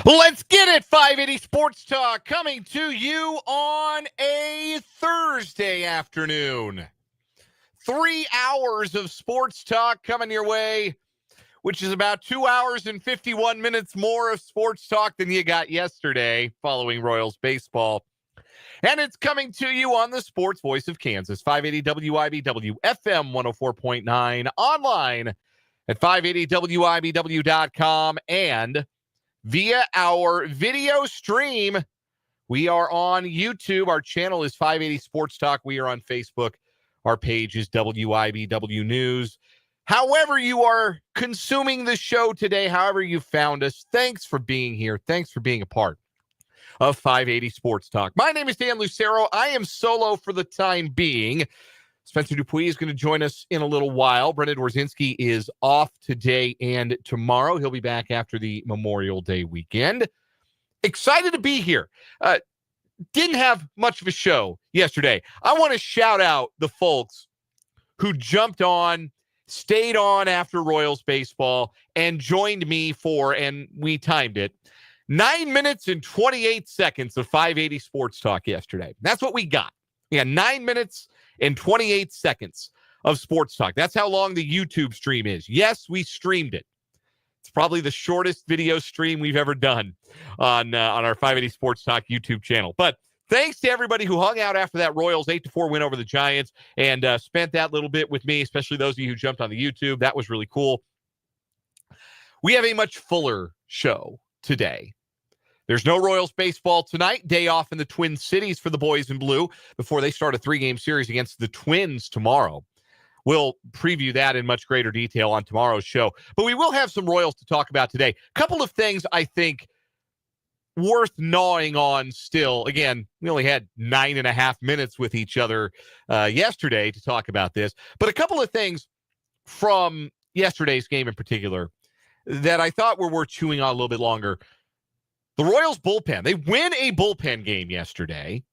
Let's get it, 580 Sports Talk, coming to you on a Thursday afternoon. 3 hours of sports talk coming your way, which is about 2 hours and 51 minutes more of sports talk than you got yesterday following Royals baseball. And it's coming to you on the Sports Voice of Kansas, 580 WIBW, FM 104.9, online at 580WIBW.com, and via our video stream. We are on YouTube. Our channel is 580 Sports Talk. We are on Facebook. Our page is WIBW News. However you are consuming the show today, however you found us, thanks for being here. Thanks for being a part of 580 Sports Talk. My name is Dan Lucero. I am solo for the time being. Spencer Dupuis is going to join us in a little while. Brendan Dworzinski is off today and tomorrow. He'll be back after the Memorial Day weekend. Excited to be here. Didn't have much of a show yesterday. I want to shout out the folks who jumped on, stayed on after Royals baseball, and joined me for, and we timed it, 9 minutes and 28 seconds of 580 Sports Talk yesterday. That's what we got. We got 9 minutes and 28 seconds of sports talk. That's how long the YouTube stream is. Yes, we streamed it. It's probably the shortest video stream we've ever done on our 580 Sports Talk YouTube channel. But thanks to everybody who hung out after that Royals 8-4 win over the Giants and spent that little bit with me, especially those of you who jumped on the YouTube. That was really cool. We have a much fuller show today. There's no Royals baseball tonight. Day off in the Twin Cities for the boys in blue before they start a 3-game series against the Twins tomorrow. We'll preview that in much greater detail on tomorrow's show. But we will have some Royals to talk about today. A couple of things I think worth gnawing on still. Again, we only had 9.5 minutes with each other yesterday to talk about this. But a couple of things from yesterday's game in particular that I thought were worth chewing on a little bit longer. The Royals bullpen, they win a bullpen game yesterday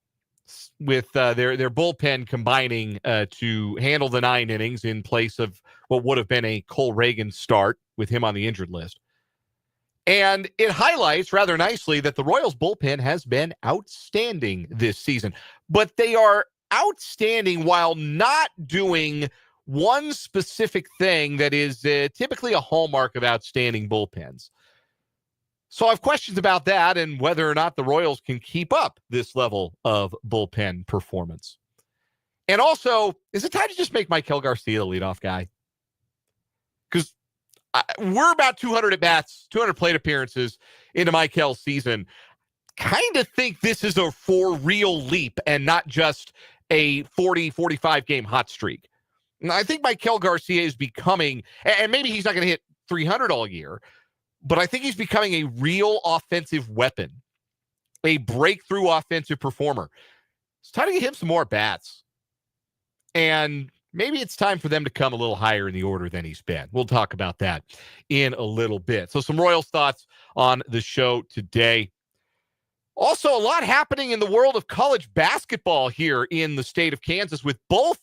with their bullpen combining to handle the 9 innings in place of what would have been a Cole Reagan start with him on the injured list. And it highlights rather nicely that the Royals bullpen has been outstanding this season. But they are outstanding while not doing one specific thing that is typically a hallmark of outstanding bullpens. So I have questions about that and whether or not the Royals can keep up this level of bullpen performance. And also, is it time to just make Maikel Garcia the leadoff guy? Because we're about 200 at-bats, 200 plate appearances into Maikel's season. Kind of think this is a for real leap and not just a 40, 45-game hot streak. And I think Maikel Garcia is becoming, and maybe he's not going to hit 300 all year, but I think he's becoming a real offensive weapon, a breakthrough offensive performer. It's time to get him some more bats. And maybe it's time for them to come a little higher in the order than he's been. We'll talk about that in a little bit. So some Royals thoughts on the show today. Also, a lot happening in the world of college basketball here in the state of Kansas with both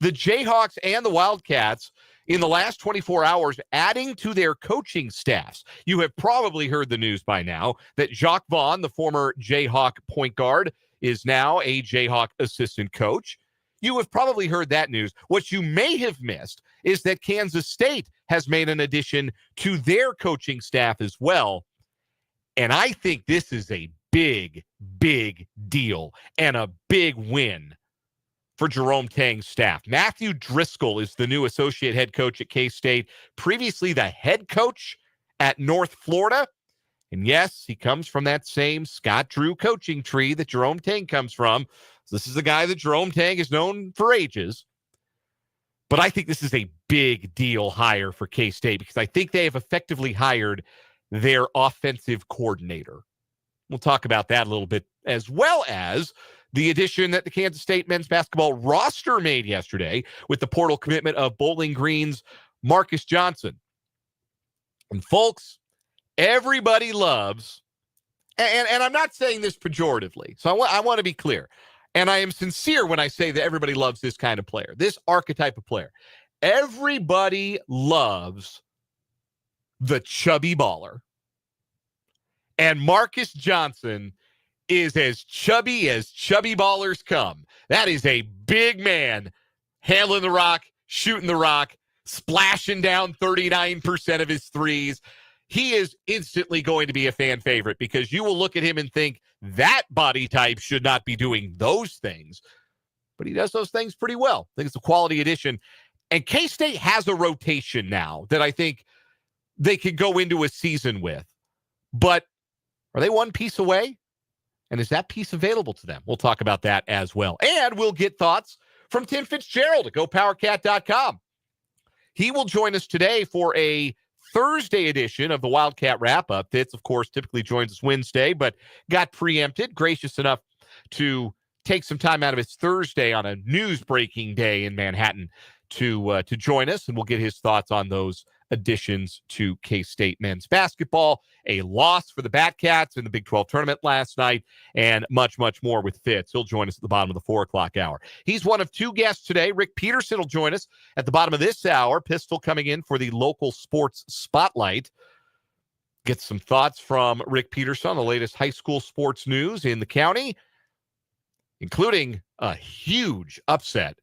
the Jayhawks and the Wildcats in the last 24 hours, adding to their coaching staffs. You have probably heard the news by now that Jacque Vaughn, the former Jayhawk point guard, is now a Jayhawk assistant coach. You have probably heard that news. What you may have missed is that Kansas State has made an addition to their coaching staff as well. And I think this is a big, big deal and a big win for Jerome Tang's staff. Matthew Driscoll is the new associate head coach at K-State, previously the head coach at North Florida. And yes, he comes from that same Scott Drew coaching tree that Jerome Tang comes from. So this is the guy that Jerome Tang is known for ages. But I think this is a big deal hire for K-State because I think they have effectively hired their offensive coordinator. We'll talk about that a little bit, as well as the addition that the Kansas State men's basketball roster made yesterday with the portal commitment of Bowling Green's Marcus Johnson. And folks, everybody loves, and I'm not saying this pejoratively, so I want to be clear. And I am sincere when I say that everybody loves this kind of player, this archetype of player. Everybody loves the chubby baller. And Marcus Johnson is as chubby ballers come. That is a big man handling the rock, shooting the rock, splashing down 39% of his threes. He is instantly going to be a fan favorite because you will look at him and think that body type should not be doing those things. But he does those things pretty well. I think it's a quality addition. And K-State has a rotation now that I think they could go into a season with. But are they one piece away? And is that piece available to them? We'll talk about that as well. And we'll get thoughts from Tim Fitzgerald at GoPowerCat.com. He will join us today for a Thursday edition of the Wildcat Wrap-up. Fitz, of course, typically joins us Wednesday, but got preempted, gracious enough to take some time out of his Thursday on a news-breaking day in Manhattan to join us, and we'll get his thoughts on those additions to K-State men's basketball, a loss for the Batcats in the Big 12 tournament last night, and much, much more with Fitz. He'll join us at the bottom of the 4 o'clock hour. He's one of two guests today. Rick Peterson will join us at the bottom of this hour. Pistol coming in for the local sports spotlight. Get some thoughts from Rick Peterson on the latest high school sports news in the county, including a huge upset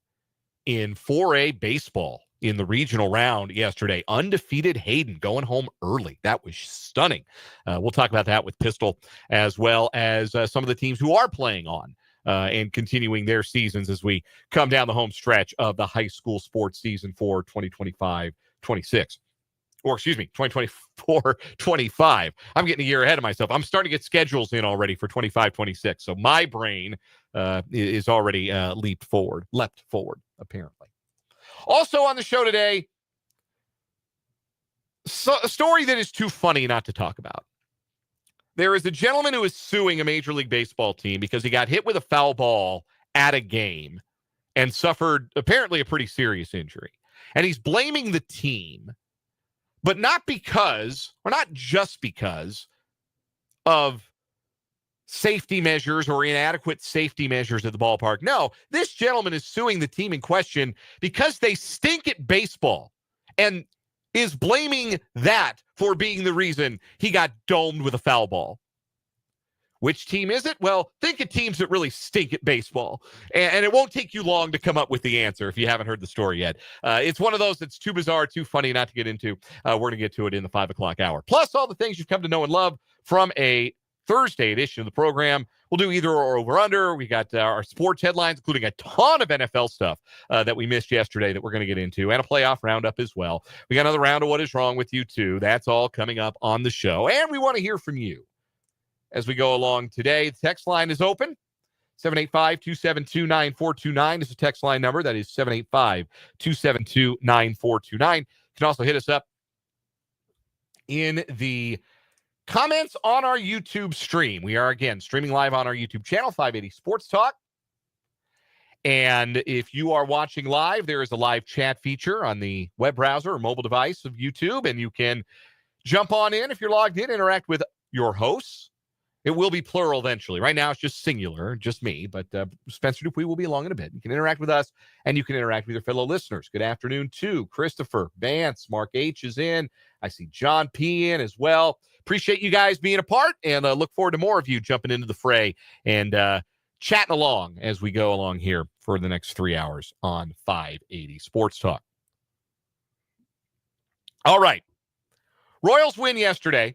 in 4A baseball in the regional round yesterday. Undefeated Hayden going home early. That was stunning. We'll talk about that with Pistol, as well as some of the teams who are playing on and continuing their seasons as we come down the home stretch of the high school sports season for 2025-26. Or, excuse me, 2024-25. I'm getting a year ahead of myself. I'm starting to get schedules in already for 25-26. So my brain is already leapt forward, apparently. Also on the show today, a story that is too funny not to talk about. There is a gentleman who is suing a Major League Baseball team because he got hit with a foul ball at a game and suffered apparently a pretty serious injury. And he's blaming the team, but not because, or not just because, of safety measures or inadequate safety measures at the ballpark. No, this gentleman is suing the team in question because they stink at baseball and is blaming that for being the reason he got domed with a foul ball. Which team is it? Well, think of teams that really stink at baseball. And it won't take you long to come up with the answer if you haven't heard the story yet. It's one of those that's too bizarre, too funny not to get into. We're going to get to it in the 5 o'clock hour. Plus all the things you've come to know and love from a Thursday edition of the program. We'll do either or over-under. We got our sports headlines, including a ton of NFL stuff that we missed yesterday that we're going to get into, and a playoff roundup as well. We got another round of What Is Wrong With You, too. That's all coming up on the show. And we want to hear from you as we go along today. The text line is open. 785-272-9429 is the text line number. That is 785-272-9429. You can also hit us up in the comments on our YouTube stream. We are, again, streaming live on our YouTube channel, 580 Sports Talk. And if you are watching live, there is a live chat feature on the web browser or mobile device of YouTube, and you can jump on in if you're logged in, interact with your hosts. It will be plural eventually. Right now, it's just singular, just me, but Spencer Dupuis will be along in a bit. You can interact with us, and you can interact with your fellow listeners. Good afternoon to Christopher, Vance, Mark H. is in. I see John P. in as well. Appreciate you guys being a part, and look forward to more of you jumping into the fray and chatting along as we go along here for the next 3 hours on 580 Sports Talk. All right. Royals win yesterday,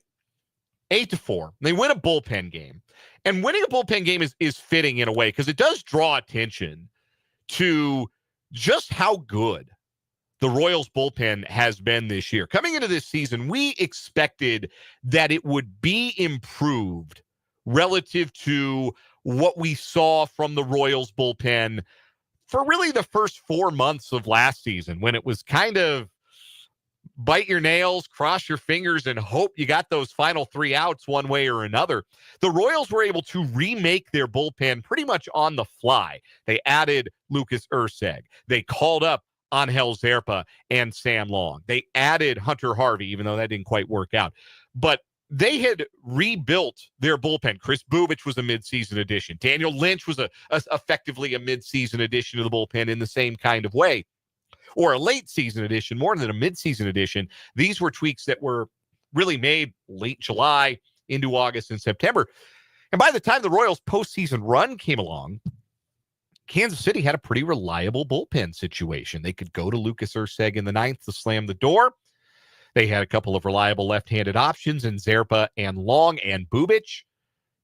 8-4. They win a bullpen game. And winning a bullpen game is fitting in a way because it does draw attention to just how good the Royals bullpen has been this year. Coming into this season, we expected that it would be improved relative to what we saw from the Royals bullpen for really the first 4 months of last season, when it was kind of bite your nails, cross your fingers, and hope you got those final 3 outs one way or another. The Royals were able to remake their bullpen pretty much on the fly. They added Lucas Erceg. They called up Angel Zerpa and Sam Long. They added Hunter Harvey, even though that didn't quite work out. But they had rebuilt their bullpen. Chris Bubich was a midseason addition. Daniel Lynch was effectively a midseason addition to the bullpen in the same kind of way. Or a late season addition, more than a midseason addition. These were tweaks that were really made late July, into August and September. And by the time the Royals' postseason run came along, Kansas City had a pretty reliable bullpen situation. They could go to Lucas Erceg in the ninth to slam the door. They had a couple of reliable left-handed options in Zerpa and Long and Bubic.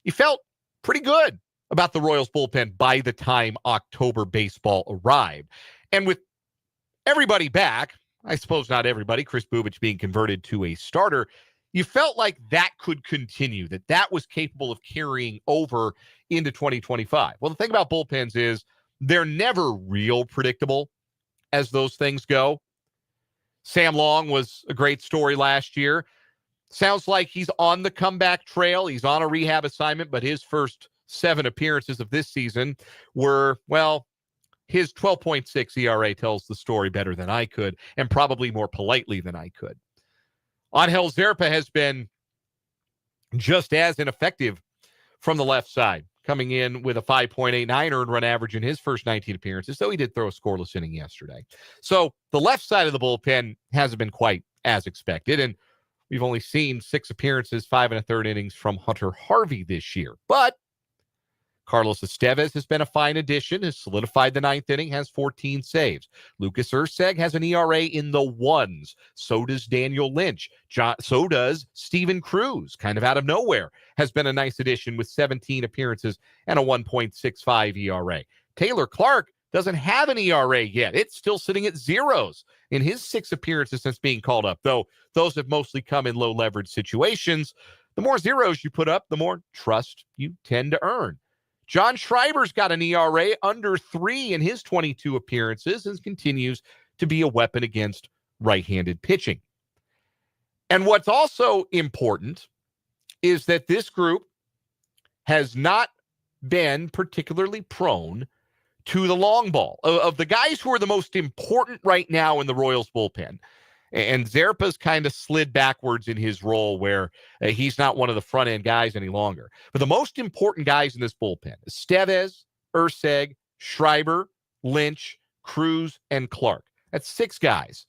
You felt pretty good about the Royals bullpen by the time October baseball arrived. And with everybody back, I suppose not everybody, Chris Bubic being converted to a starter, you felt like that could continue, that was capable of carrying over into 2025. Well, the thing about bullpens is they're never real predictable as those things go. Sam Long was a great story last year. Sounds like he's on the comeback trail. He's on a rehab assignment, but his first 7 appearances of this season were, well, his 12.6 ERA tells the story better than I could, and probably more politely than I could. Angel Zerpa has been just as ineffective from the left side, coming in with a 5.89 earned run average in his first 19 appearances, though he did throw a scoreless inning yesterday. So the left side of the bullpen hasn't been quite as expected, and we've only seen 6 appearances, 5 1/3 innings from Hunter Harvey this year. But Carlos Estevez has been a fine addition, has solidified the 9th inning, has 14 saves. Lucas Erceg has an ERA in the 1s. So does Daniel Lynch. So does Steven Cruz, kind of out of nowhere, has been a nice addition with 17 appearances and a 1.65 ERA. Taylor Clark doesn't have an ERA yet. It's still sitting at 0s in his 6 appearances since being called up, though those have mostly come in low-leverage situations. The more 0s you put up, the more trust you tend to earn. John Schreiber's got an ERA under 3 in his 22 appearances and continues to be a weapon against right-handed pitching. And what's also important is that this group has not been particularly prone to the long ball. Of the guys who are the most important right now in the Royals bullpen, and Zerpa's kind of slid backwards in his role where he's not one of the front-end guys any longer. But the most important guys in this bullpen, Estevez, Erceg, Schreiber, Lynch, Cruz, and Clark. That's 6 guys.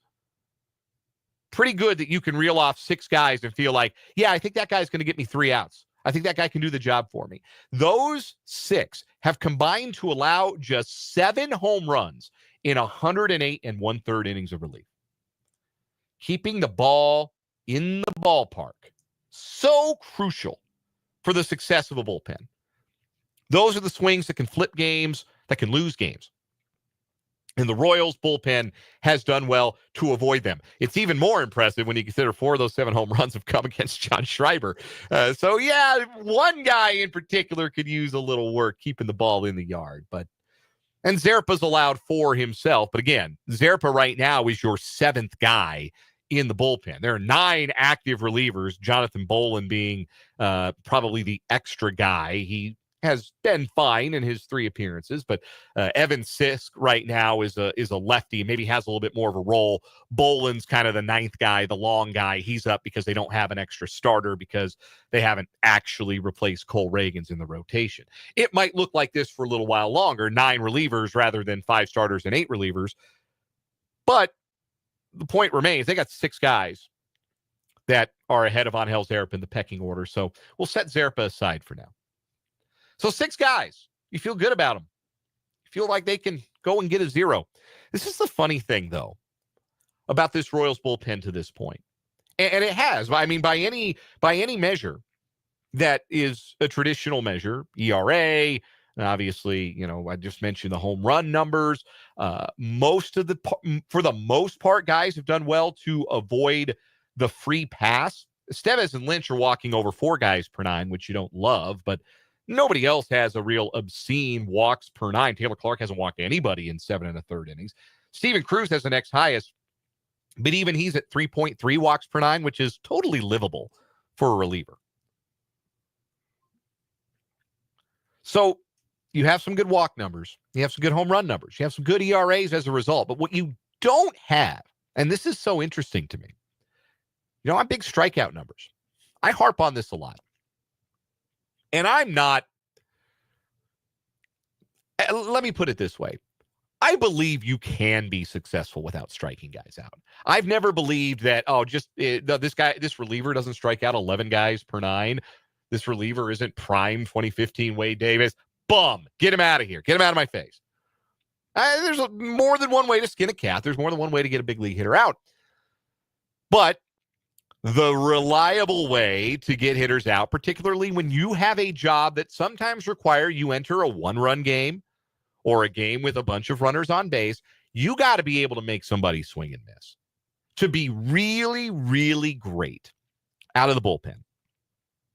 Pretty good that you can reel off 6 guys and feel like, yeah, I think that guy's going to get me 3 outs. I think that guy can do the job for me. Those 6 have combined to allow just 7 home runs in 108 1/3 innings of relief. Keeping the ball in the ballpark, so crucial for the success of a bullpen. Those are the swings that can flip games, that can lose games. And the Royals bullpen has done well to avoid them. It's even more impressive when you consider 4 of those 7 home runs have come against John Schreiber. So, yeah, one guy in particular could use a little work keeping the ball in the yard. And Zerpa's allowed 4 himself. But again, Zerpa right now is your 7th guy in the bullpen. There are 9 active relievers, Jonathan Bolin being probably the extra guy. He has been fine in his 3 appearances, but Evan Sisk right now is a lefty, maybe has a little bit more of a role. Bolin's kind of the 9th guy, the long guy. He's up because they don't have an extra starter because they haven't actually replaced Cole Reagans in the rotation. It might look like this for a little while longer, 9 relievers rather than 5 starters and 8 relievers. But the point remains, they got 6 guys that are ahead of Angel Zerpa in the pecking order. So we'll set Zerpa aside for now. So 6 guys, you feel good about them. You feel like they can go and get a 0. This is the funny thing, though, about this Royals bullpen to this point. And it has, I mean, by any measure that is a traditional measure, ERA, obviously, I just mentioned the home run numbers. For the most part, guys have done well to avoid the free pass. Estevez and Lynch are walking over 4 guys per 9, which you don't love, but nobody else has a real obscene walks per 9. Taylor Clark hasn't walked anybody in 7 1/3 innings. Steven Cruz has the next highest, but even he's at 3.3 walks per 9, which is totally livable for a reliever. So you have some good walk numbers. You have some good home run numbers. You have some good ERAs as a result. But what you don't have, and this is so interesting to me, I'm big strikeout numbers. I harp on this a lot. And I'm not, let me put it this way. I believe you can be successful without striking guys out. I've never believed that, this reliever doesn't strike out 11 guys per 9. this reliever isn't prime 2015 Wade Davis. Bum. Get him out of here. Get him out of my face. There's more than one way to skin a cat. There's more than one way to get a big league hitter out. But the reliable way to get hitters out, particularly when you have a job that sometimes require you enter a one-run game or a game with a bunch of runners on base, you got to be able to make somebody swing and miss. To be really, really great out of the bullpen,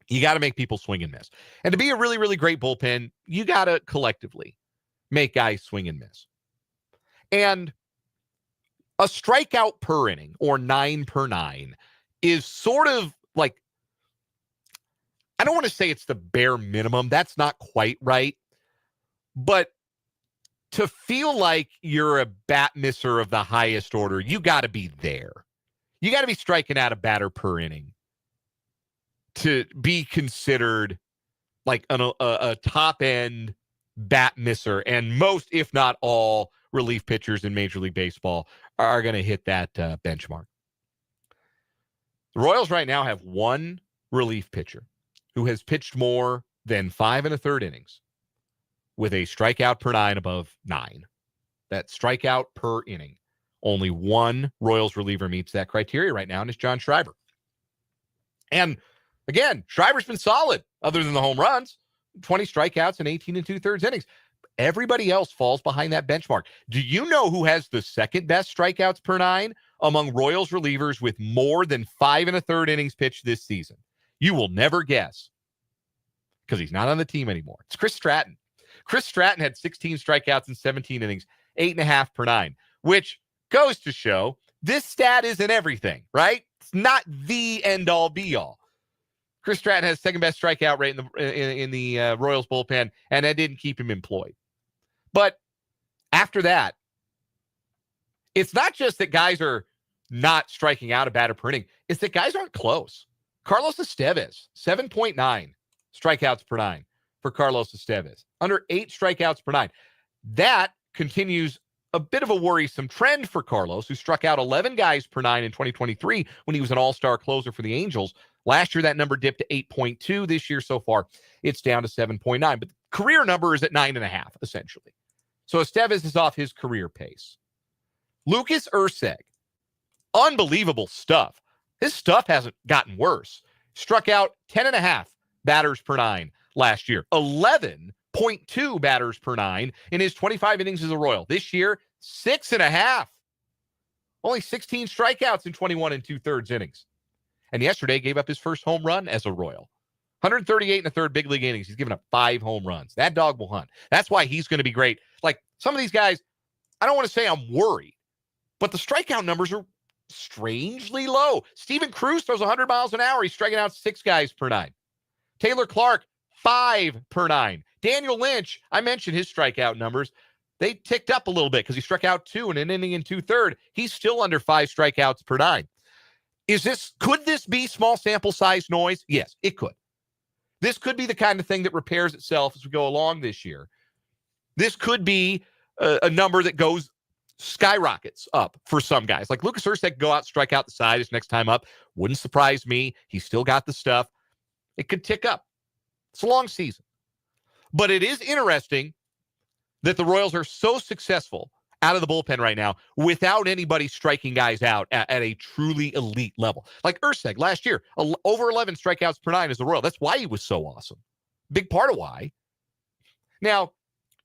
you got to make people swing and miss. And to be a really, really great bullpen, you got to collectively make guys swing and miss. And a strikeout per inning, or 9 per 9, is sort of like, I don't want to say it's the bare minimum. That's not quite right. But to feel like you're a bat misser of the highest order, you got to be there. You got to be striking out a batter per inning to be considered like a top-end bat misser. And most, if not all, relief pitchers in Major League Baseball are going to hit that benchmark. The Royals right now have one relief pitcher who has pitched more than 5 1/3 innings with a strikeout per 9 above 9. That strikeout per inning. Only one Royals reliever meets that criteria right now, and it's John Schreiber. And again, Schreiber's been solid other than the home runs. 20 strikeouts and 18 2/3 innings. Everybody else falls behind that benchmark. Do you know who has the second best strikeouts per 9 among Royals relievers with more than 5 1/3 innings pitched this season? You will never guess, because he's not on the team anymore. It's Chris Stratton. Chris Stratton had 16 strikeouts in 17 innings, 8.5 per 9, which goes to show this stat isn't everything, right? It's not the end-all, be-all. Chris Stratton has second best strikeout rate in the Royals bullpen, and that didn't keep him employed. But after that, it's not just that guys are not striking out a batter per inning. It's that guys aren't close. Carlos Estevez, 7.9 strikeouts per 9 for Carlos Estevez. Under 8 strikeouts per 9. That continues a bit of a worrisome trend for Carlos, who struck out 11 guys per 9 in 2023 when he was an all-star closer for the Angels. Last year, that number dipped to 8.2. This year so far, it's down to 7.9. But the career number is at 9.5, essentially. So Estevez is off his career pace. Lucas Erceg, unbelievable stuff. His stuff hasn't gotten worse. Struck out 10.5 batters per 9 last year. 11.2 batters per 9 in his 25 innings as a Royal. This year, 6.5. Only 16 strikeouts in 21 2/3 innings. And yesterday gave up his first home run as a Royal. 138 1/3 big league innings. He's given up 5 home runs. That dog will hunt. That's why he's going to be great. Like some of these guys, I don't want to say I'm worried, but the strikeout numbers are strangely low. Steven Cruz throws 100 miles an hour. He's striking out 6 guys per 9. Taylor Clark, 5 per 9. Daniel Lynch, I mentioned his strikeout numbers. They ticked up a little bit because he struck out 2 in an inning and 2/3. He's still under 5 strikeouts per 9. Could this be small sample size noise? Yes, it could. This could be the kind of thing that repairs itself as we go along this year. This could be a number that skyrockets up for some guys. Like Lucas Erceg, go out, strike out the side his next time up. Wouldn't surprise me. He's still got the stuff. It could tick up. It's a long season. But it is interesting that the Royals are so successful out of the bullpen right now without anybody striking guys out at a truly elite level. Like Erceg last year, over 11 strikeouts per 9 as a Royal. That's why he was so awesome. Big part of why. Now,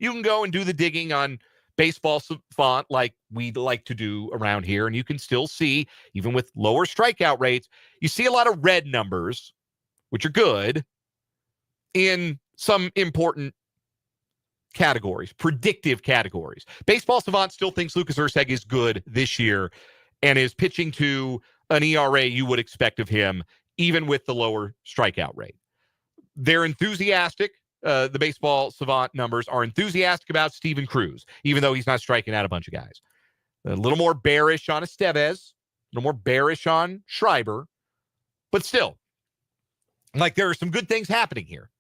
you can go and do the digging on Baseball Savant like we like to do around here, and you can still see, even with lower strikeout rates, you see a lot of red numbers, which are good, in some important categories, predictive categories. Baseball Savant still thinks Lucas Erceg is good this year and is pitching to an ERA you would expect of him, even with the lower strikeout rate. They're enthusiastic. The Baseball Savant numbers are enthusiastic about Steven Cruz, even though he's not striking out a bunch of guys. A little more bearish on Estevez, a little more bearish on Schreiber, but still, like, there are some good things happening here.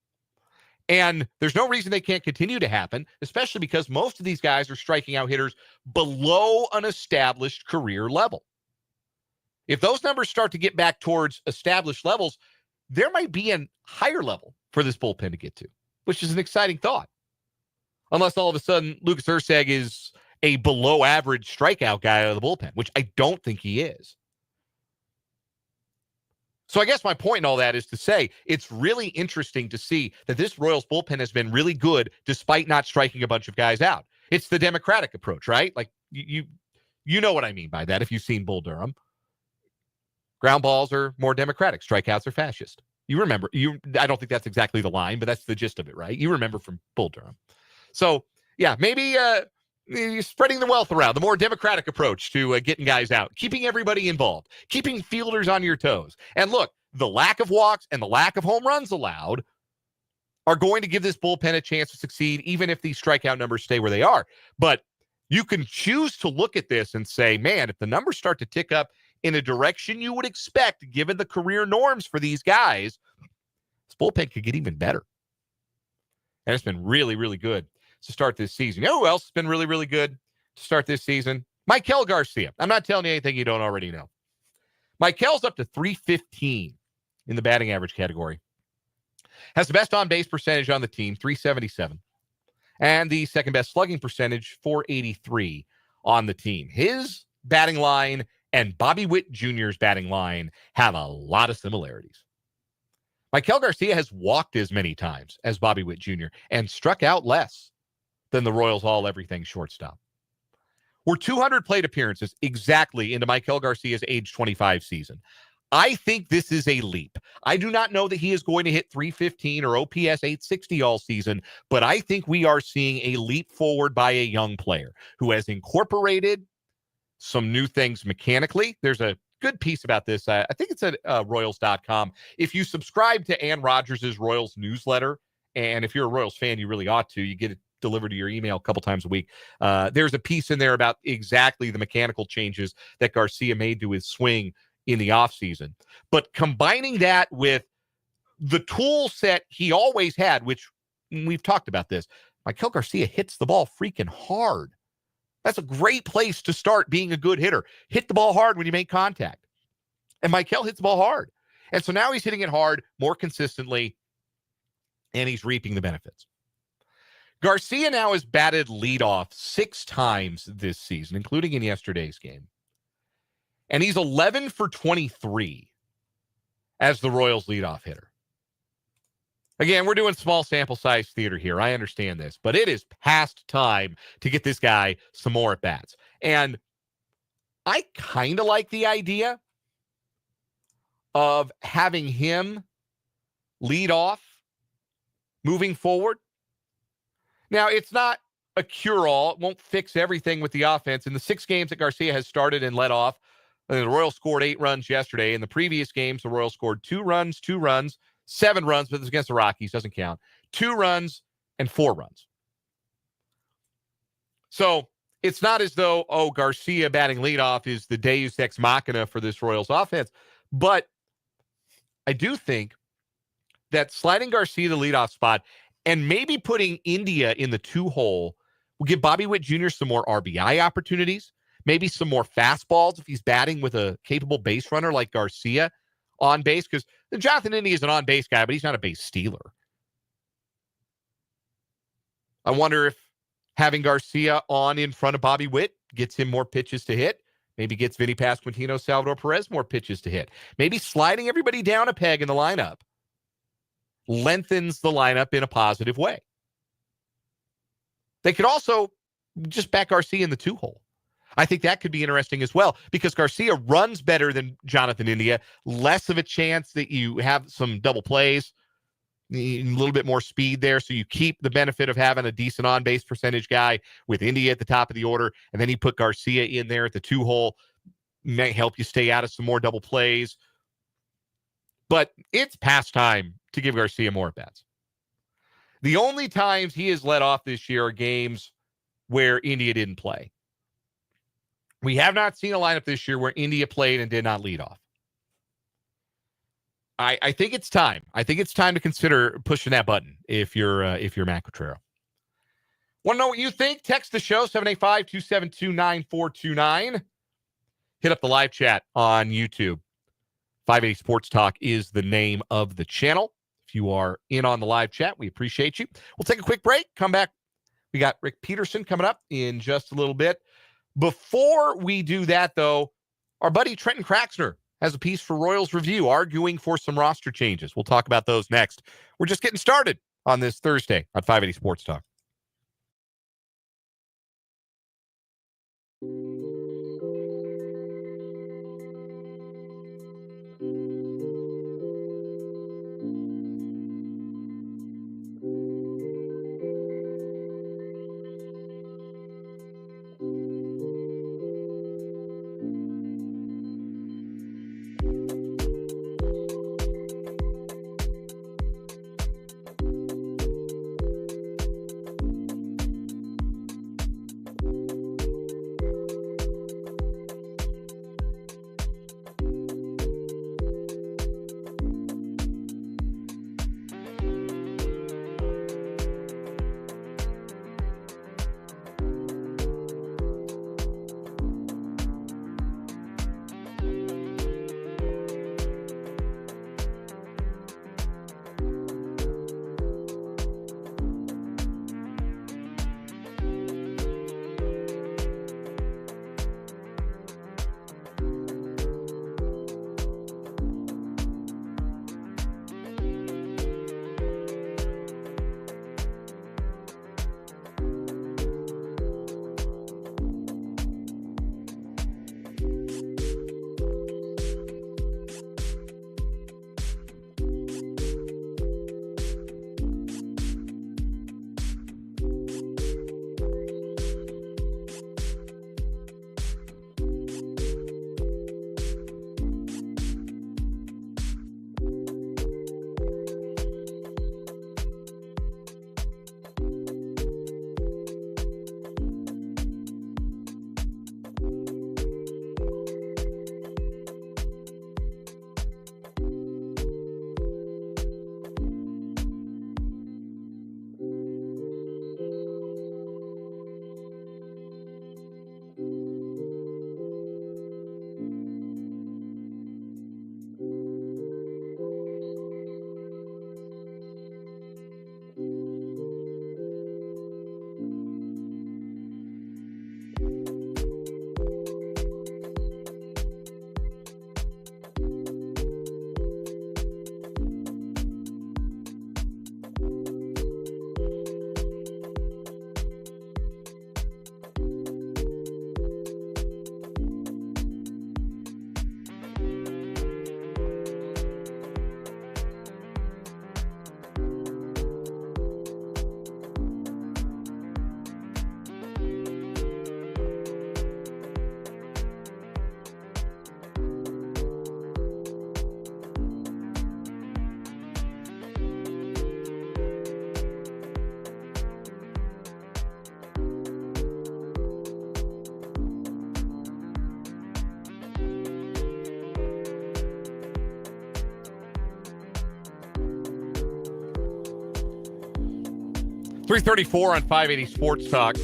And there's no reason they can't continue to happen, especially because most of these guys are striking out hitters below an established career level. If those numbers start to get back towards established levels, there might be a higher level for this bullpen to get to, which is an exciting thought. Unless all of a sudden Lucas Erceg is a below average strikeout guy out of the bullpen, which I don't think he is. So I guess my point in all that is to say it's really interesting to see that this Royals bullpen has been really good despite not striking a bunch of guys out. It's the Democratic approach, right? Like you know what I mean by that if you've seen Bull Durham. Ground balls are more democratic. Strikeouts are fascist. You remember, I don't think that's exactly the line, but that's the gist of it, right? You remember from Bull Durham. So, yeah, maybe spreading the wealth around, the more democratic approach to getting guys out, keeping everybody involved, keeping fielders on your toes. And look, the lack of walks and the lack of home runs allowed are going to give this bullpen a chance to succeed, even if these strikeout numbers stay where they are. But you can choose to look at this and say, man, if the numbers start to tick up in a direction you would expect, given the career norms for these guys, this bullpen could get even better. And it's been really, really good to start this season. You know who else has been really, really good to start this season? Maikel Garcia. I'm not telling you anything you don't already know. Maikel's up to 315 in the batting average category. Has the best on-base percentage on the team, 377. And the second best slugging percentage, 483 on the team. His batting line and Bobby Witt Jr.'s batting line have a lot of similarities. Maikel Garcia has walked as many times as Bobby Witt Jr. and struck out less than the Royals all-everything shortstop. We're 200 plate appearances exactly into Maikel Garcia's age 25 season. I think this is a leap. I do not know that he is going to hit 315 or OPS 860 all season, but I think we are seeing a leap forward by a young player who has incorporated some new things mechanically. There's a good piece about this. I think it's at Royals.com. If you subscribe to Ann Rodgers' Royals newsletter, and if you're a Royals fan, you really ought to. You get it delivered to your email a couple times a week. There's a piece in there about exactly the mechanical changes that Garcia made to his swing in the offseason. But combining that with the tool set he always had, which we've talked about this, Maikel Garcia hits the ball freaking hard. That's a great place to start being a good hitter. Hit the ball hard when you make contact. And Maikel hits the ball hard. And so now he's hitting it hard more consistently, and he's reaping the benefits. Garcia now has batted leadoff 6 times this season, including in yesterday's game. And he's 11 for 23 as the Royals leadoff hitter. Again, we're doing small sample size theater here. I understand this, but it is past time to get this guy some more at-bats. And I kind of like the idea of having him lead off moving forward. Now, it's not a cure-all. It won't fix everything with the offense. In the 6 games that Garcia has started and led off, the Royals scored 8 runs yesterday. In the previous games, the Royals scored 2 runs, 7 runs, but this is against the Rockies, doesn't count. 2 runs and 4 runs. So it's not as though, Garcia batting leadoff is the deus ex machina for this Royals offense. But I do think that sliding Garcia the leadoff spot and maybe putting India in the 2-hole will give Bobby Witt Jr. some more RBI opportunities, maybe some more fastballs if he's batting with a capable base runner like Garcia on base, because Jonathan India is an on-base guy, but he's not a base stealer. I wonder if having Garcia on in front of Bobby Witt gets him more pitches to hit. Maybe gets Vinny Pasquantino, Salvador Perez more pitches to hit. Maybe sliding everybody down a peg in the lineup lengthens the lineup in a positive way. They could also just back Garcia in the 2-hole. I think that could be interesting as well, because Garcia runs better than Jonathan India, less of a chance that you have some double plays, a little bit more speed there, so you keep the benefit of having a decent on-base percentage guy with India at the top of the order, and then you put Garcia in there at the 2-hole, may help you stay out of some more double plays. But it's past time to give Garcia more at-bats. The only times he has let off this year are games where India didn't play. We have not seen a lineup this year where India played and did not lead off. I think it's time. I think it's time to consider pushing that button if you're Matt Quatrero. Want to know what you think? Text the show, 785-272-9429. Hit up the live chat on YouTube. 580 Sports Talk is the name of the channel. If you are in on the live chat, we appreciate you. We'll take a quick break, come back. We got Rick Peterson coming up in just a little bit. Before we do that, though, our buddy Trenton Kraxner has a piece for Royals Review arguing for some roster changes. We'll talk about those next. We're just getting started on this Thursday on 580 Sports Talk. .334 on 580 Sports Talk.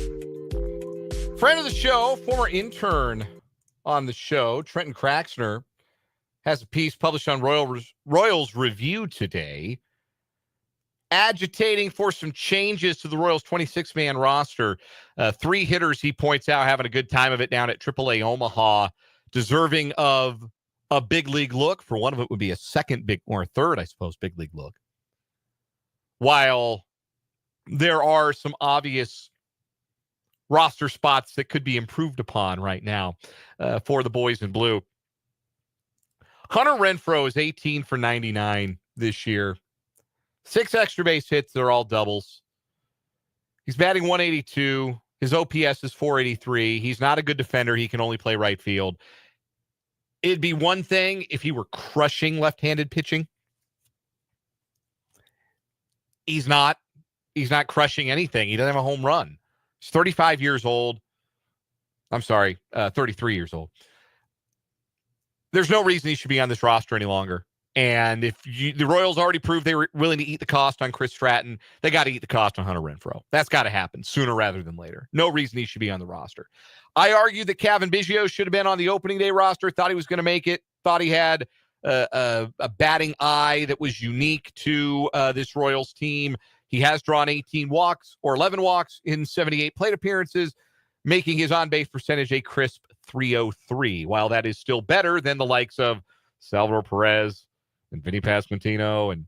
Friend of the show, former intern on the show, Trenton Kraxner, has a piece published on Royals Review today, agitating for some changes to the Royals' 26-man roster. 3 hitters, he points out, having a good time of it down at AAA Omaha, deserving of a big league look. For one of it would be a second big, or a third, I suppose, big league look. While there are some obvious roster spots that could be improved upon right now for the boys in blue. Hunter Renfroe is 18 for 99 this year. 6 extra base hits. They're all doubles. He's batting 182. His OPS is 483. He's not a good defender. He can only play right field. It'd be one thing if he were crushing left-handed pitching. He's not. He's not crushing anything. He doesn't have a home run. He's 35 years old. I'm sorry, 33 years old. There's no reason he should be on this roster any longer. And if the Royals already proved they were willing to eat the cost on Chris Stratton, they got to eat the cost on Hunter Renfroe. That's got to happen sooner rather than later. No reason he should be on the roster. I argued that Kevin Biggio should have been on the opening day roster, thought he was going to make it, thought he had a batting eye that was unique to this Royals team. He has drawn 18 walks or 11 walks in 78 plate appearances, making his on-base percentage a crisp .303. While that is still better than the likes of Salvador Perez and Vinny Pasquantino and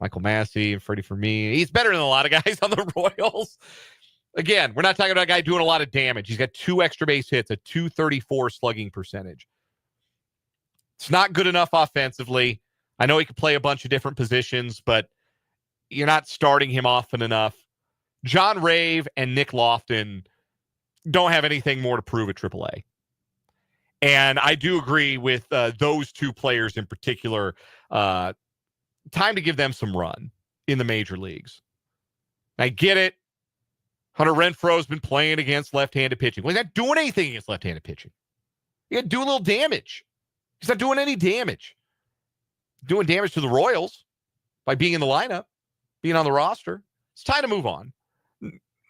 Michael Massey and Freddie Fermin. He's better than a lot of guys on the Royals. Again, we're not talking about a guy doing a lot of damage. He's got 2 extra base hits, a .234 slugging percentage. It's not good enough offensively. I know he can play a bunch of different positions, but you're not starting him often enough. John Rave and Nick Lofton don't have anything more to prove at AAA. And I do agree with those 2 players in particular. Time to give them some run in the major leagues. I get it. Hunter Renfroe's been playing against left-handed pitching. Well, he's not doing anything against left-handed pitching. He got to do a little damage. He's not doing any damage. Doing damage to the Royals by being in the lineup, being on the roster. It's time to move on.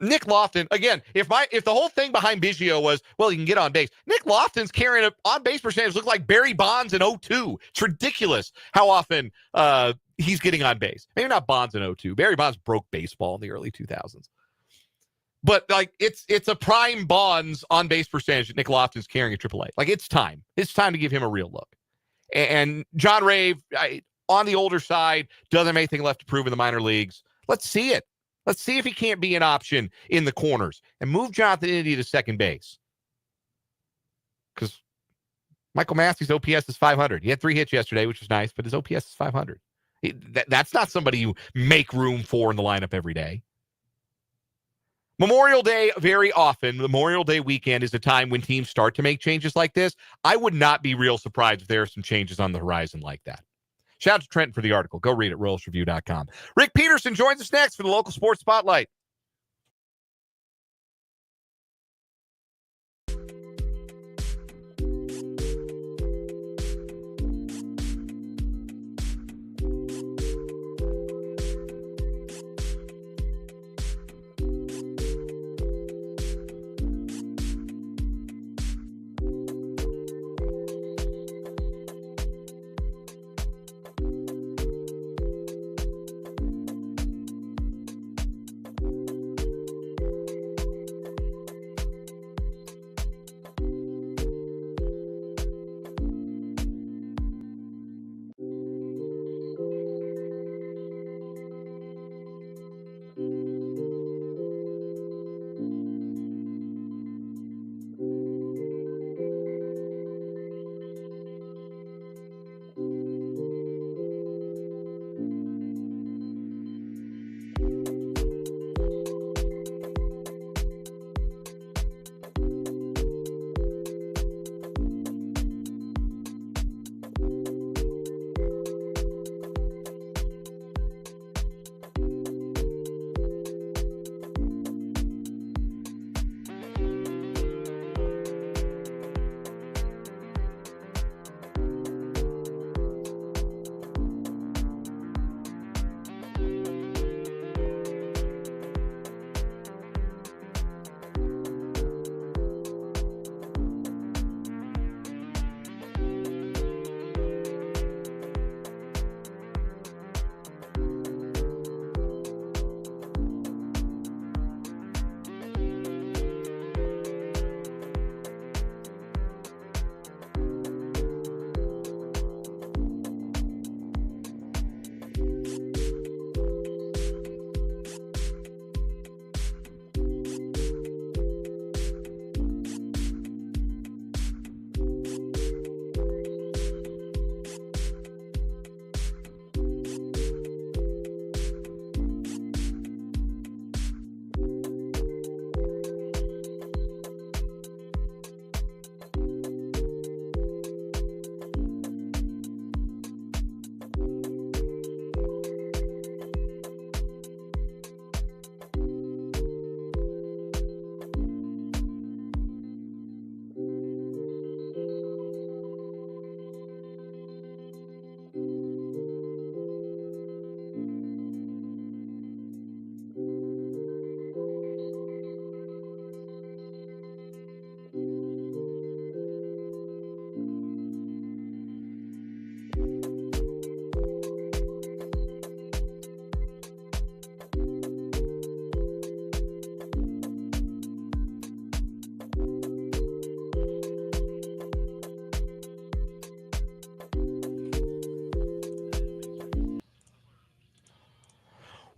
Nick Lofton, again, if the whole thing behind Biggio was, well, he can get on base, Nick Lofton's carrying an on-base percentage look like Barry Bonds in 02. It's ridiculous how often he's getting on base. Maybe not Bonds in 02. Barry Bonds broke baseball in the early 2000s. But, like, it's a prime Bonds on-base percentage that Nick Lofton's carrying at AAA. Like, it's time. It's time to give him a real look. And John Rave, on the older side, doesn't have anything left to prove in the minor leagues. Let's see it. Let's see if he can't be an option in the corners and move Jonathan India to second base. Because Michael Massey's OPS is 500. He had 3 hits yesterday, which was nice, but his OPS is 500. That's not somebody you make room for in the lineup every day. Memorial Day, very often, Memorial Day weekend is a time when teams start to make changes like this. I would not be real surprised if there are some changes on the horizon like that. Shout out to Trent for the article. Go read it, RoyalsReview.com. Rick Peterson joins us next for the local sports spotlight.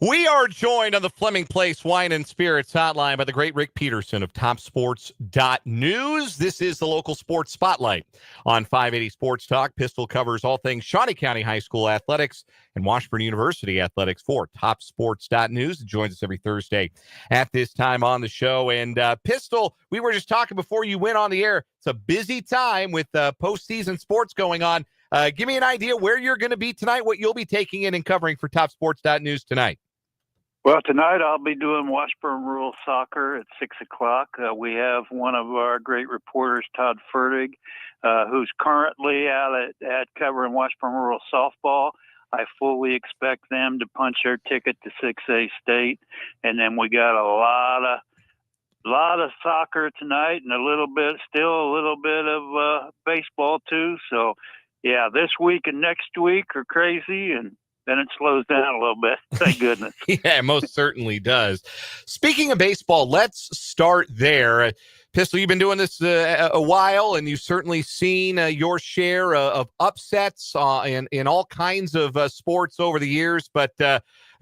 We are joined on the Fleming Place Wine and Spirits hotline by the great Rick Peterson of TopSports.news. This is the local sports spotlight on 580 Sports Talk. Pistol covers all things Shawnee County High School athletics and Washburn University athletics for TopSports.news. It joins us every Thursday at this time on the show. And Pistol, we were just talking before you went on the air. It's a busy time with postseason sports going on. Give me an idea where you're going to be tonight, what you'll be taking in and covering for TopSports.news tonight. Well, tonight I'll be doing Washburn Rural Soccer at 6 o'clock. We have one of our great reporters, Todd Fertig, who's currently out at covering Washburn Rural Softball. I fully expect them to punch their ticket to 6A state. And then we got a lot of soccer tonight and a little bit of baseball too. So, yeah, this week and next week are crazy, and then it slows down a little bit. Thank goodness. Yeah, it most certainly does. Speaking of baseball, let's start there. Pistol, you've been doing this a while, and you've certainly seen your share of upsets in all kinds of sports over the years. But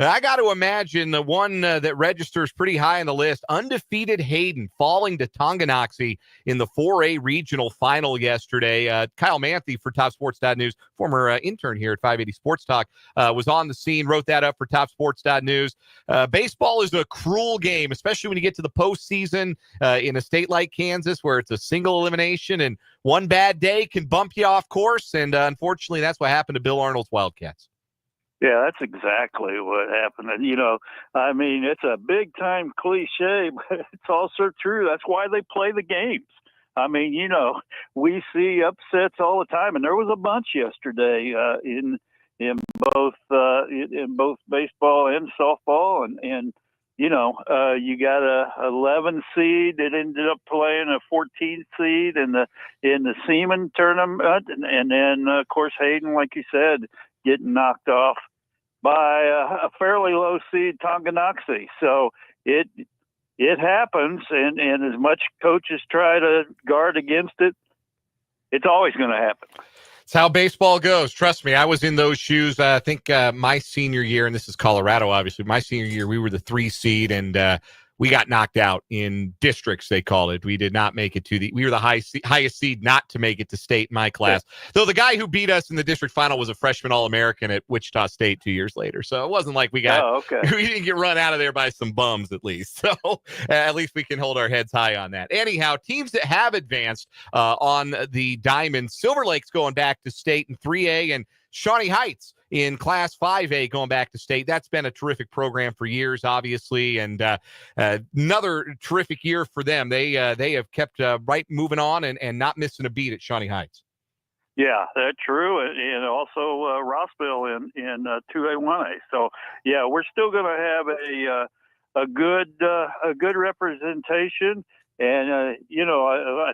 I got to imagine the one that registers pretty high on the list, undefeated Hayden falling to Tonganoxie in the 4A regional final yesterday. Kyle Manthe for TopSports.news, former intern here at 580 Sports Talk, was on the scene, wrote that up for TopSports.news. Baseball is a cruel game, especially when you get to the postseason in a state like Kansas, where it's a single elimination and one bad day can bump you off course. And unfortunately, that's what happened to Bill Arnold's Wildcats. Yeah, that's exactly what happened. And, I mean, it's a big-time cliche, but it's also true. That's why they play the games. I mean, we see upsets all the time, and there was a bunch yesterday in both baseball and softball. And you got a 11 seed that ended up playing a 14 seed in the Seaman tournament, and then of course Hayden, like you said, getting knocked off by a fairly low seed Tonganoxie. So it happens, and as much coaches try to guard against it, it's always going to happen. It's how baseball goes. Trust me, I was in those shoes. I think my senior year, and this is Colorado, obviously. My senior year, we were the 3 seed, and we got knocked out in districts, they call it. We did not make it we were the highest seed not to make it to state in my class. Yeah. Though the guy who beat us in the district final was a freshman All-American at Wichita State 2 years later. So it wasn't like we didn't get run out of there by some bums, at least. So at least we can hold our heads high on that. Anyhow, teams that have advanced on the Diamond, Silver Lake's going back to state in 3A, and Shawnee Heights in Class 5A going back to state. That's been a terrific program for years, obviously, and another terrific year for them. They have kept right moving on and not missing a beat at Shawnee Heights. Yeah, that's true, and also Rossville in 2A, 1A. So, yeah, we're still going to have a good representation. And, I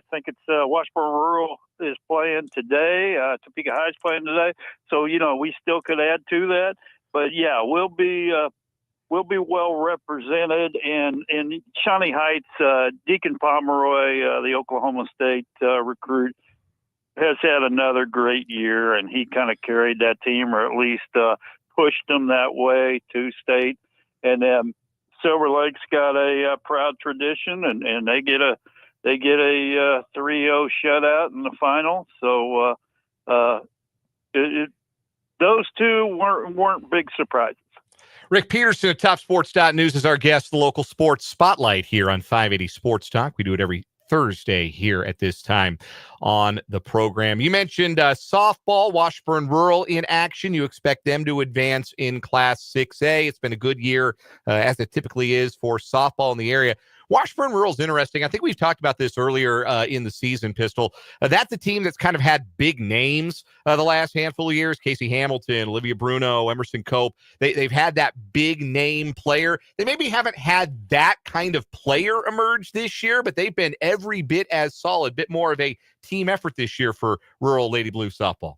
think it's Washburn Rural is playing today. Topeka High's playing today. So, we still could add to that. But, yeah, we'll be well represented. And in Shawnee Heights, Deacon Pomeroy, the Oklahoma State recruit, has had another great year. And he kind of carried that team, or at least pushed them that way to state. And then Silver Lake's got a proud tradition, and they get a 3-0 shutout in the final. So those two weren't big surprises. Rick Peterson of TopSports.news is our guest, the local sports spotlight here on 580 Sports Talk. We do it every Thursday here at this time on the program. You mentioned softball, Washburn Rural in action. You expect them to advance in Class 6A. It's been a good year, as it typically is for softball in the area. Washburn Rural is interesting. I think we've talked about this earlier in the season, Pistol. That's a team that's kind of had big names the last handful of years. Casey Hamilton, Olivia Bruno, Emerson Cope. They've had that big name player. They maybe haven't had that kind of player emerge this year, but they've been every bit as solid, bit more of a team effort this year for Rural Lady Blue softball.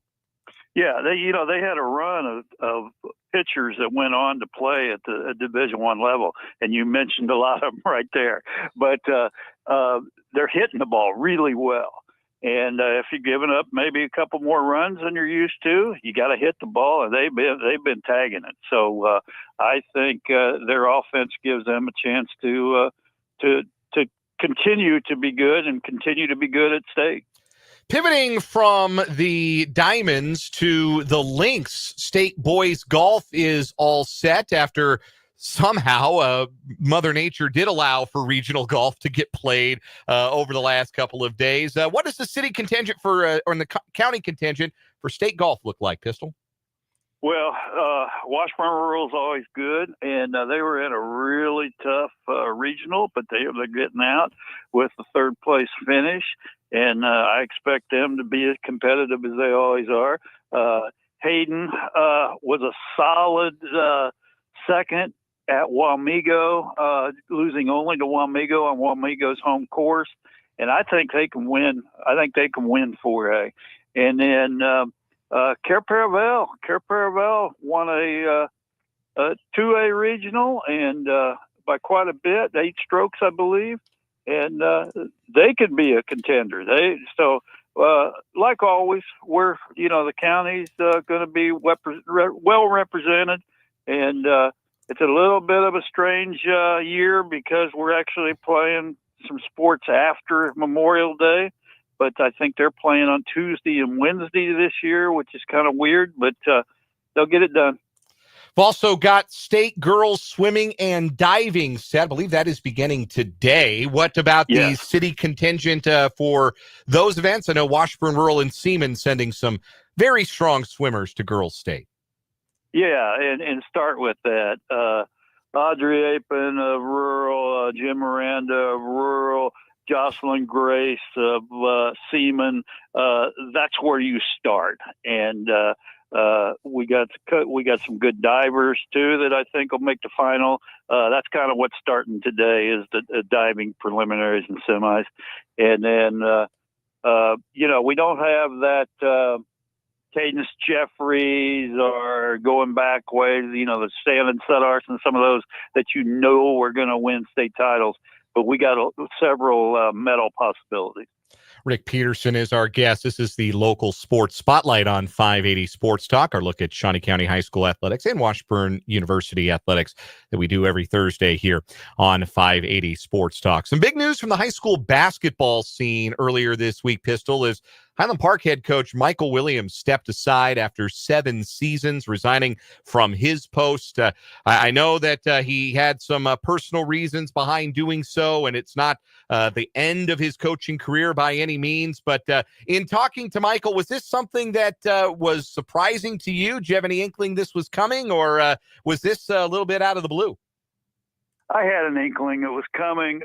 Yeah, they had a run of pitchers that went on to play at the Division I level, and you mentioned a lot of them right there. But they're hitting the ball really well, And if you're giving up maybe a couple more runs than you're used to, you got to hit the ball, and they've been tagging it. So I think their offense gives them a chance to continue to be good and continue to be good at state. Pivoting from the Diamonds to the Lynx, State boys golf is all set after somehow Mother Nature did allow for regional golf to get played over the last couple of days. What does the city contingent or the county contingent for state golf look like, Pistol? Well, Washburn Rural is always good, and they were in a really tough regional, but they're getting out with the third place finish, and I expect them to be as competitive as they always are. Hayden was a solid second at Wamego, losing only to Wamego on Wamego's home course, and I think they can win. I think they can win 4A, and then. Care Paravel won a 2A regional and by quite a bit, 8 strokes, I believe, and they could be a contender. Like always, the county's going to be well represented, and it's a little bit of a strange year because we're actually playing some sports after Memorial Day. But I think they're playing on Tuesday and Wednesday this year, which is kind of weird, but they'll get it done. We've also got state girls swimming and diving set. I believe that is beginning today. What about the city contingent for those events? I know Washburn Rural and Seaman sending some very strong swimmers to girls state. Yeah, and start with that. Audrey Apin of Rural, Jim Miranda of Rural, Jocelyn Grace of Seaman. That's where you start, and we got some good divers too that I think will make the final. That's kind of what's starting today is the diving preliminaries and semis, and then we don't have that Cadence Jeffries or going back ways. The Stan and Sudars and some of those that are going to win state titles. But we got several medal possibilities. Rick Peterson is our guest. This is the local sports spotlight on 580 Sports Talk, our look at Shawnee County High School athletics and Washburn University athletics that we do every Thursday here on 580 Sports Talk. Some big news from the high school basketball scene earlier this week, Pistol, is Highland Park head coach Michael Williams stepped aside after 7 seasons, resigning from his post. I know that he had some personal reasons behind doing so, and it's not the end of his coaching career by any means. But in talking to Michael, was this something that was surprising to you? Do you have any inkling this was coming, or was this a little bit out of the blue? I had an inkling it was coming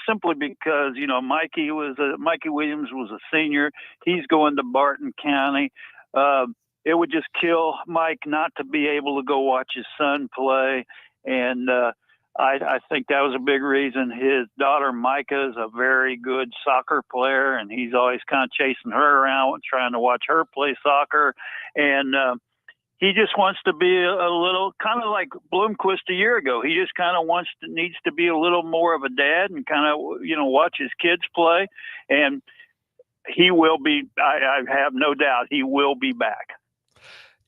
simply because, Mikey Williams was a senior. He's going to Barton County. It would just kill Mike not to be able to go watch his son play. And I think that was a big reason. His daughter, Micah, is a very good soccer player, and he's always kind of chasing her around, trying to watch her play soccer. And he just wants to be a little, kind of like Bloomquist a year ago. He just kind of needs to be a little more of a dad and kind of, watch his kids play. And he will be, I have no doubt, he will be back.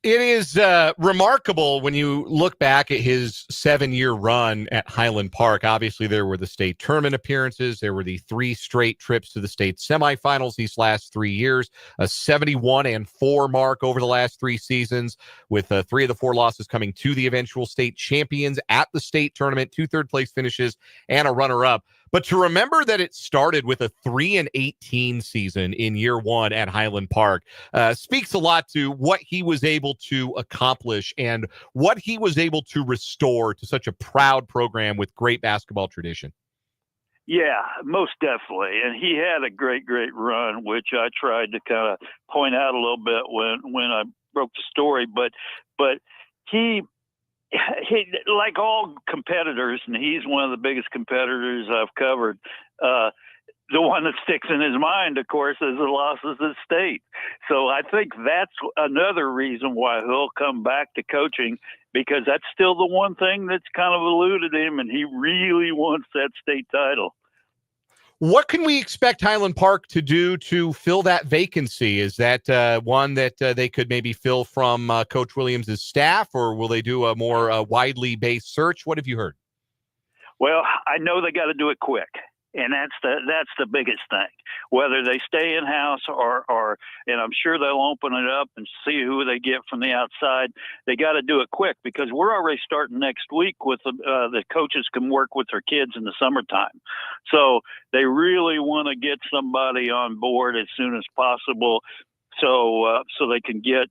It is remarkable when you look back at his 7-year run at Highland Park. Obviously, there were the state tournament appearances. There were the 3 straight trips to the state semifinals these last 3 years, a 71-4 mark over the last 3 seasons, with 3 of the 4 losses coming to the eventual state champions at the state tournament, 2 third-place finishes, and a runner-up. But to remember that it started with a 3-18 season in year 1 at Highland Park speaks a lot to what he was able to accomplish and what he was able to restore to such a proud program with great basketball tradition. Yeah, most definitely. And he had a great run, which I tried to kind of point out a little bit when I broke the story. But he, like all competitors, and he's one of the biggest competitors I've covered, the one that sticks in his mind, of course, is the losses at state. So I think that's another reason why he'll come back to coaching, because that's still the one thing that's kind of eluded him, and he really wants that state title. What can we expect Highland Park to do to fill that vacancy? Is that one that they could maybe fill from Coach Williams' staff, or will they do a more widely based search? What have you heard? Well, I know they got to do it quick, and that's the biggest thing. Whether they stay in house or and I'm sure they'll open it up and see who they get from the outside. They got to do it quick because we're already starting next week with the coaches can work with their kids in the summertime. So they really want to get somebody on board as soon as possible, so they can get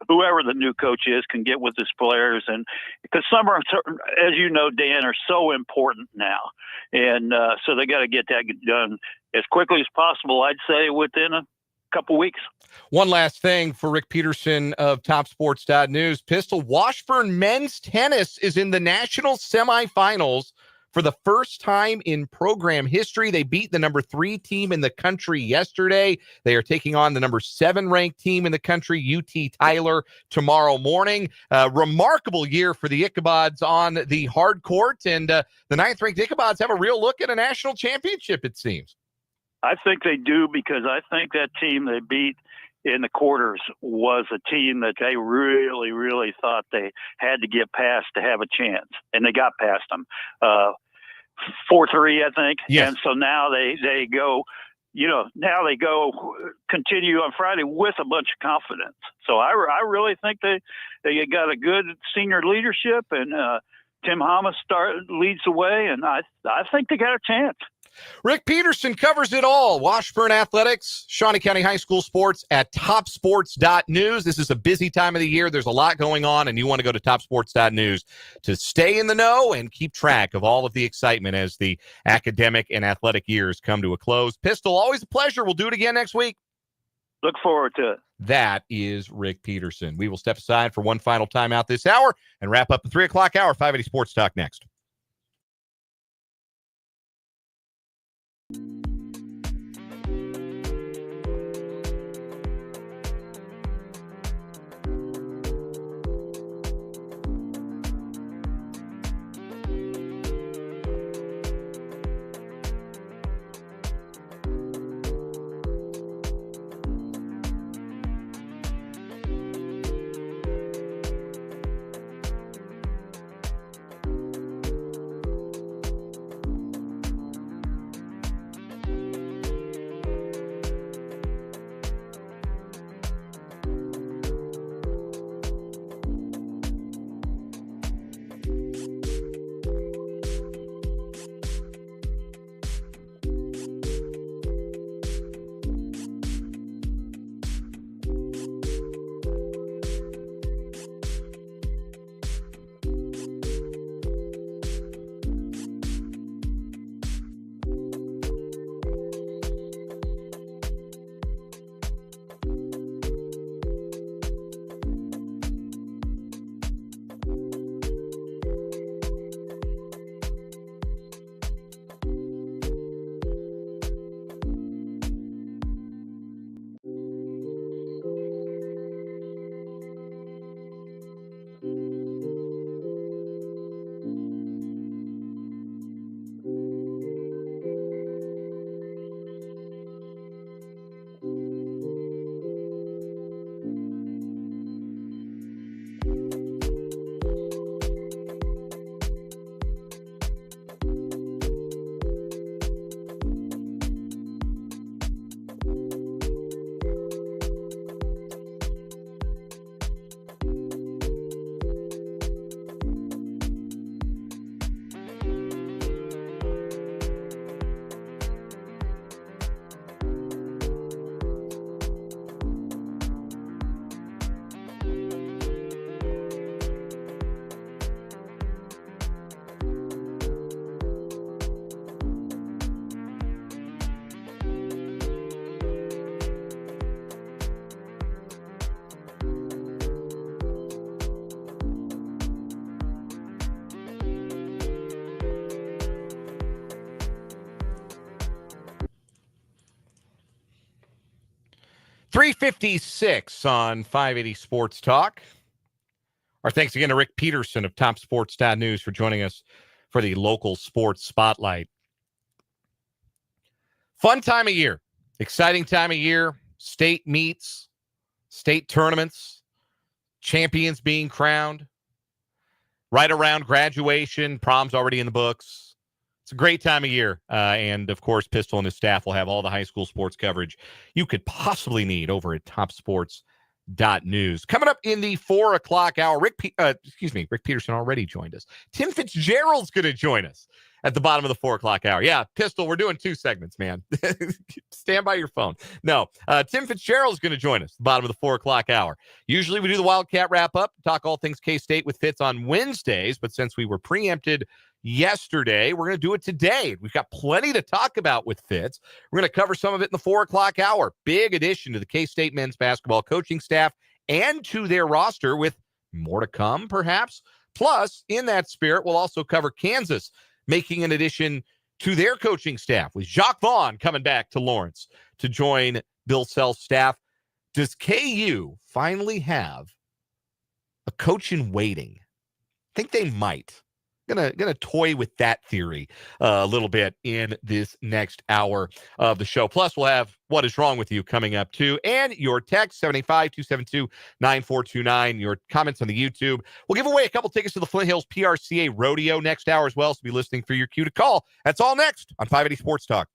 whoever the new coach is can get with his players, and because summer, as you know, Dan, are so important now, and so they got to get that done as quickly as possible. I'd say within a couple weeks. One last thing for Rick Peterson of TopSports.news. Pistol, Washburn men's tennis is in the national semifinals for the first time in program history. They beat the number 3 team in the country yesterday. They are taking on the number 7 ranked team in the country, UT Tyler, tomorrow morning. Remarkable year for the Ichabods on the hard court, and the 9th ranked Ichabods have a real look at a national championship, it seems. I think they do, because I think that team they beat in the quarters was a team that they really, really thought they had to get past to have a chance, and they got past them. 4-3, I think. Yes. And so now they go, now they go continue on Friday with a bunch of confidence. So I really think they got a good senior leadership, and Tim Hamas leads the way, and I think they got a chance. Rick Peterson covers it all. Washburn Athletics, Shawnee County High School sports at TopSports.news. This is a busy time of the year. There's a lot going on, and you want to go to TopSports.news to stay in the know and keep track of all of the excitement as the academic and athletic years come to a close. Pistol, always a pleasure. We'll do it again next week. Look forward to it. That is Rick Peterson. We will step aside for one final timeout this hour and wrap up the 3 o'clock hour. 580 Sports Talk next. .356 on 580 Sports Talk. Our thanks again to Rick Peterson of TopSports.news for joining us for the local sports spotlight. Fun time of year. Exciting time of year. State meets, state tournaments, champions being crowned. Right around graduation, prom's already in the books. It's a great time of year. And, of course, Pistol and his staff will have all the high school sports coverage you could possibly need over at TopSports.news. Coming up in the 4 o'clock hour, Rick Peterson already joined us. Tim Fitzgerald's going to join us at the bottom of the 4 o'clock hour. Yeah, Pistol, we're doing 2 segments, man. Stand by your phone. No, Tim Fitzgerald's going to join us at the bottom of the 4 o'clock hour. Usually we do the Wildcat Wrap-up, talk all things K-State with Fitz on Wednesdays, but since we were preempted yesterday, we're going to do it today. We've got plenty to talk about with Fitz. We're going to cover some of it in the 4 o'clock hour. Big addition to the K-State men's basketball coaching staff and to their roster, with more to come, perhaps. Plus, in that spirit, we'll also cover Kansas making an addition to their coaching staff, with Jacque Vaughn coming back to Lawrence to join Bill Self's staff. Does KU finally have a coach in waiting? I think they might. Gonna toy with that theory a little bit in this next hour of the show. Plus, we'll have What Is Wrong With You coming up too, and your text 785-272-9429. Your comments on the YouTube. We'll give away a couple tickets to the Flint Hills PRCA Rodeo next hour as well. So be listening for your cue to call. That's all next on 580 Sports Talk.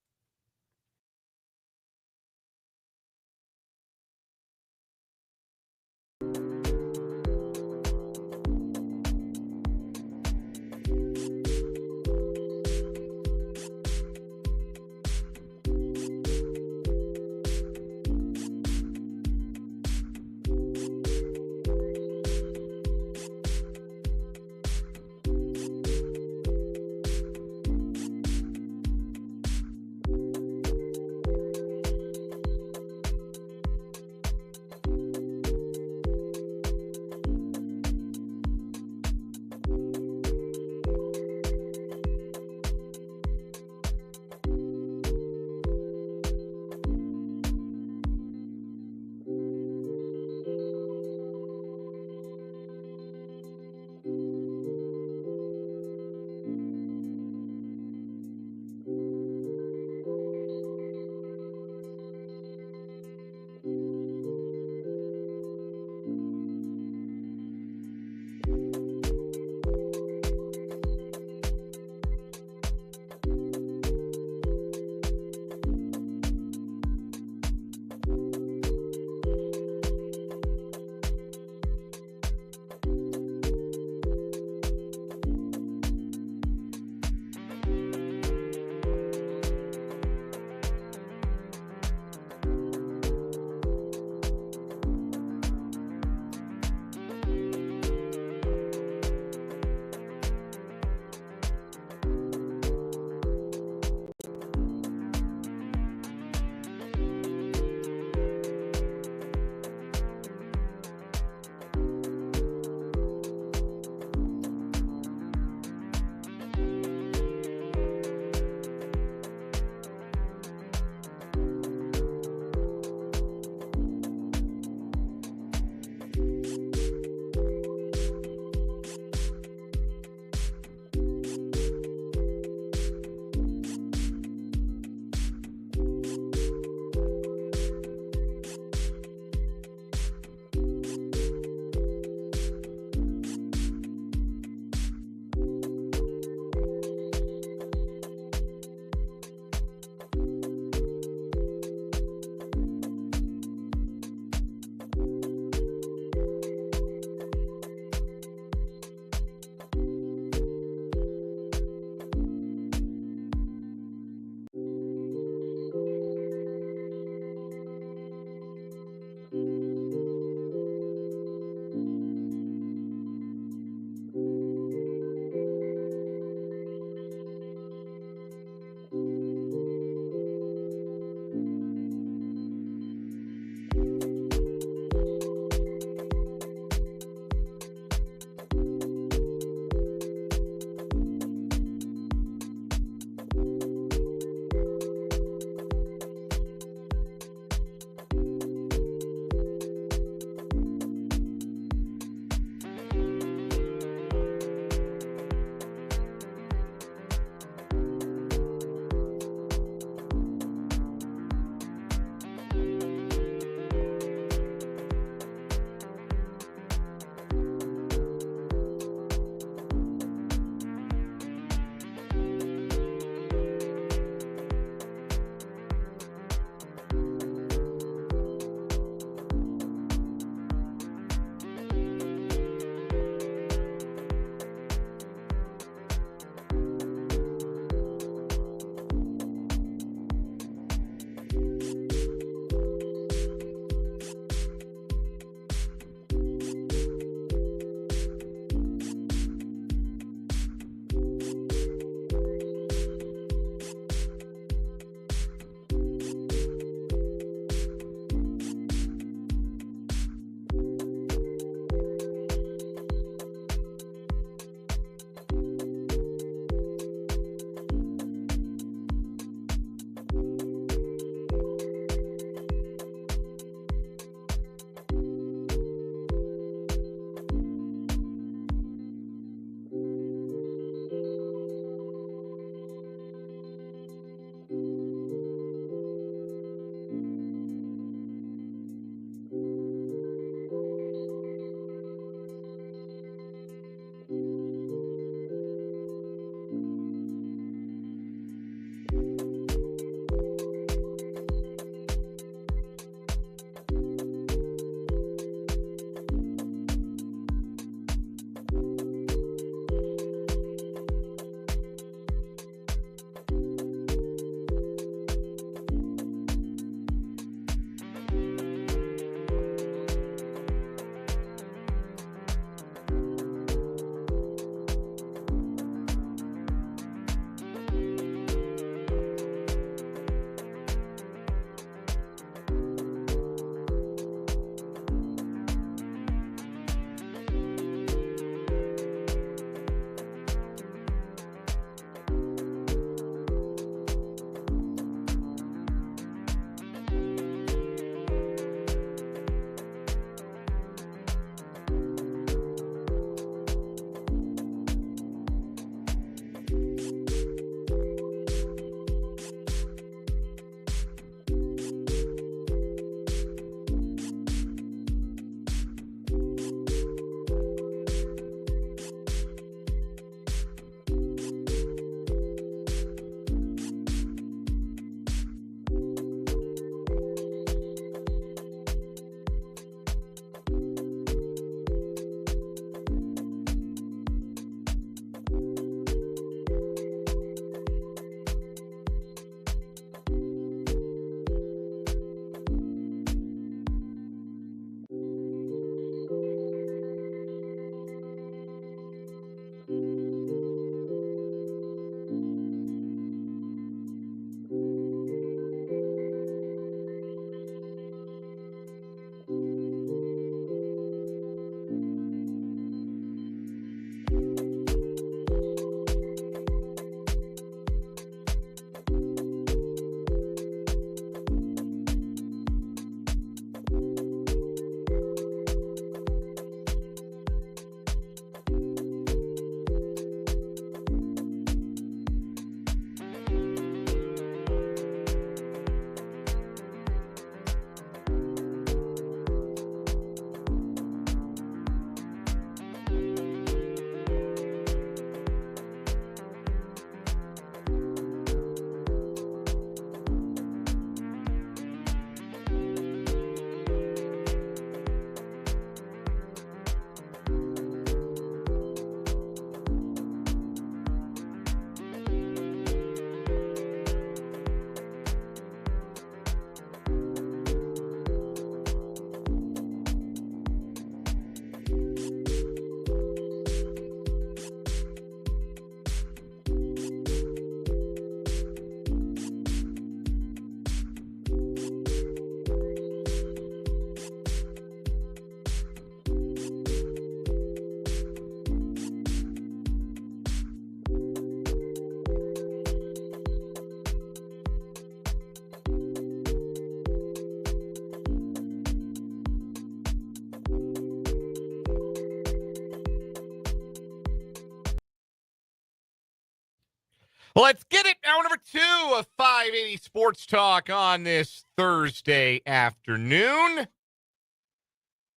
Well, let's get it. Hour number 2 of 580 Sports Talk on this Thursday afternoon.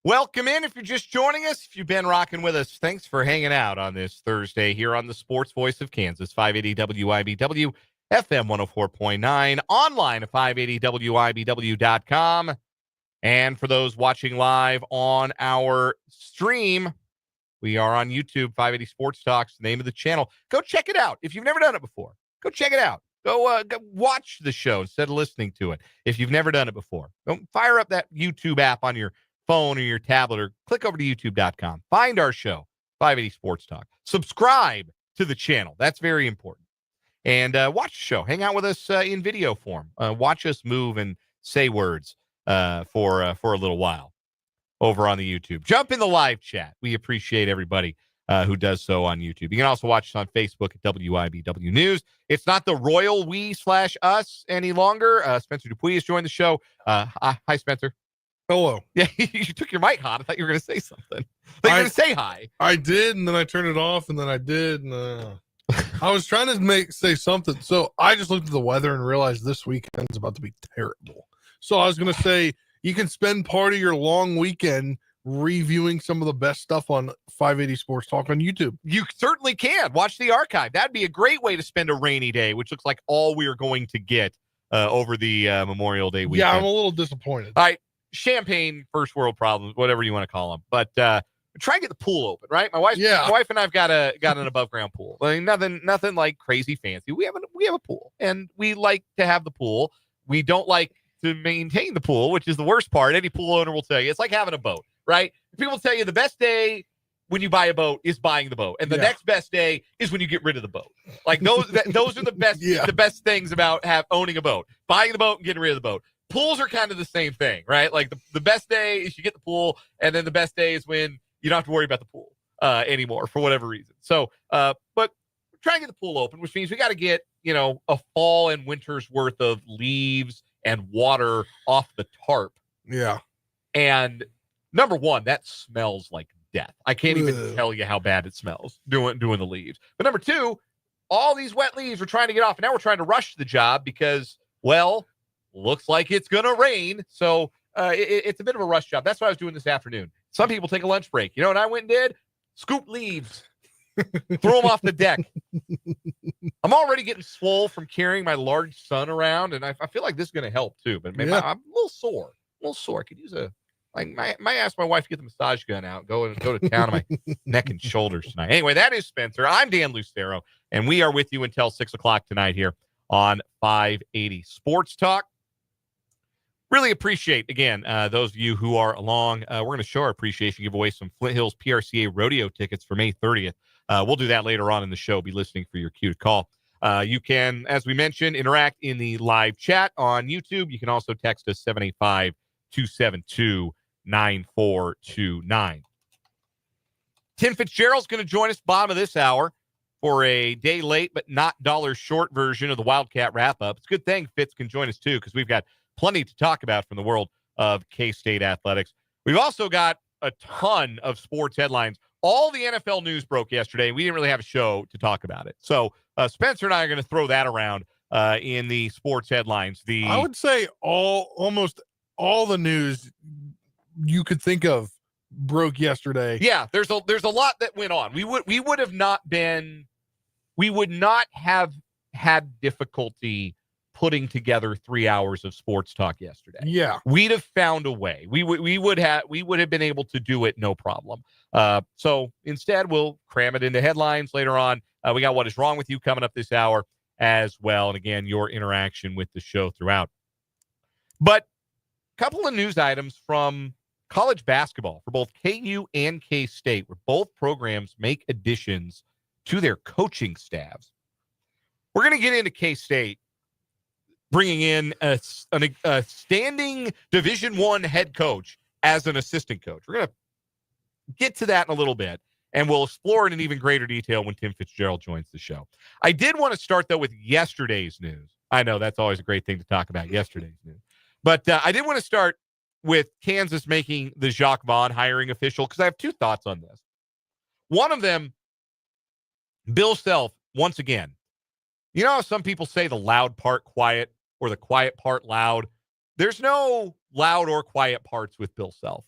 Welcome in if you're just joining us. If you've been rocking with us, thanks for hanging out on this Thursday here on the Sports Voice of Kansas, 580 WIBW, FM 104.9, online at 580WIBW.com. And for those watching live on our stream, we are on YouTube, 580 Sports Talk's the name of the channel. Go check it out. If you've never done it before, go check it out. Go watch the show instead of listening to it. If you've never done it before, go fire up that YouTube app on your phone or your tablet, or click over to youtube.com. Find our show, 580 Sports Talk. Subscribe to the channel. That's very important. And watch the show. Hang out with us in video form. Watch us move and say words for a little while over on the YouTube. Jump in the live chat. We appreciate everybody who does so on YouTube. You can also watch us on Facebook at WIBW News. It's not the royal we/us any longer. Spencer Dupuis has joined the show. Hi, Spencer. Hello. Yeah, you took your mic hot. I thought you were going to say something. I thought you were going to say hi. I did, and then I turned it off, and then I did. And, I was trying to say something. So I just looked at the weather and realized this weekend's about to be terrible. So I was going to say, you can spend part of your long weekend reviewing some of the best stuff on 580 Sports Talk on YouTube. You certainly can. Watch the archive. That'd be a great way to spend a rainy day, which looks like all we're going to get over the Memorial Day weekend. Yeah, I'm a little disappointed. All right. Champagne, first world problems, whatever you want to call them. But try and get the pool open, right? My wife and I've got an above ground pool. I mean, nothing like crazy fancy. We have a pool, and we like to have the pool. We don't like to maintain the pool, which is the worst part. Any pool owner will tell you it's like having a boat, right? People tell you the best day when you buy a boat is buying the boat, and the next best day is when you get rid of the boat. Like those are the best the best things about owning a boat: buying the boat and getting rid of the boat. Pools are kind of the same thing, right? Like the best day is you get the pool, and then the best day is when you don't have to worry about the pool anymore for whatever reason. So, but we're trying to get the pool open, which means we got to get, a fall and winter's worth of leaves and water off the tarp. Yeah. And number one, that smells like death. I can't even tell you how bad it smells doing the leaves. But number two, all these wet leaves we're trying to get off. And now we're trying to rush the job because, well, looks like it's going to rain. So it's a bit of a rush job. That's what I was doing this afternoon. Some people take a lunch break. You know what I went and did? Scoop leaves. Throw them off the deck. I'm already getting swole from carrying my large son around, and I feel like this is going to help too. But maybe I'm a little sore. I could use might ask my wife to get the massage gun out, go to town on my neck and shoulders tonight. Anyway, that is Spencer. I'm Dan Lucero, and we are with you until 6 o'clock tonight here on 580 Sports Talk. Really appreciate, again, those of you who are along. We're going to show our appreciation, give away some Flint Hills PRCA rodeo tickets for May 30th. We'll do that later on in the show. Be listening for your cue to call. You can, as we mentioned, interact in the live chat on YouTube. You can also text us 785-272-9429. Tim Fitzgerald's going to join us bottom of this hour for a day late but not dollar short version of the Wildcat Wrap-up. It's a good thing Fitz can join us too, because we've got plenty to talk about from the world of K-State athletics. We've also got a ton of sports headlines. All the NFL news broke yesterday. We didn't really have a show to talk about it. So Spencer and I are going to throw that around in the sports headlines. I would say almost all the news you could think of broke yesterday. Yeah, there's a lot that went on. We would not have had difficulty putting together 3 hours of sports talk yesterday. Yeah. We'd have found a way. We would have been able to do it no problem. So instead we'll cram it into headlines later on. We got What Is Wrong With You coming up this hour as well. And again, your interaction with the show throughout. But a couple of news items from college basketball for both KU and K-State, where both programs make additions to their coaching staffs. We're going to get into K-State bringing in a standing Division I head coach as an assistant coach. We're going to get to that in a little bit, and we'll explore it in even greater detail when Tim Fitzgerald joins the show. I did want to start, though, with yesterday's news. I know that's always a great thing to talk about, yesterday's news. But I did want to start with Kansas making the Jacque Vaughn hiring official, because I have two thoughts on this. One of them, Bill Self, once again, You know how some people say the loud part quiet or the quiet part loud? There's no loud or quiet parts with Bill Self.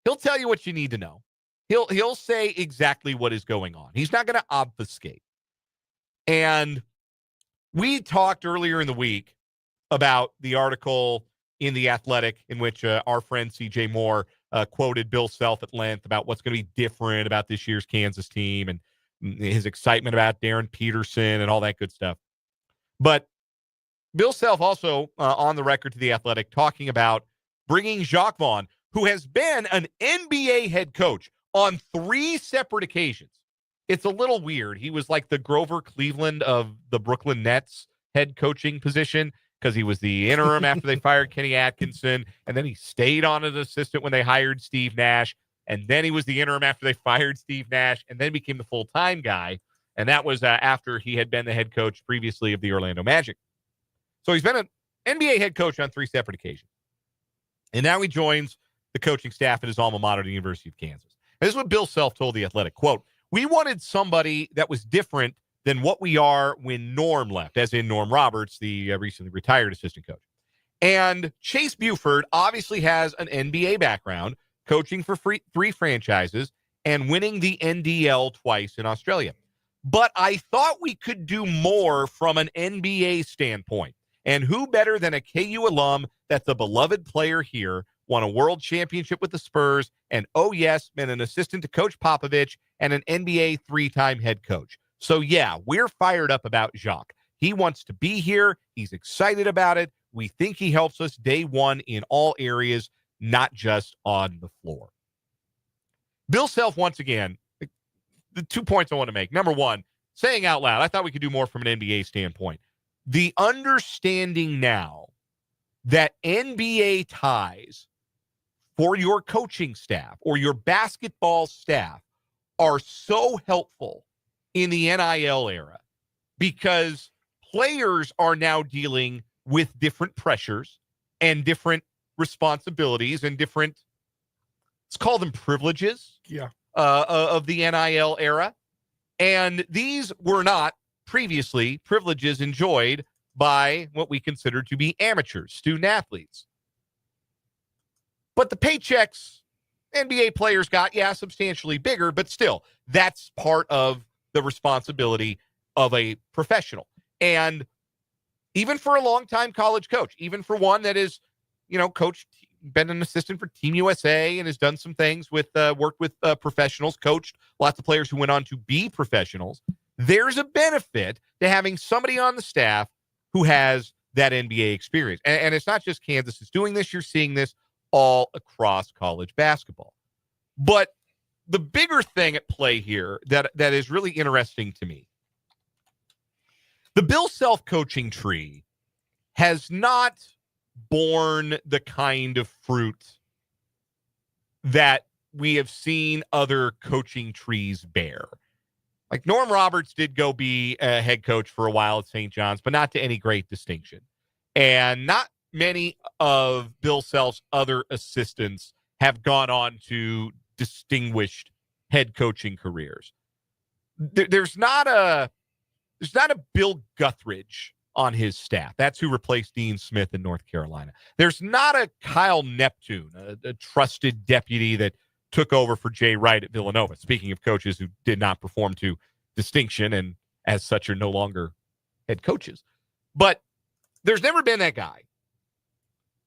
He'll tell you what you need to know. He'll say exactly what is going on. He's not going to obfuscate. And we talked earlier in the week about the article in The Athletic in which our friend CJ Moore quoted Bill Self at length about what's going to be different about this year's Kansas team and his excitement about Darren Peterson and all that good stuff. But Bill Self also on the record to The Athletic talking about bringing Jacque Vaughn, who has been an NBA head coach on 3 separate occasions. It's a little weird. He was like the Grover Cleveland of the Brooklyn Nets head coaching position because he was the interim after they fired Kenny Atkinson, and then he stayed on as an assistant when they hired Steve Nash, and then he was the interim after they fired Steve Nash, and then became the full-time guy, and that was after he had been the head coach previously of the Orlando Magic. So he's been an NBA head coach on 3 separate occasions, and now he joins the coaching staff at his alma mater, the University of Kansas. And this is what Bill Self told The Athletic, quote, "We wanted somebody that was different than what we are when Norm left," as in Norm Roberts, the recently retired assistant coach. And Chase Buford obviously has an NBA background, coaching for 3 franchises and winning the NDL twice in Australia. But I thought we could do more from an NBA standpoint. And who better than a KU alum that's a beloved player here, won a world championship with the Spurs, and oh yes, been an assistant to Coach Popovich and an NBA 3-time head coach. So yeah, we're fired up about Jacque. He wants to be here. He's excited about it. We think he helps us day one in all areas, not just on the floor. Bill Self, once again, the 2 points I want to make. Number one, saying out loud, I thought we could do more from an NBA standpoint. The understanding now that NBA ties for your coaching staff or your basketball staff are so helpful in the NIL era because players are now dealing with different pressures and different responsibilities and different, let's call them privileges, of the NIL era. And these were not previously privileges enjoyed by what we consider to be amateurs, student athletes. But the paychecks NBA players got, substantially bigger, but still, that's part of the responsibility of a professional. And even for a long-time college coach, even for one that is, coached, been an assistant for Team USA and has done some things with, worked with professionals, coached lots of players who went on to be professionals, there's a benefit to having somebody on the staff who has that NBA experience. And it's not just Kansas is doing this. You're seeing this all across college basketball. But the bigger thing at play here that is really interesting to me, the Bill Self coaching tree has not borne the kind of fruit that we have seen other coaching trees bear. Like Norm Roberts did go be a head coach for a while at St. John's, but not to any great distinction. And not many of Bill Self's other assistants have gone on to distinguished head coaching careers. There's not a Bill Guthridge on his staff. That's who replaced Dean Smith in North Carolina. There's not a Kyle Neptune, a trusted deputy that took over for Jay Wright at Villanova. Speaking of coaches who did not perform to distinction and as such are no longer head coaches. But there's never been that guy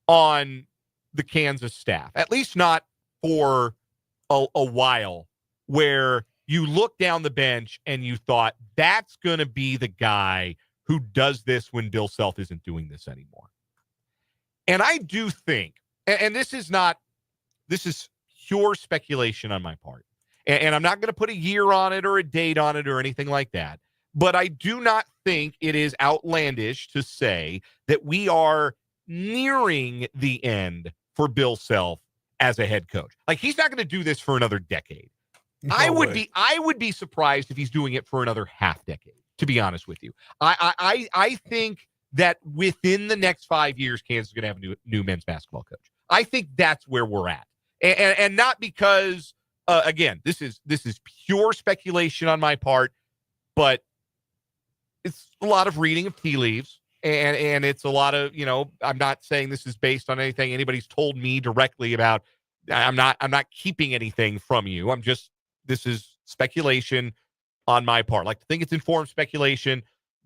on the Kansas staff, at least not for a while, where you look down the bench and you thought that's going to be the guy who does this when Bill Self isn't doing this anymore. And I do think, and this is pure speculation on my part, and I'm not going to put a year on it or a date on it or anything like that, but I do not think it is outlandish to say that we are nearing the end for Bill Self as a head coach. Like, he's not going to do this for another decade. No I way. would be surprised if he's doing it for another half decade, to be honest with you. I think that within the next 5 years, Kansas is going to have a new men's basketball coach. I think that's where we're at. And not because, again, this is pure speculation on my part, but it's a lot of reading of tea leaves, and it's a lot of, I'm not saying this is based on anything anybody's told me directly about. I'm not keeping anything from you. This is speculation on my part. Like to think it's informed speculation,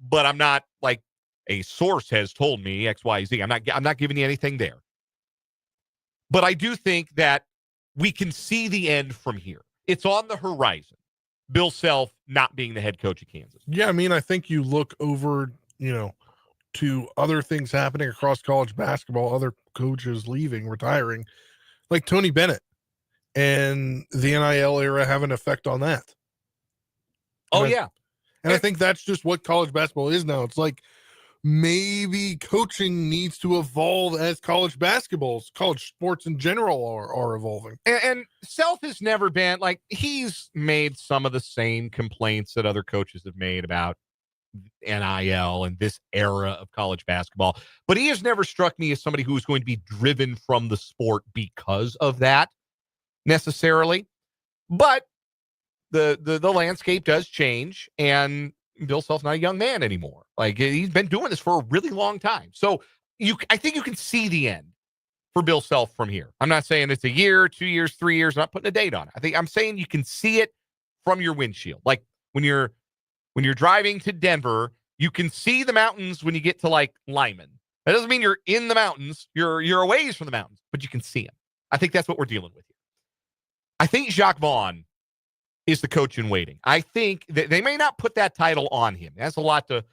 but I'm not like a source has told me XYZ. I'm not giving you anything there. But I do think that we can see the end from here. It's on the horizon. Bill Self not being the head coach of Kansas. Yeah, I mean, I think you look over, to other things happening across college basketball, other coaches leaving, retiring, like Tony Bennett, and the NIL era have an effect on that. And I think that's just what college basketball is now. It's like maybe coaching needs to evolve as college sports in general are evolving. And Self has never been like, he's made some of the same complaints that other coaches have made about NIL and this era of college basketball, but he has never struck me as somebody who is going to be driven from the sport because of that necessarily. But the landscape does change, and Bill Self's not a young man anymore. Like, he's been doing this for a really long time. So I think you can see the end for Bill Self from here. I'm not saying it's a year, 2 years, 3 years, I'm not putting a date on it. I'm saying you can see it from your windshield. Like when you're driving to Denver, you can see the mountains when you get to like Lyman. That doesn't mean you're in the mountains. You're a ways from the mountains, but you can see them. I think that's what we're dealing with here. I think Jacque Vaughn is the coach in waiting. I think that they may not put that title on him. That's a lot to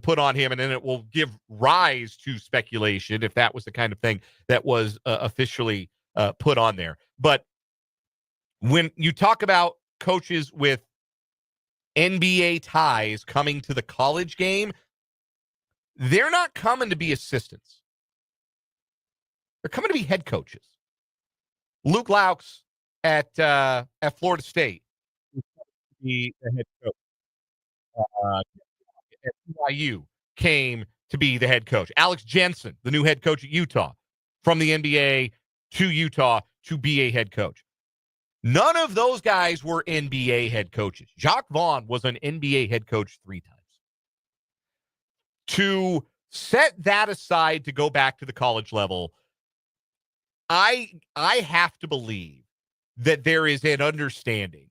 put on him, and then it will give rise to speculation if that was the kind of thing that was officially put on there. But when you talk about coaches with NBA ties coming to the college game, they're not coming to be assistants. They're coming to be head coaches. Luke Laux at Florida State, the head coach. At BYU came to be the head coach. Alex Jensen, the new head coach at Utah, from the NBA to Utah to be a head coach. None of those guys were NBA head coaches. Jacque Vaughn was an NBA head coach 3 times. To set that aside to go back to the college level, I have to believe that there is an understanding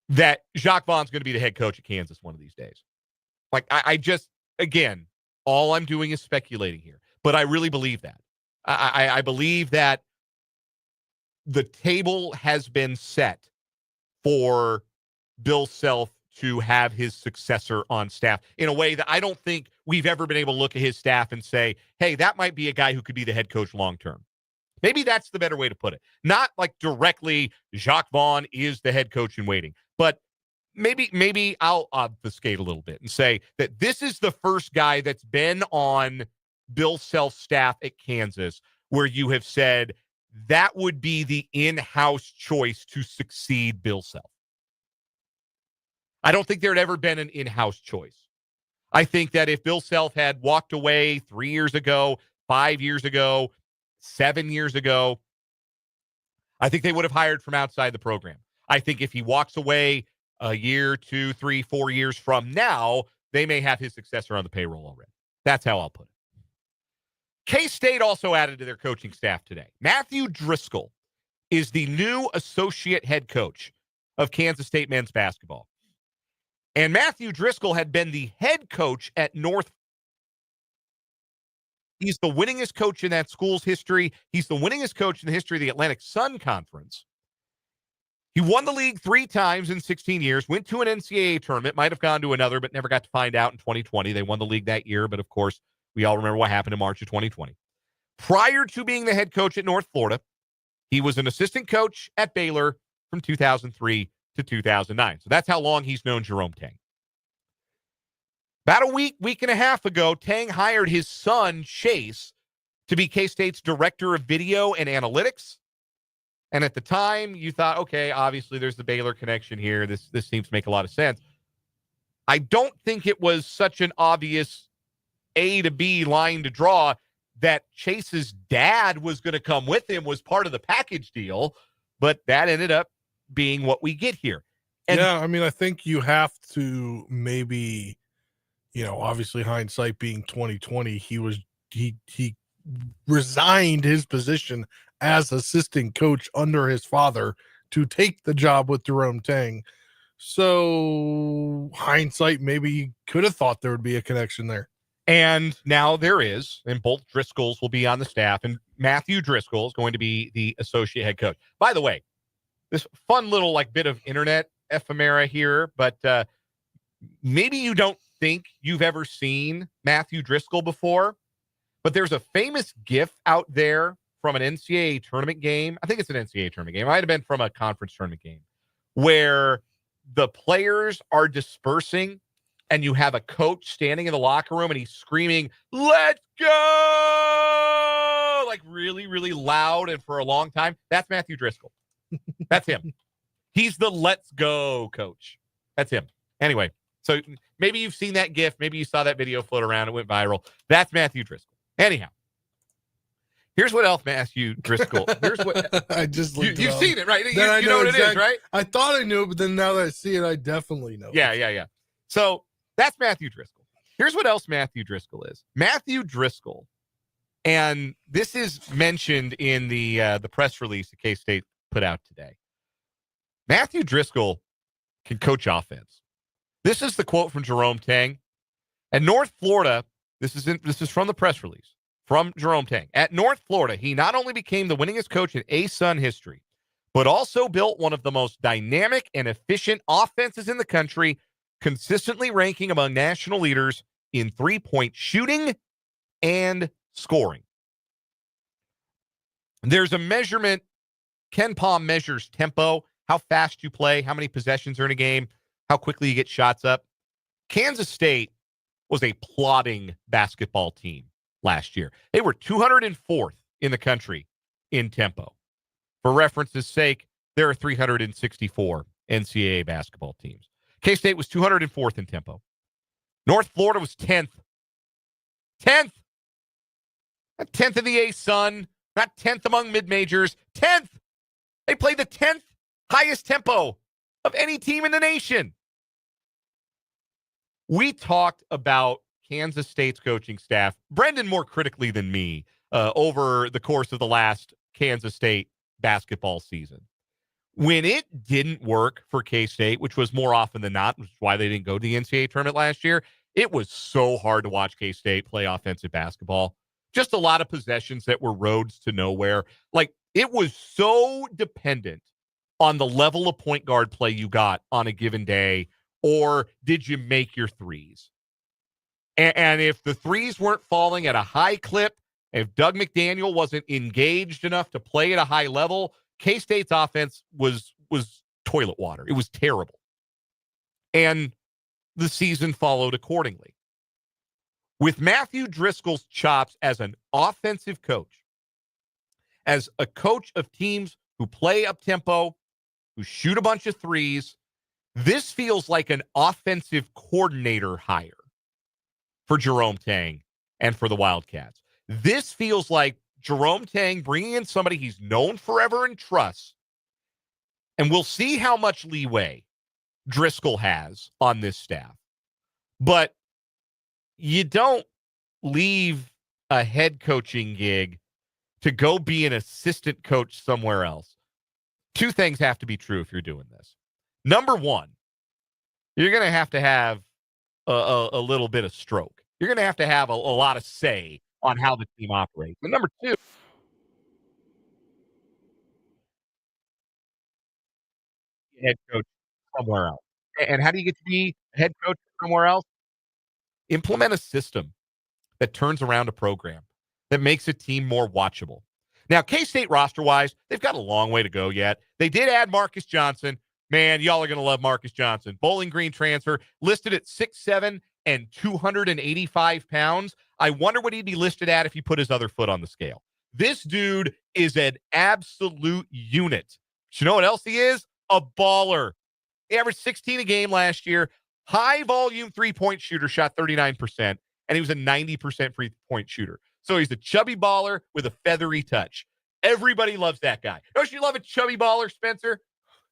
that Jacque Vaughn's going to be the head coach at Kansas one of these days. Like, I just, again, all I'm doing is speculating here, but I really believe that. I believe that the table has been set for Bill Self to have his successor on staff in a way that I don't think we've ever been able to look at his staff and say, hey, that might be a guy who could be the head coach long-term. Maybe that's the better way to put it. Not like directly Jacque Vaughn is the head coach in waiting, but maybe I'll obfuscate a little bit and say that this is the first guy that's been on Bill Self's staff at Kansas where you have said that would be the in-house choice to succeed Bill Self. I don't think there had ever been an in-house choice. I think that if Bill Self had walked away 3 years ago, 5 years ago, 7 years ago, I think they would have hired from outside the program. I think if he walks away a year, 2, 3, 4 years from now, they may have his successor on the payroll already. That's how I'll put it. K-State also added to their coaching staff today. Matthew Driscoll is the new associate head coach of Kansas State men's basketball. And Matthew Driscoll had been the head coach at North. He's the winningest coach in that school's history. He's the winningest coach in the history of the Atlantic Sun Conference. He won the league 3 times in 16 years, went to an NCAA tournament, might have gone to another, but never got to find out in 2020. They won the league that year, but of course, we all remember what happened in March of 2020. Prior to being the head coach at North Florida, he was an assistant coach at Baylor from 2003 to 2009. So that's how long he's known Jerome Tang. About a week and a half ago, Tang hired his son, Chase, to be K-State's director of video and analytics. And at the time, you thought, okay, obviously there's the Baylor connection here. This seems to make a lot of sense. I don't think it was such an obvious A to B line to draw that Chase's dad was going to come with him was part of the package deal, but that ended up being what we get here. And yeah, I mean, I think you have to maybe, obviously hindsight being 2020, he resigned his position as assistant coach under his father to take the job with Jerome Tang. So hindsight, maybe he could have thought there would be a connection there. And now there is, and both Driscolls will be on the staff, and Matthew Driscoll is going to be the associate head coach. By the way, this fun little bit of internet ephemera here, but maybe you don't think you've ever seen Matthew Driscoll before, but there's a famous GIF out there from an NCAA tournament game. I think it's an NCAA tournament game. It might have been from a conference tournament game where the players are dispersing and you have a coach standing in the locker room and he's screaming, "Let's go!" Really, really loud and for a long time. That's Matthew Driscoll. That's him. He's the let's go coach. That's him. Anyway, so maybe you've seen that GIF. Maybe you saw that video float around. It went viral. That's Matthew Driscoll. Anyhow, here's what else Matthew Driscoll. Here's what I just you've seen it, right? You know know what it is, right? I thought I knew it, but then now that I see it, I definitely know. Yeah. So that's Matthew Driscoll. Here's what else Matthew Driscoll is. Matthew Driscoll, and this is mentioned in the press release that K-State put out today. Matthew Driscoll can coach offense. This is the quote from Jerome Tang. At North Florida, this is from the press release from Jerome Tang. At North Florida, he not only became the winningest coach in ASUN history, but also built one of the most dynamic and efficient offenses in the country, consistently ranking among national leaders in three-point shooting and scoring. There's a measurement. Ken Palm measures tempo, how fast you play, how many possessions are in a game, how quickly you get shots up. Kansas State was a plodding basketball team last year. They were 204th in the country in tempo. For reference's sake, there are 364 NCAA basketball teams. K-State was 204th in tempo. North Florida was 10th. 10th. Not 10th in the ASUN, not 10th among mid-majors. 10th. They played the 10th highest tempo of any team in the nation. We talked about Kansas State's coaching staff, Brendan more critically than me, over the course of the last Kansas State basketball season. When it didn't work for K-State, which was more often than not, which is why they didn't go to the NCAA tournament last year, it was so hard to watch K-State play offensive basketball. Just a lot of possessions that were roads to nowhere. It was so dependent on the level of point guard play you got on a given day, or did you make your threes? And if the threes weren't falling at a high clip, if Doug McDaniel wasn't engaged enough to play at a high level, K-State's offense was toilet water. It was terrible. And the season followed accordingly. With Matthew Driscoll's chops as an offensive coach, as a coach of teams who play up-tempo, who shoot a bunch of threes, this feels like an offensive coordinator hire for Jerome Tang and for the Wildcats. This feels like Jerome Tang bringing in somebody he's known forever and trusts, and we'll see how much leeway Driscoll has on this staff. But you don't leave a head coaching gig to go be an assistant coach somewhere else. Two things have to be true if you're doing this. Number one, you're going to have a little bit of stroke. You're going to have a lot of say on how the team operates. And number two, head coach somewhere else. And how do you get to be a head coach somewhere else? Implement a system that turns around a program, that makes a team more watchable. Now, K-State roster-wise, they've got a long way to go yet. They did add Marcus Johnson. Man, y'all are going to love Marcus Johnson. Bowling Green transfer, listed at 6'7" and 285 pounds. I wonder what he'd be listed at if he put his other foot on the scale. This dude is an absolute unit. But you know what else he is? A baller. He averaged 16 a game last year. High-volume three-point shooter, shot 39%, and he was a 90% free-point shooter. So he's a chubby baller with a feathery touch. Everybody loves that guy. Don't you love a chubby baller, Spencer?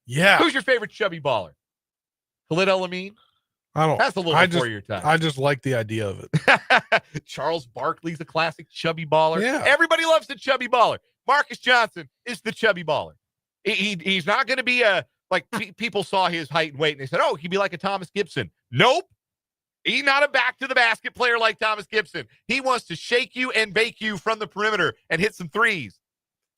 Yeah. Who's your favorite chubby baller? Khalid El-Amin? I don't. That's a little before your time. I just like the idea of it. Charles Barkley's a classic chubby baller. Yeah. Everybody loves the chubby baller. Marcus Johnson is the chubby baller. He's not going to be people saw his height and weight and they said, oh, he'd be like a Thomas Gibson. Nope. He's not a back to the basket player like Thomas Gibson. He wants to shake you and bake you from the perimeter and hit some threes.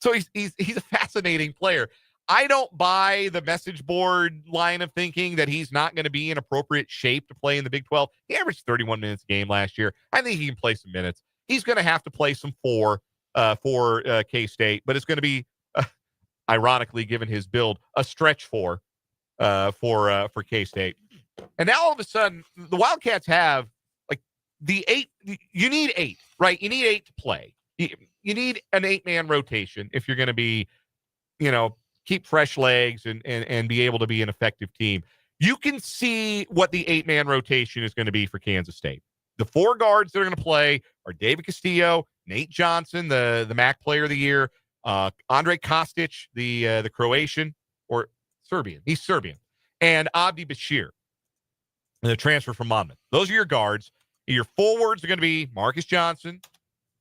So he's a fascinating player. I don't buy the message board line of thinking that he's not going to be in appropriate shape to play in the Big 12. He averaged 31 minutes a game last year. I think he can play some minutes. He's going to have to play some for K-State, but it's going to be, ironically, given his build, a stretch for K-State. And now all of a sudden, the Wildcats have the 8. You need 8, right? You need 8 to play. You need an 8-man rotation if you're going to be, keep fresh legs and be able to be an effective team. You can see what the 8-man rotation is going to be for Kansas State. The 4 guards that are going to play are David Castillo, Nate Johnson, the MAC Player of the Year, Andre Kostic, the Croatian or Serbian. He's Serbian, and Abdi Bashir, the transfer from Monmouth. Those are your guards. Your forwards are going to be Marcus Johnson,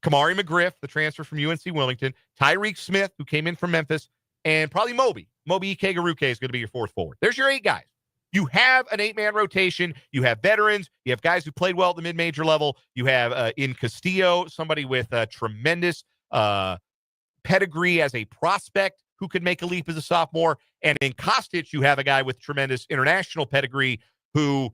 Kamari McGriff, the transfer from UNC Wilmington, Tyreek Smith, who came in from Memphis, and probably Moby Ikegaruke is going to be your 4th forward. There's your 8 guys. You have an 8-man rotation. You have veterans. You have guys who played well at the mid-major level. You have in Castillo, somebody with tremendous pedigree as a prospect who could make a leap as a sophomore. And in Kostic, you have a guy with tremendous international pedigree who,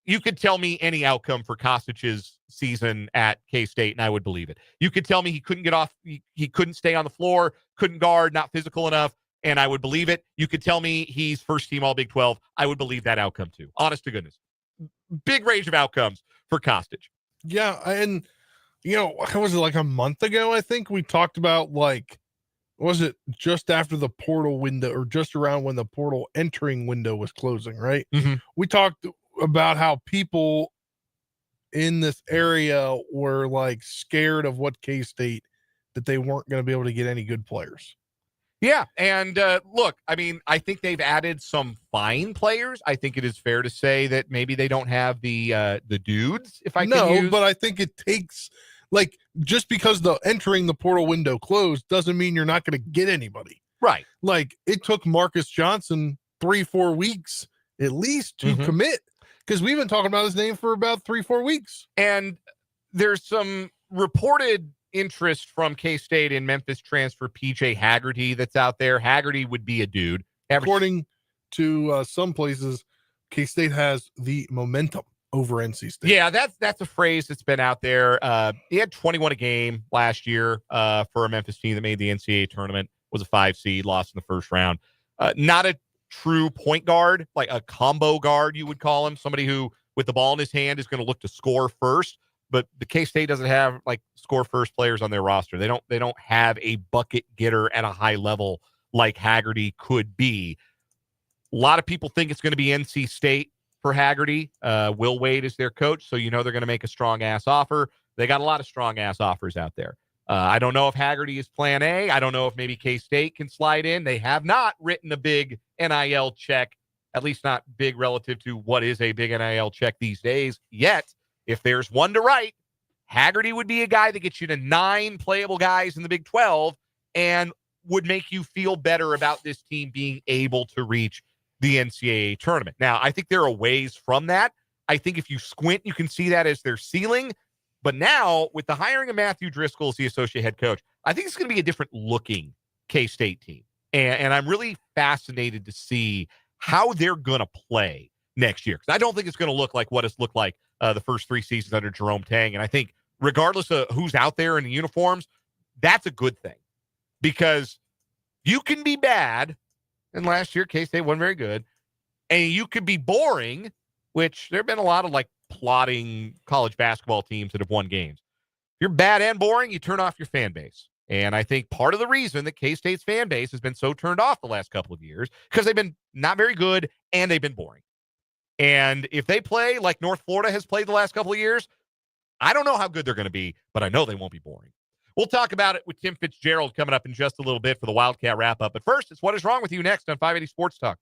you could tell me any outcome for Kostic's season at K-State, and I would believe it. You could tell me he couldn't get off, he couldn't stay on the floor, couldn't guard, not physical enough, and I would believe it. You could tell me he's first team All Big 12. I would believe that outcome too. Honest to goodness. Big range of outcomes for Kostic. Yeah, and how was it, like a month ago? I think we talked about was it just after the portal window or just around when the portal entering window was closing, right? Mm-hmm. We talked about how people in this area were scared of what K-State, that they weren't going to be able to get any good players. Yeah, and look, I think they've added some fine players. I think it is fair to say that maybe they don't have the dudes, if I can use. But I think it takes just because the entering the portal window closed doesn't mean you're not going to get anybody. Right. It took Marcus Johnson 3-4 weeks at least to commit, because we've been talking about his name for about 3-4 weeks. And there's some reported interest from K-State in Memphis transfer PJ Haggerty that's out there. Haggerty would be a dude. According to some places, K-State has the momentum over NC State. Yeah, that's a phrase that's been out there. He had 21 a game last year for a Memphis team that made the NCAA tournament, was a 5 seed, lost in the first round. Not a true point guard, like a combo guard, you would call him, somebody who with the ball in his hand is going to look to score first. But the K-State doesn't have score first players on their roster. They don't have a bucket getter at a high level like Haggerty could be. A lot of people think it's going to be NC State for Haggerty. Will Wade is their coach, so they're going to make a strong ass offer. They got a lot of strong ass offers out there. I don't know if Haggerty is plan A. I don't know if maybe K-State can slide in. They have not written a big NIL check, at least not big relative to what is a big NIL check these days yet. If there's one to write, Haggerty would be a guy that gets you to 9 playable guys in the Big 12 and would make you feel better about this team being able to reach the NCAA tournament. Now, I think there are ways from that. I think if you squint, you can see that as their ceiling. But now, with the hiring of Matthew Driscoll as the associate head coach, I think it's going to be a different looking K-State team. And I'm really fascinated to see how they're going to play next year. Because I don't think it's going to look like what it's looked like the first 3 seasons under Jerome Tang. And I think regardless of who's out there in the uniforms, that's a good thing. Because you can be bad, and last year K-State wasn't very good, and you could be boring, which there have been a lot of plodding college basketball teams that have won games. If you're bad and boring, you turn off your fan base. And I think part of the reason that K-State's fan base has been so turned off the last couple of years, because they've been not very good and they've been boring. And if they play like North Florida has played the last couple of years, I don't know how good they're going to be, but I know they won't be boring. We'll talk about it with Tim Fitzgerald coming up in just a little bit for the Wildcat Wrap-up. But first, it's What Is Wrong With You next on 580 Sports Talk.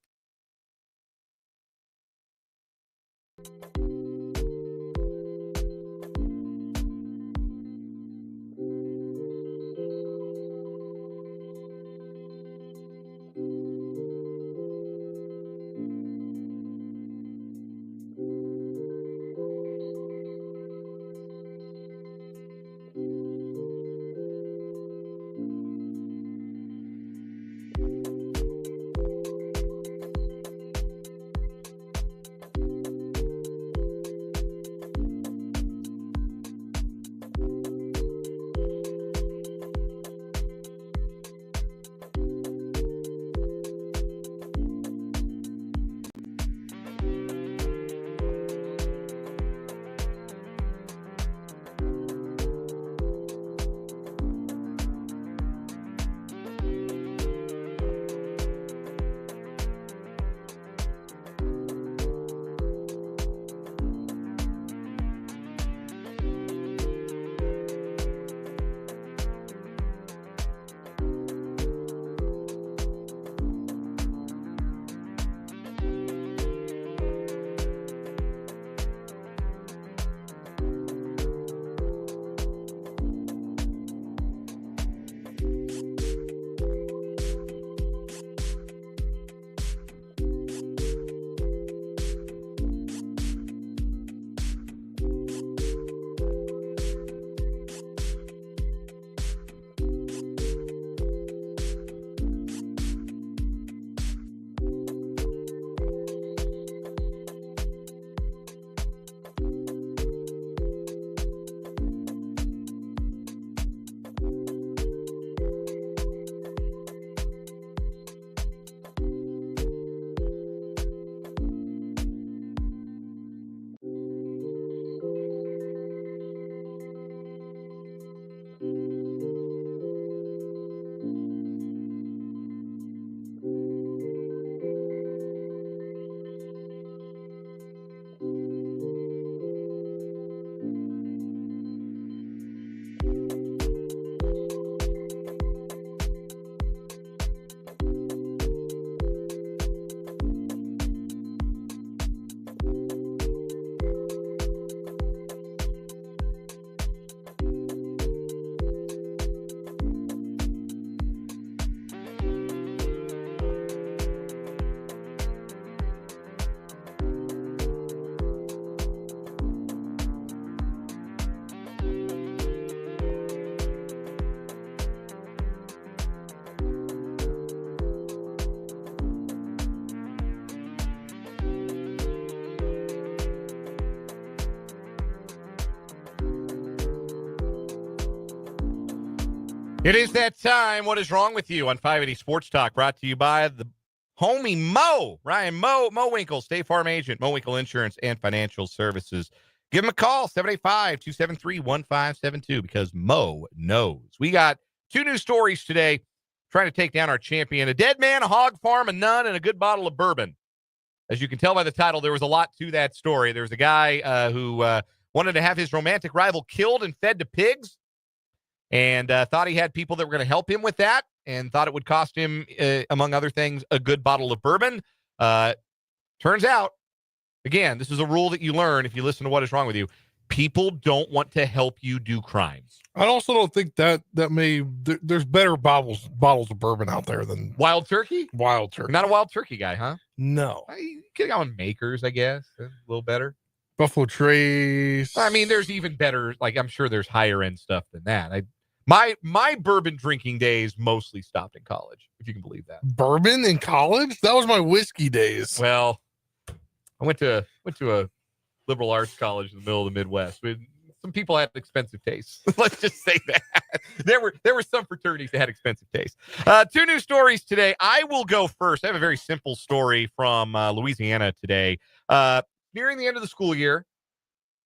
It is that time. What is wrong with you on 580 Sports Talk, brought to you by the homie Mo, Ryan Mo Winkle, State Farm agent, Mo Winkle Insurance and Financial Services. Give him a call, 785-273-1572, because Mo knows. We got two new stories today trying to take down our champion: a dead man, a hog farm, a nun, and a good bottle of bourbon. As you can tell by the title, there was a lot to that story. There's a guy who wanted to have his romantic rival killed and fed to pigs, and thought he had people that were going to help him with that, and thought it would cost him, among other things, a good bottle of bourbon. Turns out, again, this is a rule that you learn if you listen to What Is Wrong With You. People don't want to help you do crimes. I also don't think there's better bottles of bourbon out there than Wild Turkey? Wild Turkey. Not a Wild Turkey guy, huh? No. You could have gone Makers, I guess. A little better. Buffalo Trace. I mean, there's even better, like, I'm sure there's higher end stuff than that. My bourbon drinking days mostly stopped in college, if you can believe that. Bourbon in college? That was my whiskey days. Well, I went to a liberal arts college in the middle of the Midwest. Some people had expensive tastes. Let's just say that. There were some fraternities that had expensive tastes. Two new stories today. I will go first. I have a very simple story from Louisiana today. Nearing the end of the school year,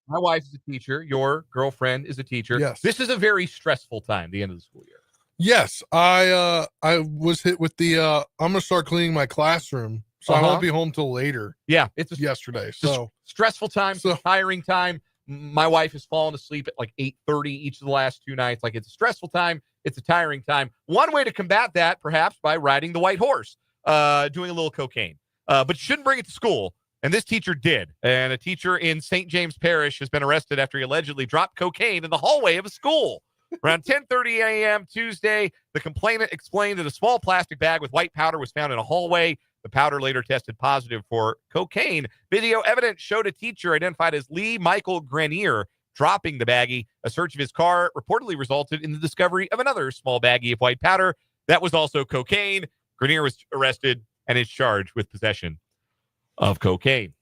my wife is a teacher. Your girlfriend is a teacher. Yes. This is a very stressful time, the end of the school year. Yes. I was hit with the I'm gonna start cleaning my classroom, so I won't be home till later. Yeah, it's yesterday. So stressful time, tiring time. My wife has fallen asleep at like 8:30 each of the last two nights. Like, it's a stressful time. It's a tiring time. One way to combat that, perhaps, by riding the white horse, doing a little cocaine. But you shouldn't bring it to school. And this teacher did. And a teacher in St. James Parish has been arrested after he allegedly dropped cocaine in the hallway of a school. Around 10:30 a.m. Tuesday, the complainant explained that a small plastic bag with white powder was found in a hallway. The powder later tested positive for cocaine. Video evidence showed a teacher identified as Lee Michael Grenier dropping the baggie. A search of his car reportedly resulted in the discovery of another small baggie of white powder. That was also cocaine. Grenier was arrested and is charged with possession of cocaine.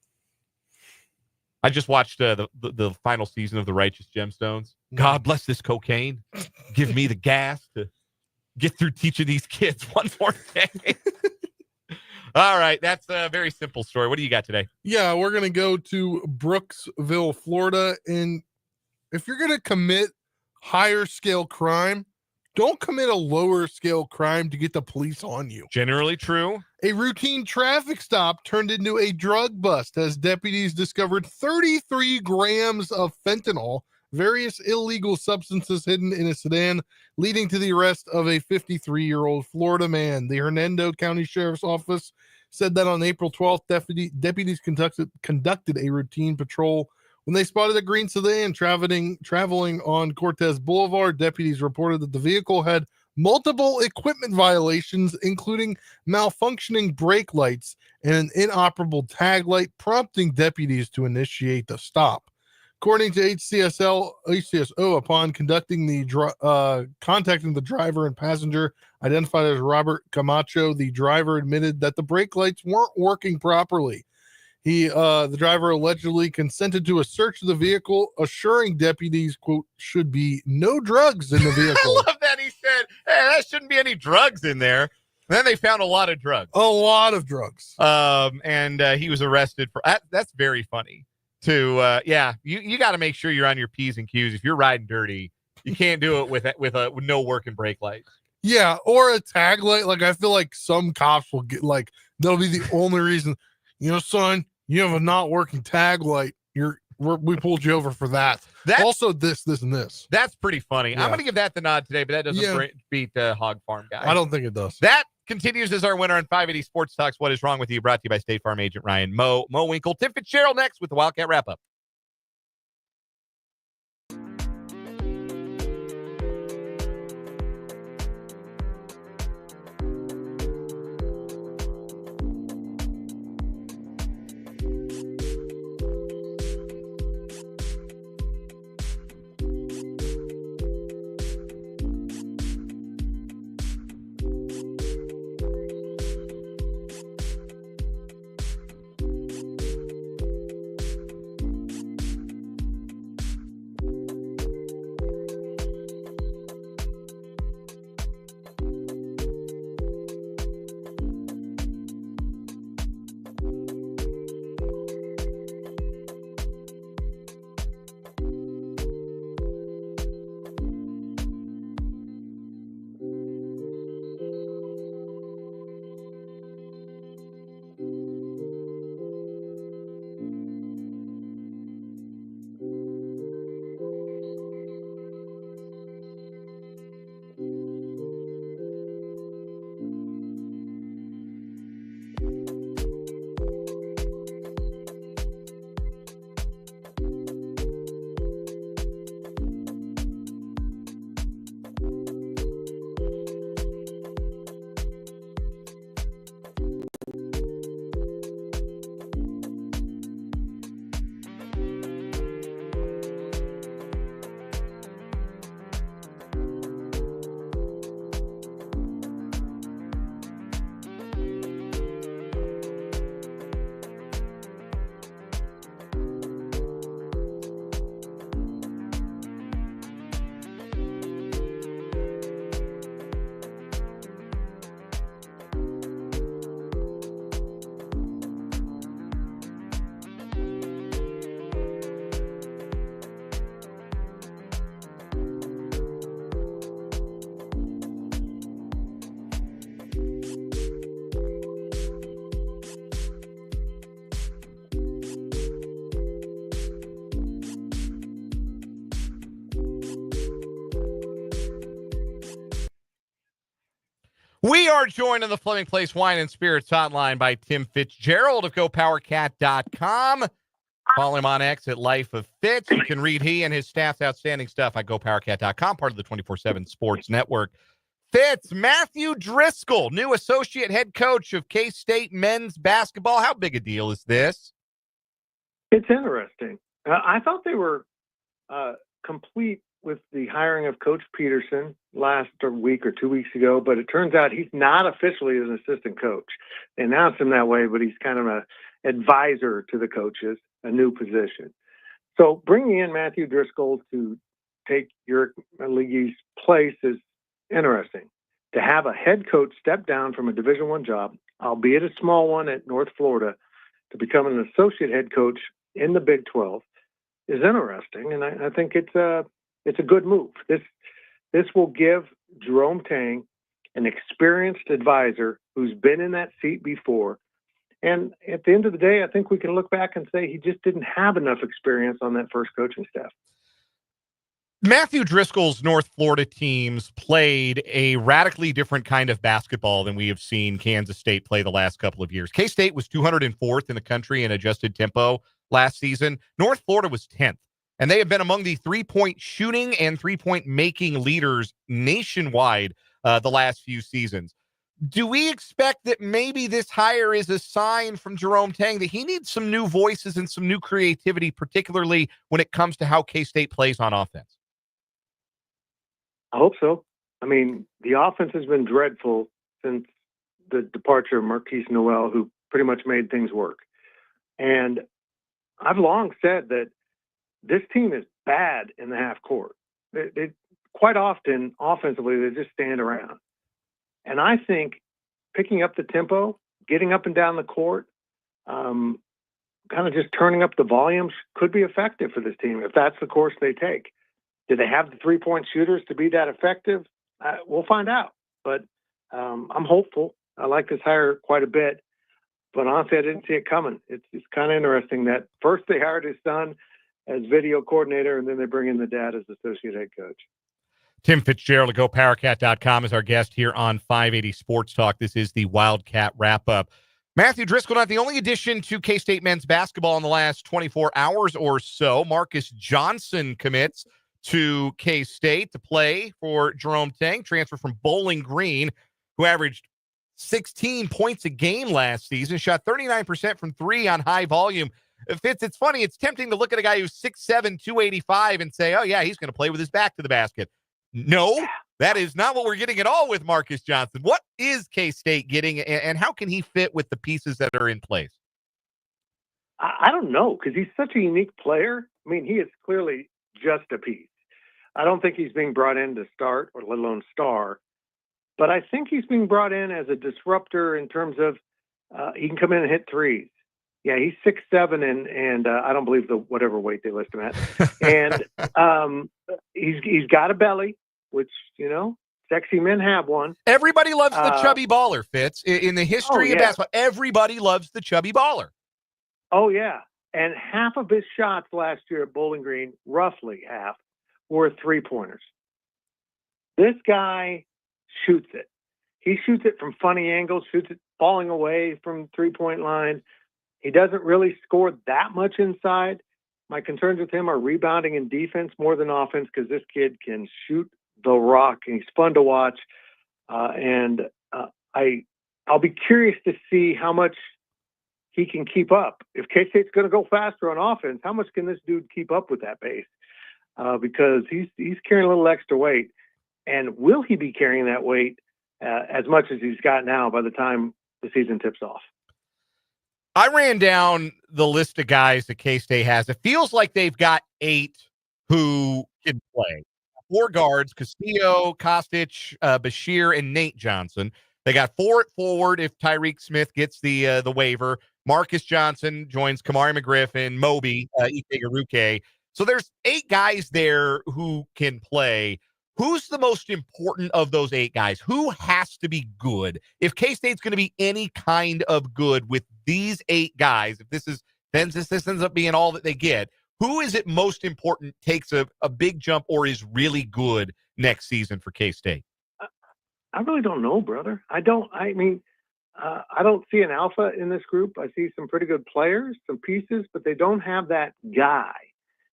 I just watched the final season of The Righteous Gemstones. God bless this cocaine. Give me the gas to get through teaching these kids one more day. All right. That's a very simple story. What do you got today? Yeah, we're going to go to Brooksville, Florida. And if you're going to commit higher scale crime, don't commit a lower scale crime to get the police on you. Generally true. A routine traffic stop turned into a drug bust as deputies discovered 33 grams of fentanyl, various illegal substances hidden in a sedan, leading to the arrest of a 53-year-old Florida man. The Hernando County Sheriff's Office said that on April 12th, deputies conducted a routine patrol. When they spotted a green sedan traveling on Cortez Boulevard, deputies reported that the vehicle had multiple equipment violations, including malfunctioning brake lights and an inoperable tag light, prompting deputies to initiate the stop. According to HCSO, upon contacting the driver and passenger identified as Robert Camacho, the driver admitted that the brake lights weren't working properly. The driver allegedly consented to a search of the vehicle, assuring deputies, quote, should be no drugs in the vehicle. I love that he said, hey, there shouldn't be any drugs in there. And then they found a lot of drugs. A lot of drugs. And he was arrested for that's very funny. You got to make sure you're on your P's and Q's. If you're riding dirty, you can't do it with no working brake lights. Yeah, or a tag light. Like, I feel like some cops will get, like, that'll be the only reason, son, you have a not working tag light. We pulled you over for that. Also this, and this. That's pretty funny. Yeah. I'm going to give that the nod today, but that doesn't beat the Hog Farm guy. I don't think it does. That continues as our winner on 580 Sports Talks. What is wrong with you? Brought to you by State Farm agent Ryan Mo Winkle. Tim Fitzgerald next with the Wildcat Wrap-up. We are joined on the Fleming Place Wine and Spirits hotline by Tim Fitzgerald of GoPowerCat.com. Follow him on X at Life of Fitz. You can read he and his staff's outstanding stuff at GoPowerCat.com, part of the 24/7 Sports Network. Fitz, Matthew Driscoll, new associate head coach of K-State men's basketball. How big a deal is this? It's interesting. I thought they were complete with the hiring of Coach Peterson last week or 2 weeks ago, but it turns out he's not officially an assistant coach. They announced him that way, but he's kind of an advisor to the coaches, a new position. So bringing in Matthew Driscoll to take your league's place is interesting. To have a head coach step down from a Division I job, albeit a small one at North Florida, to become an associate head coach in the Big 12 is interesting, and I think it's a good move. This will give Jerome Tang an experienced advisor who's been in that seat before. And at the end of the day, I think we can look back and say he just didn't have enough experience on that first coaching staff. Matthew Driscoll's North Florida teams played a radically different kind of basketball than we have seen Kansas State play the last couple of years. K-State was 204th in the country in adjusted tempo last season. North Florida was 10th. And they have been among the three-point shooting and three-point making leaders nationwide the last few seasons. Do we expect that maybe this hire is a sign from Jerome Tang that he needs some new voices and some new creativity, particularly when it comes to how K-State plays on offense? I hope so. I mean, the offense has been dreadful since the departure of Marquise Noel, who pretty much made things work. And I've long said that this team is bad in the half court. They quite often, offensively, they just stand around. And I think picking up the tempo, getting up and down the court, kind of just turning up the volumes could be effective for this team if that's the course they take. Do they have the three-point shooters to be that effective? We'll find out. But I'm hopeful. I like this hire quite a bit. But honestly, I didn't see it coming. It's kind of interesting that first they hired his son as video coordinator, and then they bring in the dad as associate head coach. Tim Fitzgerald of GoPowerCat.com is our guest here on 580 Sports Talk. This is the Wildcat Wrap-up. Matthew Driscoll, not the only addition to K-State men's basketball in the last 24 hours or so. Marcus Johnson commits to K-State to play for Jerome Tang, transfer from Bowling Green, who averaged 16 points a game last season, shot 39% from three on high volume. Fitz, it's funny. It's tempting to look at a guy who's 6'7", 285 and say, oh, yeah, he's going to play with his back to the basket. No, that is not what we're getting at all with Marcus Johnson. What is K-State getting, and how can he fit with the pieces that are in place? I don't know, because he's such a unique player. I mean, he is clearly just a piece. I don't think he's being brought in to start, or let alone star. But I think he's being brought in as a disruptor in terms of he can come in and hit threes. Yeah, he's 6'7", and I don't believe the whatever weight they list him at. And he's got a belly, which, you know, sexy men have one. Everybody loves the chubby baller, Fitz. In the history of basketball, everybody loves the chubby baller. Oh, yeah. And half of his shots last year at Bowling Green, roughly half, were three-pointers. This guy shoots it. He shoots it from funny angles, shoots it falling away from three-point line. He doesn't really score that much inside. My concerns with him are rebounding and defense more than offense, because this kid can shoot the rock, and he's fun to watch. I'll be curious to see how much he can keep up. If K-State's going to go faster on offense, how much can this dude keep up with that pace? Because he's carrying a little extra weight. And will he be carrying that weight as much as he's got now by the time the season tips off? I ran down the list of guys that K-State has. It feels like they've got 8 who can play. 4 guards, Castillo, Kostic, Bashir, and Nate Johnson. They got 4 at forward if Tyreek Smith gets the waiver. Marcus Johnson joins Kamari McGriffin, Moby, Ike Garuke. So there's 8 guys there who can play. Who's the most important of those 8 guys? Who has to be good? If K-State's going to be any kind of good with these 8 guys, if this ends up being all that they get, who is it most important takes a big jump or is really good next season for K-State? I really don't know, brother. I don't see an alpha in this group. I see some pretty good players, some pieces, but they don't have that guy.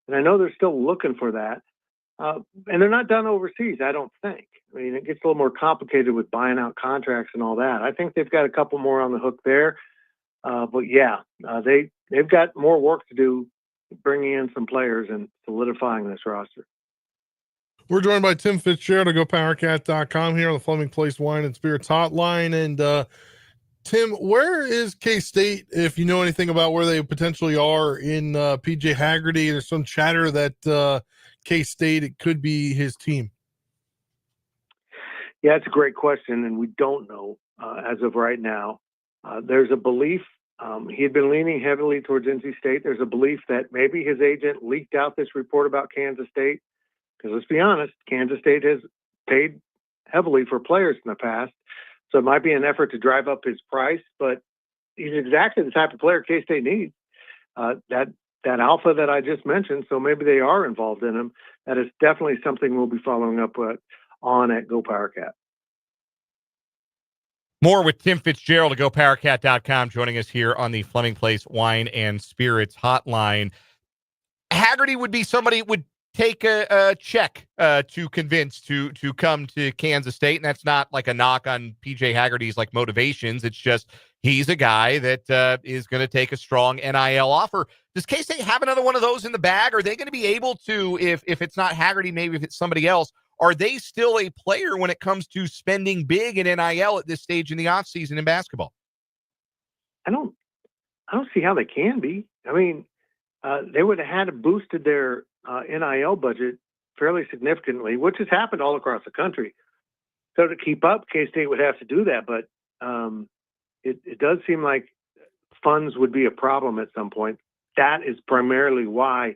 And I know they're still looking for that. And they're not done overseas, I don't think. I mean, it gets a little more complicated with buying out contracts and all that. I think they've got a couple more on the hook there. But yeah, they've got more work to do bringing in some players and solidifying this roster. We're joined by Tim Fitzgerald of GoPowerCat.com here on the Fleming Place Wine and Spirits Hotline. And Tim, where is K-State, if you know anything about where they potentially are in PJ Haggerty? There's some chatter that K-State, it could be his team. Yeah, it's a great question, and we don't know as of right now. There's a belief he had been leaning heavily towards NC State. There's a belief that maybe his agent leaked out this report about Kansas State. Because let's be honest, Kansas State has paid heavily for players in the past. So it might be an effort to drive up his price, but he's exactly the type of player K-State needs. That alpha that I just mentioned, so maybe they are involved in him. That is definitely something we'll be following up on at GoPowerCat. More with Tim Fitzgerald of GoPowerCat.com joining us here on the Fleming Place Wine and Spirits Hotline. Haggerty would be somebody who would take a check to convince to come to Kansas State, and that's not like a knock on PJ Haggerty's like motivations. It's just he's a guy that is going to take a strong NIL offer. Does K-State have another one of those in the bag? Are they going to be able to, if it's not Haggerty, maybe if it's somebody else, are they still a player when it comes to spending big in NIL at this stage in the offseason in basketball? I don't see how they can be. I mean, they would have had to boosted their NIL budget fairly significantly, which has happened all across the country. So to keep up, K-State would have to do that, but it does seem like funds would be a problem at some point. That is primarily why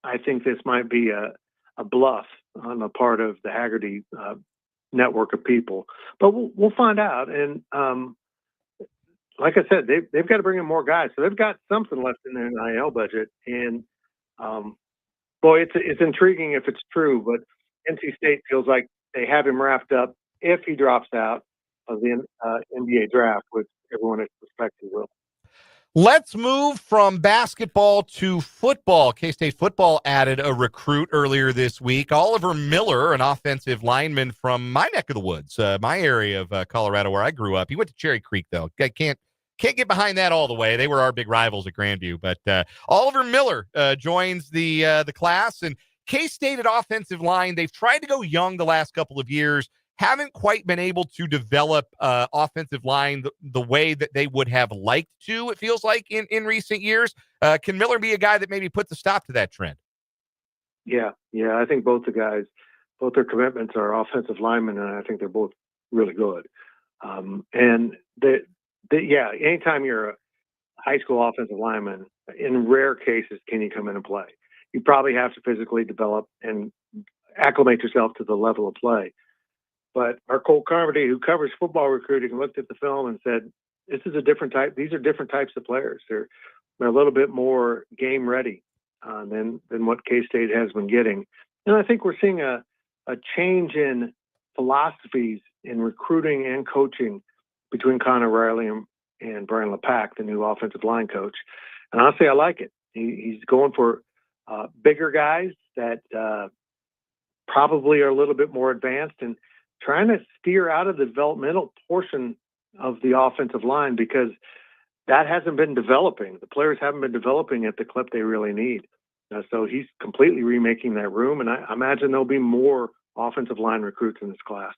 I think this might be a bluff on the part of the Haggerty network of people. But we'll find out. And like I said, they've got to bring in more guys. So they've got something left in their NIL budget. And boy, it's intriguing if it's true, but NC State feels like they have him wrapped up if he drops out of the NBA draft, which everyone expects he will. Let's move from basketball to football. K-State football added a recruit earlier this week. Oliver Miller, an offensive lineman from my neck of the woods, my area of Colorado where I grew up. He went to Cherry Creek, though. I can't get behind that all the way. They were our big rivals at Grandview. But Oliver Miller joins the class. And K-State at offensive line, they've tried to go young the last couple of years. Haven't quite been able to develop offensive line the way that they would have liked to, it feels like, in recent years. Can Miller be a guy that maybe puts a stop to that trend? Yeah. I think both their commitments are offensive linemen, and I think they're both really good. Anytime you're a high school offensive lineman, in rare cases can you come in and play. You probably have to physically develop and acclimate yourself to the level of play. But our Cole Carmody, who covers football recruiting, looked at the film and said, "This is a different type. These are different types of players. They're a little bit more game ready than what K-State has been getting." And I think we're seeing a change in philosophies in recruiting and coaching between Connor Riley and Brian LePack, the new offensive line coach. And honestly, I like it. He's going for bigger guys that probably are a little bit more advanced and trying to steer out of the developmental portion of the offensive line because that hasn't been developing. The players haven't been developing at the clip they really need. So he's completely remaking that room, and I imagine there'll be more offensive line recruits in this class.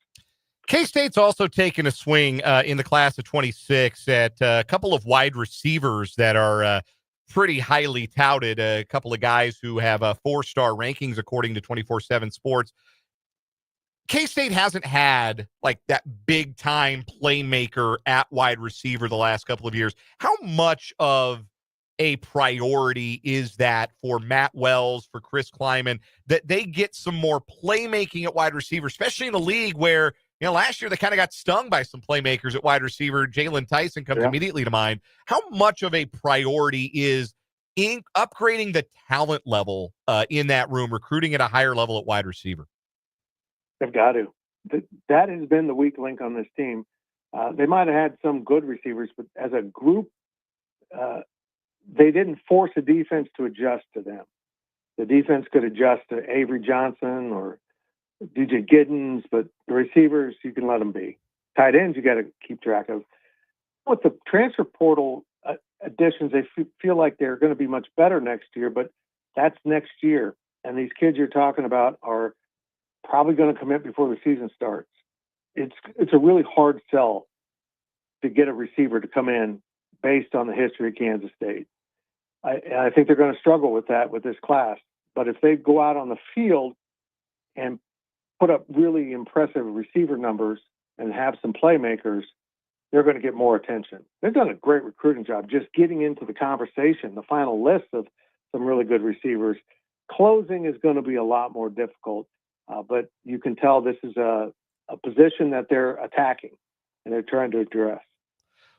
K-State's also taken a swing in the class of 26 at a couple of wide receivers that are pretty highly touted, a couple of guys who have 4-star rankings according to 24/7 Sports. K-State hasn't had like that big time playmaker at wide receiver the last couple of years. How much of a priority is that for Matt Wells, for Chris Kleiman, that they get some more playmaking at wide receiver, especially in the league where, you know, last year they kind of got stung by some playmakers at wide receiver. Jalen Tyson comes immediately to mind. How much of a priority is in upgrading the talent level in that room, recruiting at a higher level at wide receiver? They've got to. that has been the weak link on this team. They might have had some good receivers, but as a group, they didn't force the defense to adjust to them. The defense could adjust to Avery Johnson or DJ Giddens, but the receivers, you can let them be. Tight ends, you got to keep track of. With the transfer portal additions, they feel like they're going to be much better next year, but that's next year. And these kids you're talking about are probably going to commit before the season starts. It's a really hard sell to get a receiver to come in based on the history of Kansas State. I think they're going to struggle with that with this class. But if they go out on the field and put up really impressive receiver numbers and have some playmakers, they're going to get more attention. They've done a great recruiting job just getting into the conversation, the final list of some really good receivers. Closing is going to be a lot more difficult, but you can tell this is a position that they're attacking and they're trying to address.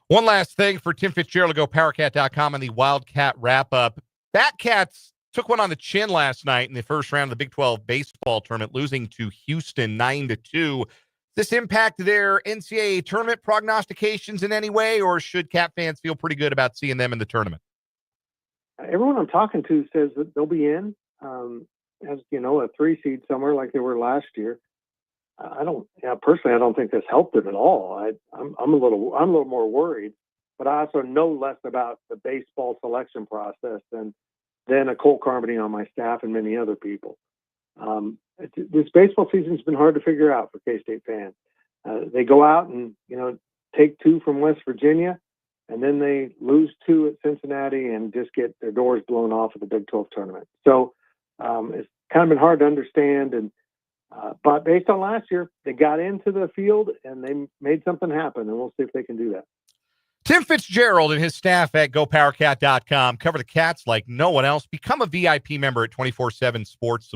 One last thing for Tim Fitzgerald to go powercat.com on the Wildcat Wrap-up. Batcats took one on the chin last night in the first round of the Big 12 baseball tournament, losing to Houston 9-2. This impact their NCAA tournament prognostications in any way, or should Cat fans feel pretty good about seeing them in the tournament? Everyone I'm talking to says that they'll be in, as you know, a 3 seed somewhere like they were last year. Personally, I don't think this helped them at all. I'm a little more worried, but I also know less about the baseball selection process than a Cole Carmody on my staff and many other people. This baseball season's been hard to figure out for K-State fans. They go out and, take 2 from West Virginia, and then they lose 2 at Cincinnati and just get their doors blown off at the Big 12 tournament. So it's kind of been hard to understand. But based on last year, they got into the field and they made something happen, and we'll see if they can do that. Tim Fitzgerald and his staff at GoPowerCat.com cover the Cats like no one else. Become a VIP member at 24/7 Sports.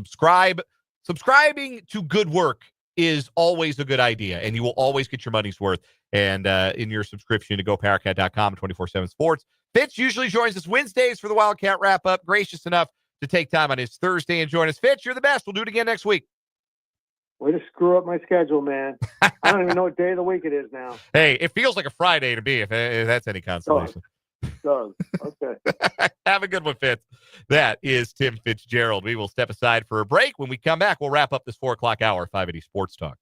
Subscribing to good work is always a good idea, and you will always get your money's worth. And in your subscription to GoPowerCat.com 24/7 Sports, Fitz usually joins us Wednesdays for the Wildcat Wrap-up. Gracious enough to take time on his Thursday and join us. Fitz, you're the best. We'll do it again next week. Way to screw up my schedule, man. I don't even know what day of the week it is now. Hey, it feels like a Friday to me, if that's any consolation. Does. Okay. Have a good one, Fitz. That is Tim Fitzgerald. We will step aside for a break. When we come back, we'll wrap up this 4 o'clock hour, 580 Sports Talk.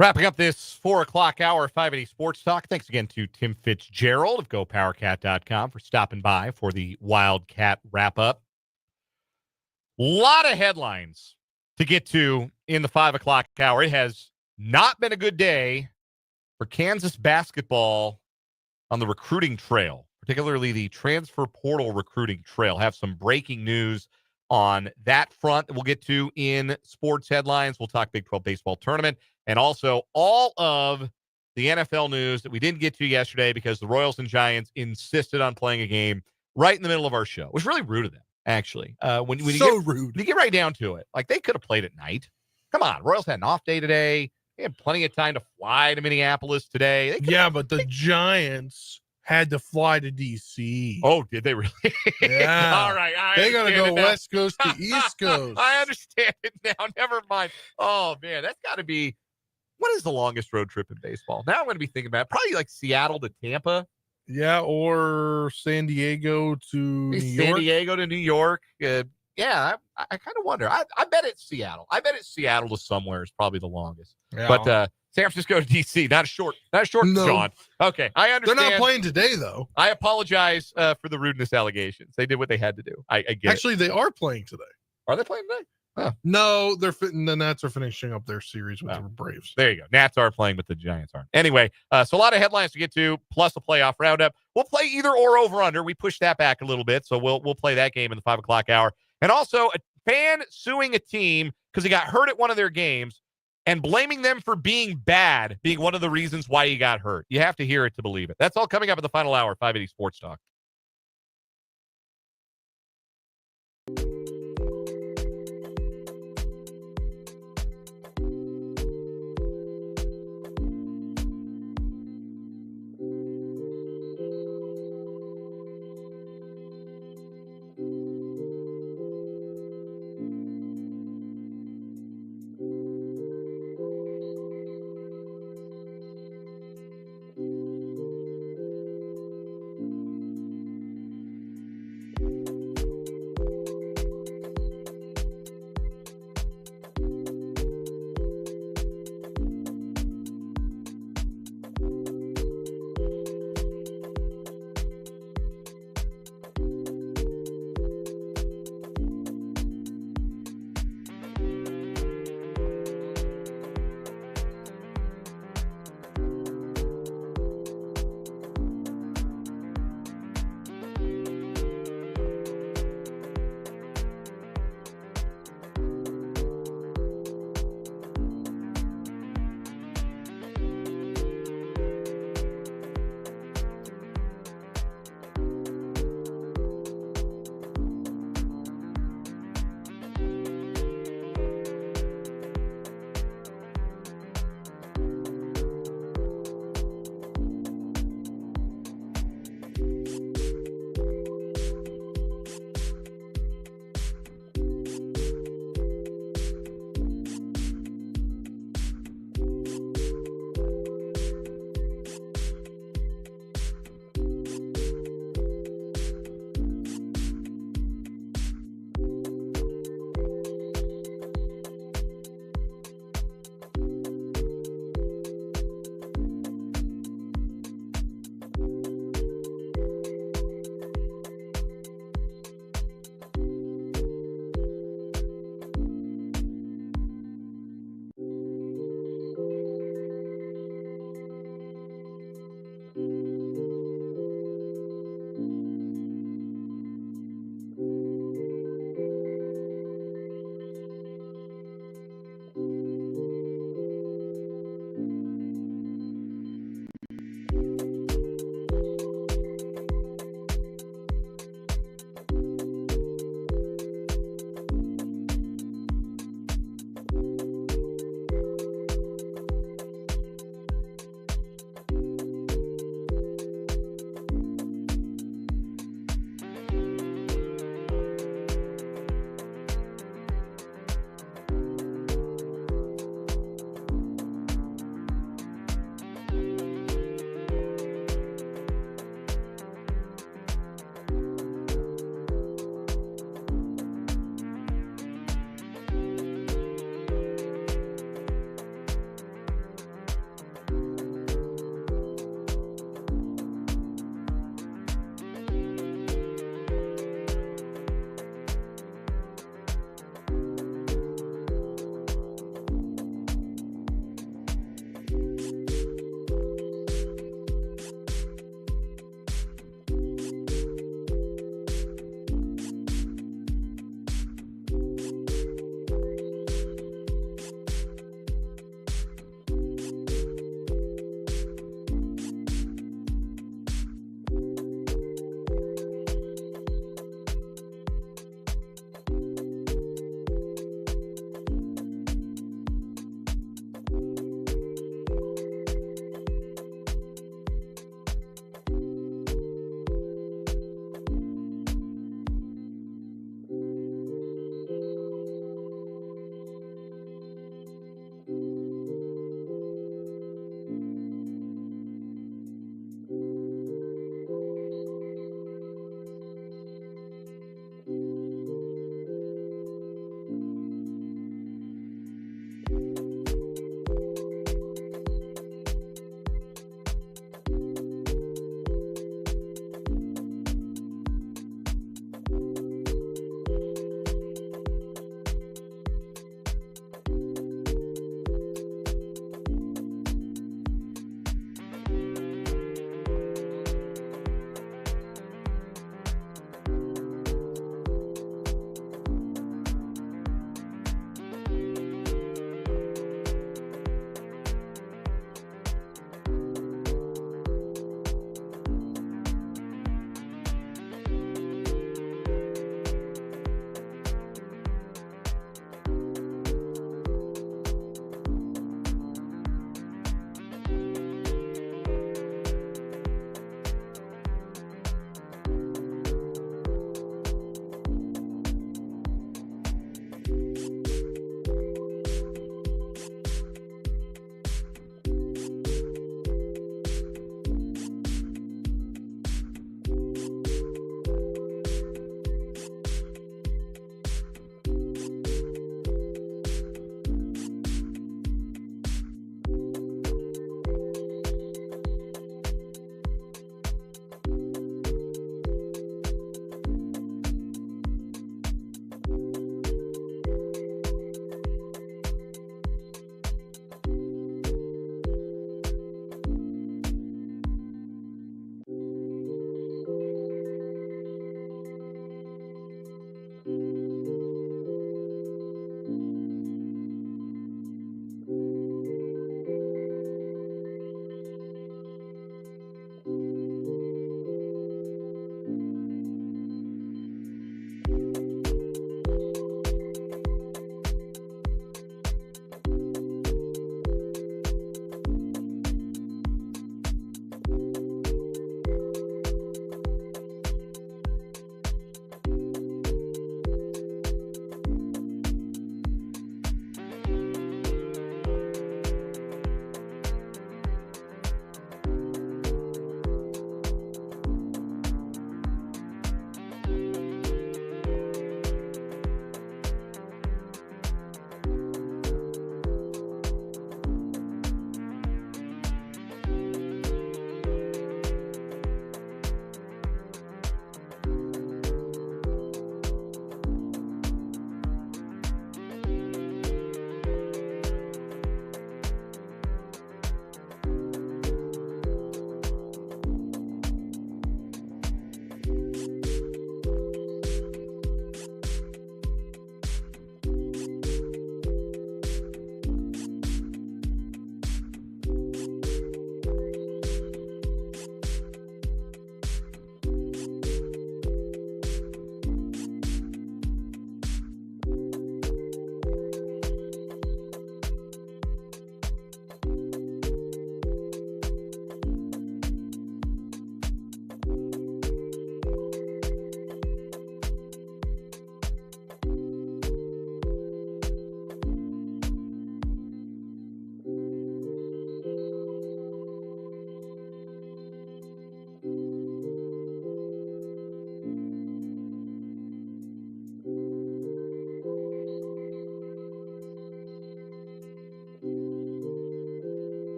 Wrapping up this 4 o'clock hour, 580 Sports Talk. Thanks again to Tim Fitzgerald of GoPowerCat.com for stopping by for the Wildcat Wrap-up. A lot of headlines to get to in the 5 o'clock hour. It has not been a good day for Kansas basketball on the recruiting trail, particularly the transfer portal recruiting trail. Have some breaking news on that front that we'll get to in sports headlines. We'll talk Big 12 baseball tournament and also all of the NFL news that we didn't get to yesterday because the Royals and Giants insisted on playing a game right in the middle of our show. It was really rude of them, actually. When Rude. you get right down to it, like they could have played at night. Come on, Royals had an off day today. They had plenty of time to fly to Minneapolis today. But the Giants had to fly to D.C. Oh, did they really? Yeah. All right. They got to go now. West Coast to East Coast. I understand it now. Never mind. Oh, man, that's got to be, what is the longest road trip in baseball? Now I'm going to be thinking about it. Probably like Seattle to Tampa. Yeah, or San Diego to New York. San Diego to New York. I kind of wonder. I bet it's Seattle. I bet it's Seattle to somewhere is probably the longest. Yeah. But San Francisco to D.C., not a short No. jaunt. Okay, I understand. They're not playing today, though. I apologize for the rudeness allegations. They did what they had to do. I get Actually, they are playing today. Are they playing today? Huh. No, the Nats are finishing up their series with the Braves. There you go. Nats are playing, but the Giants aren't. Anyway, so a lot of headlines to get to, plus a playoff roundup. We'll play either or over under. We pushed that back a little bit, so we'll play that game in the 5 o'clock hour. And also a fan suing a team because he got hurt at one of their games and blaming them for being bad, being one of the reasons why he got hurt. You have to hear it to believe it. That's all coming up in the final hour, 580 Sports Talk.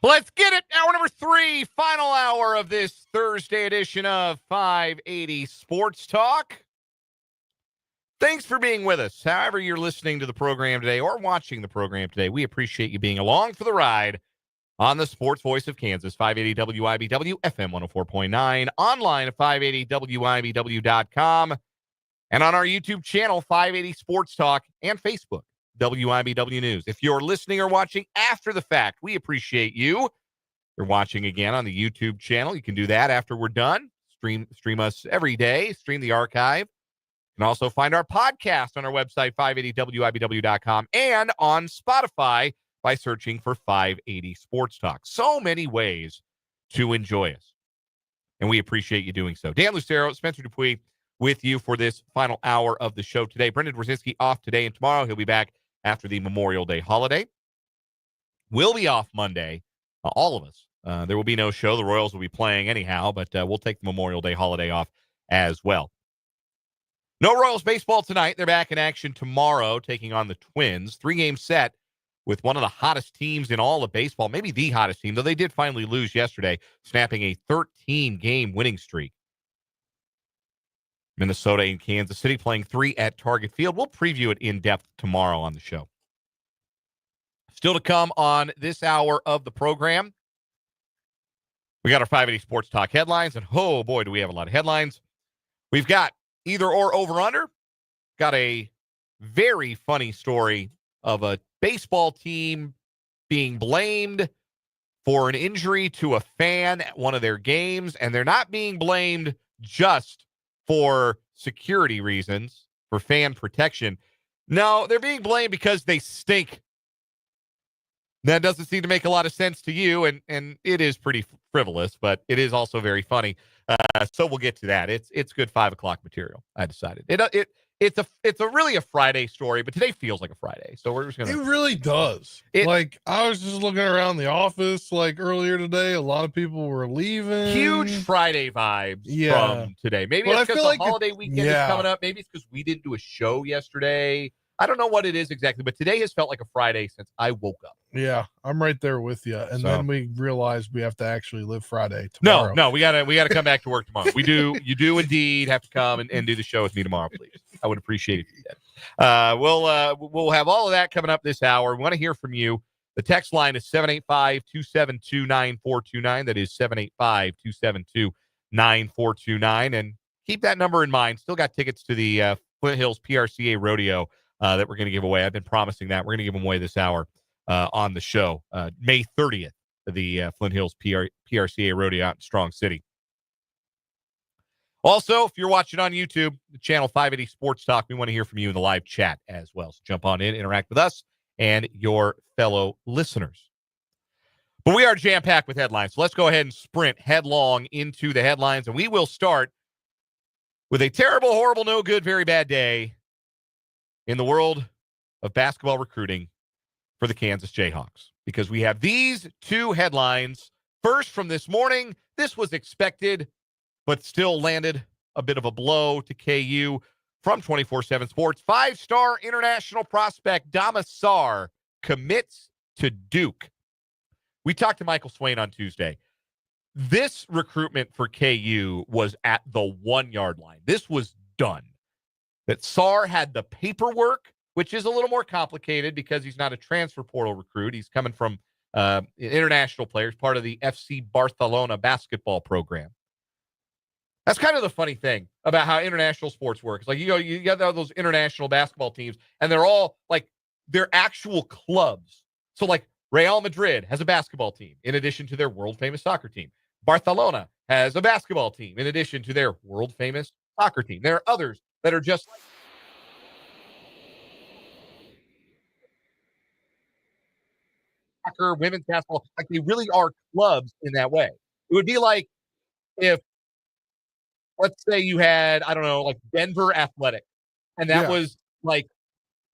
Let's get it. Hour number 3, final hour of this Thursday edition of 580 Sports Talk. Thanks for being with us. However you're listening to the program today or watching the program today, we appreciate you being along for the ride on the Sports Voice of Kansas, 580 WIBW, FM 104.9, online at 580WIBW.com, and on our YouTube channel, 580 Sports Talk, and Facebook, WIBW News. If you're listening or watching after the fact, we appreciate you. If you're watching again on the YouTube channel, you can do that after we're done. Stream us every day. Stream the archive. You can also find our podcast on our website, 580WIBW.com, and on Spotify by searching for 580 Sports Talk. So many ways to enjoy us, and we appreciate you doing so. Dan Lucero, Spencer Dupuis with you for this final hour of the show today. Brendan Brzezinski off today and tomorrow. He'll be back after the Memorial Day holiday. We'll be off Monday, all of us. There will be no show. The Royals will be playing anyhow, but we'll take the Memorial Day holiday off as well. No Royals baseball tonight. They're back in action tomorrow, taking on the Twins. 3-game set with one of the hottest teams in all of baseball, maybe the hottest team, though they did finally lose yesterday, snapping a 13-game winning streak. Minnesota and Kansas City playing 3 at Target Field. We'll preview it in depth tomorrow on the show. Still to come on this hour of the program, we got our 580 Sports Talk headlines, and oh boy, do we have a lot of headlines. We've got either or over-under. Got a very funny story of a baseball team being blamed for an injury to a fan at one of their games, and they're not being blamed just for security reasons, for fan protection. No, they're being blamed because they stink. That doesn't seem to make a lot of sense to you, and it is pretty frivolous, but it is also very funny. So we'll get to that. It's good 5 o'clock material. I decided it's a really a Friday story, but today feels like a Friday. So we're just gonna. It really does. Like I was just looking around the office like earlier today. A lot of people were leaving. Huge Friday vibes from today. Maybe it's because the holiday weekend is coming up. Maybe it's because we didn't do a show yesterday. I don't know what it is exactly, but today has felt like a Friday since I woke up. Yeah, I'm right there with you. And then we realized we have to actually live Friday tomorrow. No, we gotta come back to work tomorrow. You do indeed have to come and do the show with me tomorrow, please. I would appreciate it if you did. We'll have all of that coming up this hour. We want to hear from you. The text line is 785-272-9429. That is 785-272-9429. And keep that number in mind. Still got tickets to the Flint Hills PRCA Rodeo that we're going to give away. I've been promising that. We're going to give them away this hour on the show. May 30th, the Flint Hills PRCA Rodeo out in Strong City. Also, if you're watching on YouTube, the channel 580 Sports Talk, we want to hear from you in the live chat as well. So jump on in, interact with us and your fellow listeners. But we are jam-packed with headlines. So let's go ahead and sprint headlong into the headlines. And we will start with a terrible, horrible, no good, very bad day in the world of basketball recruiting for the Kansas Jayhawks, because we have these two headlines. First, from this morning, this was expected, but still landed a bit of a blow to KU from 24/7 Sports. 5-star international prospect Dama Sarr commits to Duke. We talked to Michael Swain on Tuesday. This recruitment for KU was at the 1-yard line. This was done. That Sarr had the paperwork, which is a little more complicated because he's not a transfer portal recruit. He's coming from international players, part of the FC Barcelona basketball program. That's kind of the funny thing about how international sports works. Like, you got those international basketball teams, and they're all like, they're actual clubs. So like Real Madrid has a basketball team in addition to their world famous soccer team. Barcelona has a basketball team in addition to their world famous soccer team. There are others that are just like soccer, women's basketball. Like, they really are clubs in that way. It would be like if, let's say you had, I don't know, like Denver Athletic, and that was like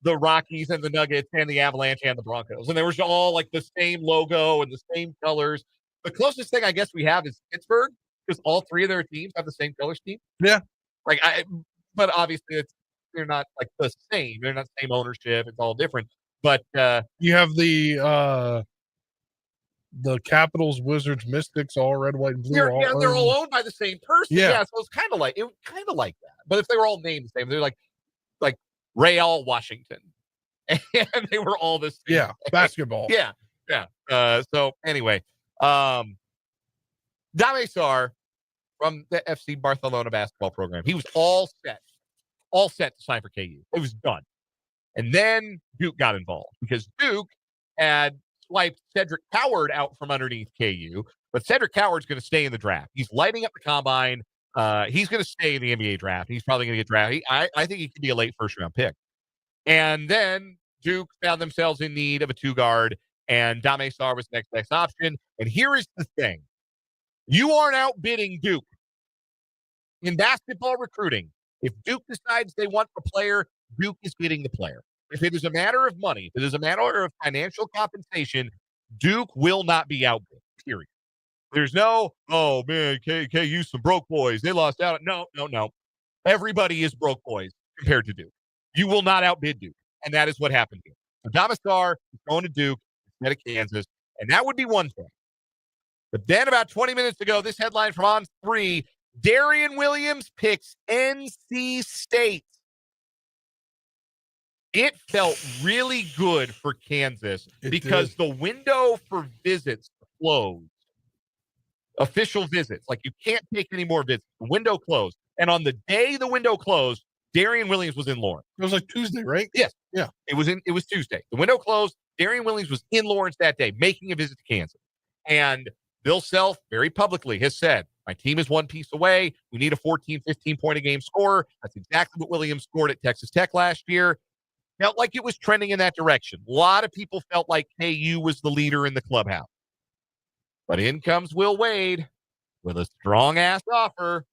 the Rockies and the Nuggets and the Avalanche and the Broncos. And they were all like the same logo and the same colors. The closest thing I guess we have is Pittsburgh, because all three of their teams have the same color scheme. Yeah. But obviously they're not like the same. They're not the same ownership. It's all different. But you have the the Capitals, Wizards, Mystics, all red, white, and blue. They're all owned by the same person. Yeah. So it's kind of like that. But if they were all named the same, they're like Real Washington, and they were all the same. Yeah, basketball. Yeah. So anyway, Dame Sarr from the FC Barcelona basketball program, he was all set to sign for KU. It was done. And then Duke got involved because Duke had swiped Cedric Coward out from underneath KU, but Cedric Coward's going to stay in the draft. He's lighting up the combine. He's going to stay in the NBA draft. He's probably going to get drafted. I think he could be a late first-round pick. And then Duke found themselves in need of a two-guard, and Dame Sarr was the next option. And here is the thing. You aren't outbidding Duke. In basketball recruiting, if Duke decides they want the player, Duke is getting the player. If it is a matter of money, if it is a matter of financial compensation, Duke will not be outbid, period. There's no, oh, man, KU some broke boys. They lost out. No. Everybody is broke boys compared to Duke. You will not outbid Duke, and that is what happened here. So Dame Sarr is going to Duke instead of Kansas, and that would be one thing. But then about 20 minutes ago, this headline from On3, Darian Williams picks NC State. It felt really good for Kansas because the window for visits closed. Official visits. Like, you can't take any more visits. The window closed. And on the day the window closed, Darian Williams was in Lawrence. It was like Tuesday, right? Yes. Yeah. It was Tuesday. The window closed. Darian Williams was in Lawrence that day, making a visit to Kansas. And Bill Self very publicly has said, my team is one piece away. We need a 14, 15-point-a-game scorer. That's exactly what Williams scored at Texas Tech last year. Felt like it was trending in that direction. A lot of people felt like KU was the leader in the clubhouse. But in comes Will Wade with a strong-ass offer,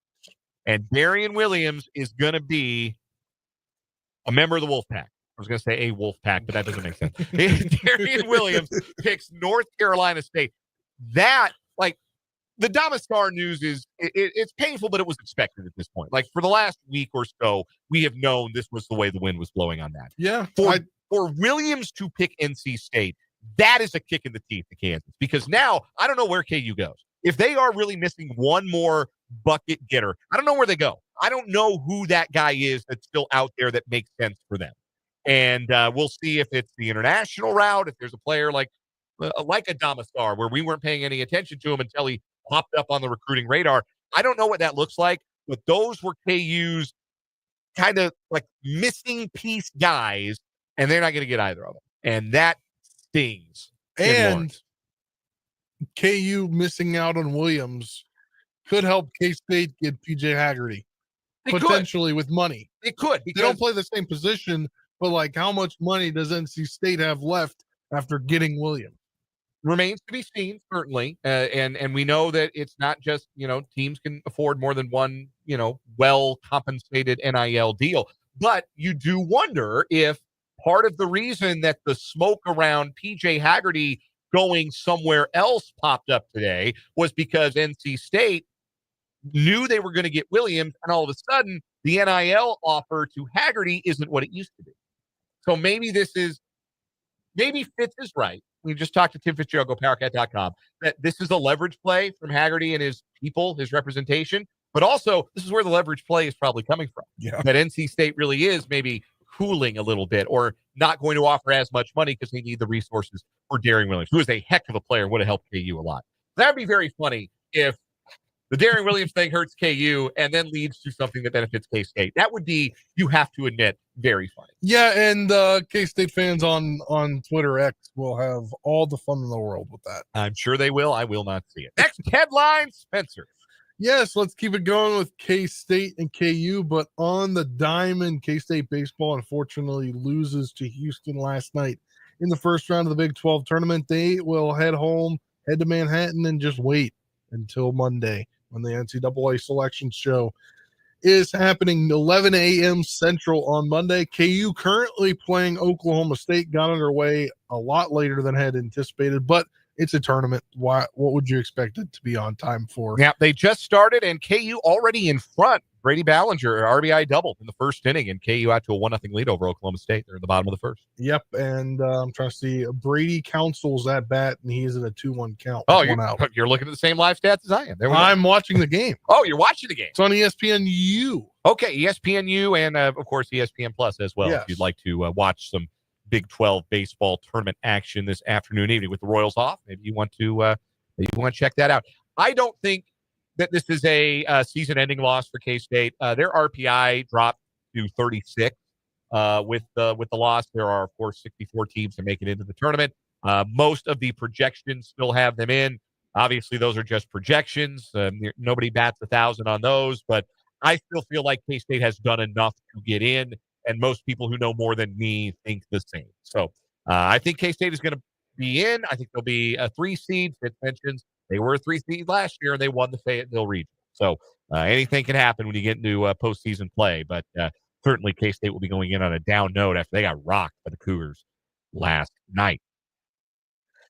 and Darian Williams is going to be a member of the Wolfpack. I was going to say a Wolfpack, but that doesn't make sense. Darian Williams picks North Carolina State. That, like, the Dame Sarr news is, it's painful, but it was expected at this point. Like, for the last week or so, we have known this was the way the wind was blowing on that. Yeah. For Williams to pick NC State, that is a kick in the teeth to Kansas, because now I don't know where KU goes. If they are really missing one more bucket getter, I don't know where they go. I don't know who that guy is that's still out there that makes sense for them. And we'll see if it's the international route, if there's a player like a Dame Sarr, where we weren't paying any attention to him until he popped up on the recruiting radar. I don't know what that looks like, but those were KU's kind of like missing piece guys, and they're not going to get either of them. And that stings. And KU missing out on Williams could help K-State get PJ Haggerty potentially with money. It could. They don't play the same position, but like, how much money does NC State have left after getting Williams? Remains to be seen, certainly. And we know that it's not just, teams can afford more than one, well-compensated NIL deal. But you do wonder if part of the reason that the smoke around PJ Haggerty going somewhere else popped up today was because NC State knew they were going to get Williams, and all of a sudden, the NIL offer to Haggerty isn't what it used to be. So maybe Fitz is right. We just talked to Tim Fitzgerald, go powercat.com, that this is a leverage play from Haggerty and his people, his representation. But also, this is where the leverage play is probably coming from. Yeah. That NC State really is maybe cooling a little bit, or not going to offer as much money because they need the resources for Darian Williams, who is a heck of a player and would have helped KU a lot. That'd be very funny if the Darian Williams thing hurts KU and then leads to something that benefits K-State. That would be, you have to admit, very funny. Yeah, and K-State fans on Twitter X will have all the fun in the world with that. I'm sure they will. I will not see it. Next headline, Spencer. Yes, let's keep it going with K-State and KU, but on the diamond, K-State baseball unfortunately loses to Houston last night in the first round of the Big 12 tournament. They will head to Manhattan, and just wait until Monday when the NCAA selection show is happening 11 a.m. Central on Monday. KU currently playing Oklahoma State, got underway a lot later than had anticipated, but It's a tournament. What would you expect it to be on time for? Yeah, they just started, and KU already in front. Brady Ballinger, RBI doubled in the first inning, and KU out to a 1-0 lead over Oklahoma State. They're in the bottom of the first. Yep, and I'm trying to see. Brady counsels at bat, and he's in a 2-1 count. Oh, you're looking at the same live stats as I am. I'm watching the game. Oh, you're watching the game. It's on ESPNU. Okay, ESPNU and, of course, ESPN Plus as well. Yes. If you'd like to watch some Big 12 baseball tournament action this afternoon, evening with the Royals off, maybe you want to check that out. I don't think that this is a season-ending loss for K-State. Their RPI dropped to 36 with the loss. There are, of course, 64 teams to make it into the tournament. Most of the projections still have them in. Obviously, those are just projections. Nobody bats 1,000 on those, but I still feel like K-State has done enough to get in, and most people who know more than me think the same. So I think K-State is going to be in. I think they'll be a 3 seed. Fitz mentions they were a 3 seed last year, and they won the Fayetteville region. So anything can happen when you get into postseason play, but certainly K-State will be going in on a down note after they got rocked by the Cougars last night.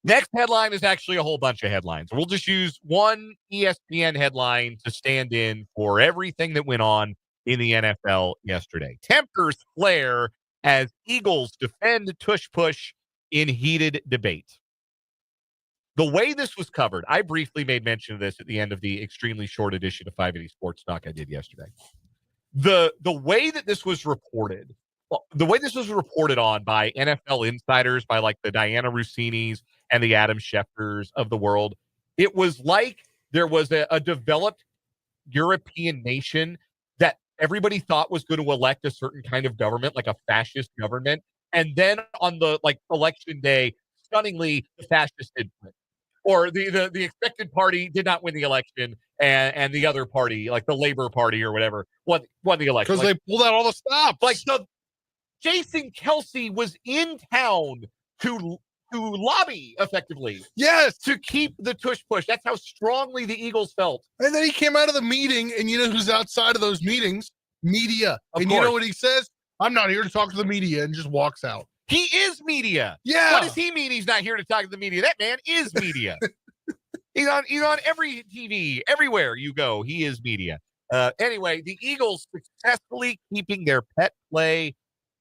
Next headline is actually a whole bunch of headlines. We'll just use one ESPN headline to stand in for everything that went on in the NFL yesterday. Tempers flare as Eagles defend tush push in heated debate. The way this was covered, I briefly made mention of this at the end of the extremely short edition of 580 Sports Talk I did yesterday. The way that this was reported, on by NFL insiders, by like the Diana Rossinis and the Adam Schefters of the world, it was like there was a developed European nation that everybody thought was going to elect a certain kind of government, like a fascist government. And then on the election day, stunningly, the fascists did win. Or the expected party did not win the election, and the other party, like the Labor Party or whatever, won the election. Because they pulled out all the stops. Jason Kelsey was in town to lobby effectively. Yes. To keep the tush push. That's how strongly the Eagles felt. And then he came out of the meeting, and you know who's outside of those meetings? Media. And you know what he says? I'm not here to talk to the media, and just walks out. He is media. Yeah. What does he mean he's not here to talk to the media? That man is media. He's on every TV, everywhere you go. He is media. Anyway, the Eagles successfully keeping their pet play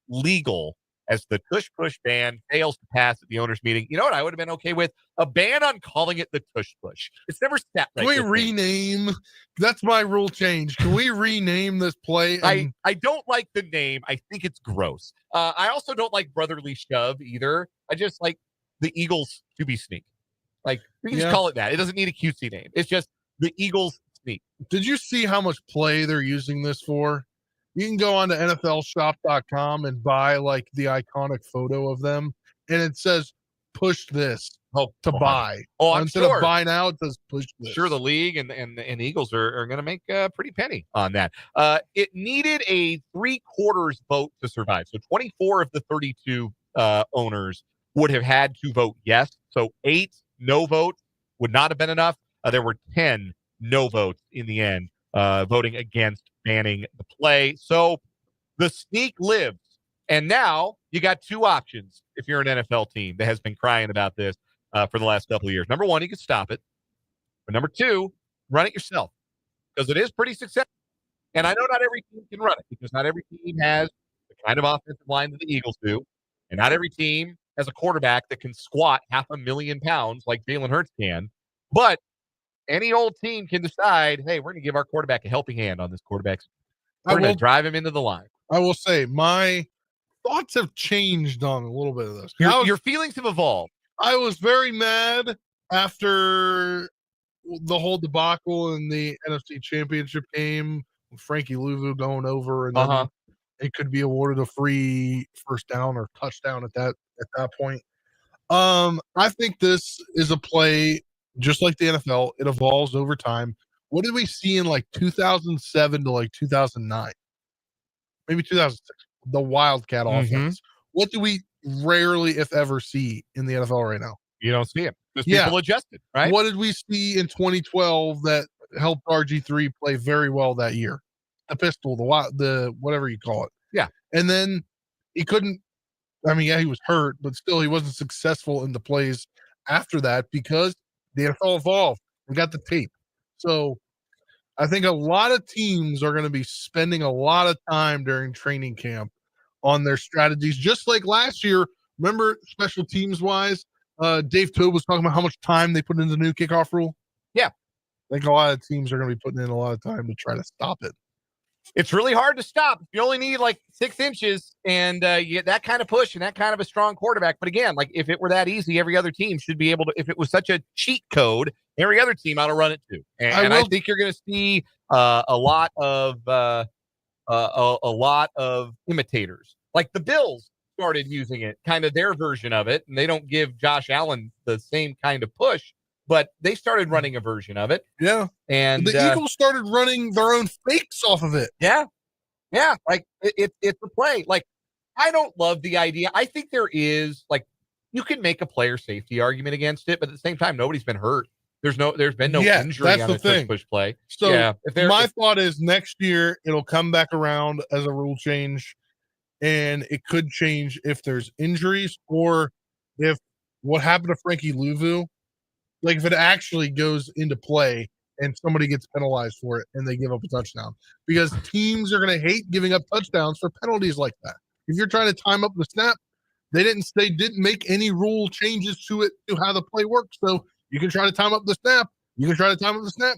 legal as the tush push ban fails to pass at the owners' meeting. You know what I would have been okay with? A ban on calling it the tush push. It's never sat right. Can we rename? That's my rule change. Can we rename this play? I don't like the name. I think it's gross. I also don't like brotherly shove either. I just like the Eagles to be sneak. Like, we can just call it that. It doesn't need a cutesy name. It's just the Eagles sneak. Did you see how much play they're using this for? You can go on to NFLshop.com and buy like the iconic photo of them, and it says push this to buy. Oh, I'm Instead sure. of buy now, it says push this. Sure, the league and the Eagles are going to make a pretty penny on that. It needed a 3/4 vote to survive. So 24 of the 32 owners would have had to vote yes. So 8 no votes would not have been enough. There were 10 no votes in the end, voting against banning the play. So the sneak lives. And now you got 2 options if you're an NFL team that has been crying about this for the last couple of years. Number 1, you can stop it. But number 2, run it yourself, because it is pretty successful. And I know not every team can run it, because not every team has the kind of offensive line that the Eagles do. And not every team has a quarterback that can squat 500,000 pounds like Jalen Hurts can. But any old team can decide, hey, we're going to give our quarterback a helping hand on this quarterback. We're going to drive him into the line. I will say my thoughts have changed on a little bit of this. Your feelings have evolved. I was very mad after the whole debacle in the NFC Championship game with Frankie Louvu going over, and then it could be awarded a free first down or touchdown at that point. I think this is a play just like the NFL. It evolves over time. What did we see in like 2007 to like 2009? Maybe 2006. The Wildcat offense. What do we rarely, if ever, see in the NFL right now? You don't see it. Because people adjusted, right? What did we see in 2012 that helped RG3 play very well that year? The pistol, the whatever you call it. Yeah. And then he couldn't. I mean, yeah, he was hurt, but still he wasn't successful in the plays after that because the NFL evolved. We got the tape. So I think a lot of teams are going to be spending a lot of time during training camp on their strategies, just like last year. Remember, special teams wise, Dave Tobe was talking about how much time they put into the new kickoff rule. Yeah. I think a lot of teams are going to be putting in a lot of time to try to stop it. It's really hard to stop. You only need like 6 inches and you get that kind of push and that kind of a strong quarterback. But again, like if it were that easy, every other team should be able to, if it was such a cheat code, every other team ought to run it too. And I think you're going to see a lot of imitators. Like the Bills started using it, kind of their version of it. And they don't give Josh Allen the same kind of push, but they started running a version of it. Yeah. And the Eagles started running their own fakes off of it. Yeah. Yeah. Like it's a play. Like I don't love the idea. I think there is like, you can make a player safety argument against it, but at the same time, nobody's been hurt. There's been no injury on the push play. So my thought is next year, it'll come back around as a rule change, and it could change if there's injuries or if what happened to Frankie Louvu, like if it actually goes into play and somebody gets penalized for it and they give up a touchdown, because teams are going to hate giving up touchdowns for penalties like that. If you're trying to time up the snap, they didn't make any rule changes to it, to how the play works. So you can try to time up the snap.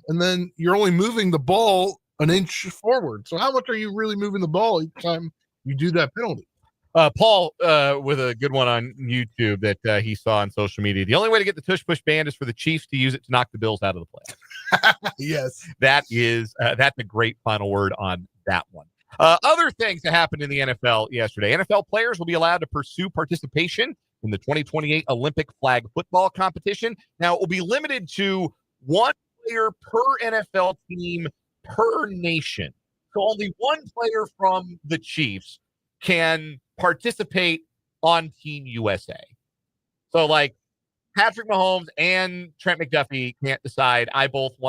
And then you're only moving the ball an inch forward. So how much are you really moving the ball each time you do that penalty? Paul, with a good one on YouTube that he saw on social media. The only way to get the tush push banned is for the Chiefs to use it to knock the Bills out of the playoffs. Yes. That's a great final word on that one. Other things that happened in the NFL yesterday. NFL players will be allowed to pursue participation in the 2028 Olympic flag football competition. Now, it will be limited to 1 player per NFL team per nation. So only 1 player from the Chiefs can participate on Team USA. So, like, Patrick Mahomes and Trent McDuffie can't decide, I want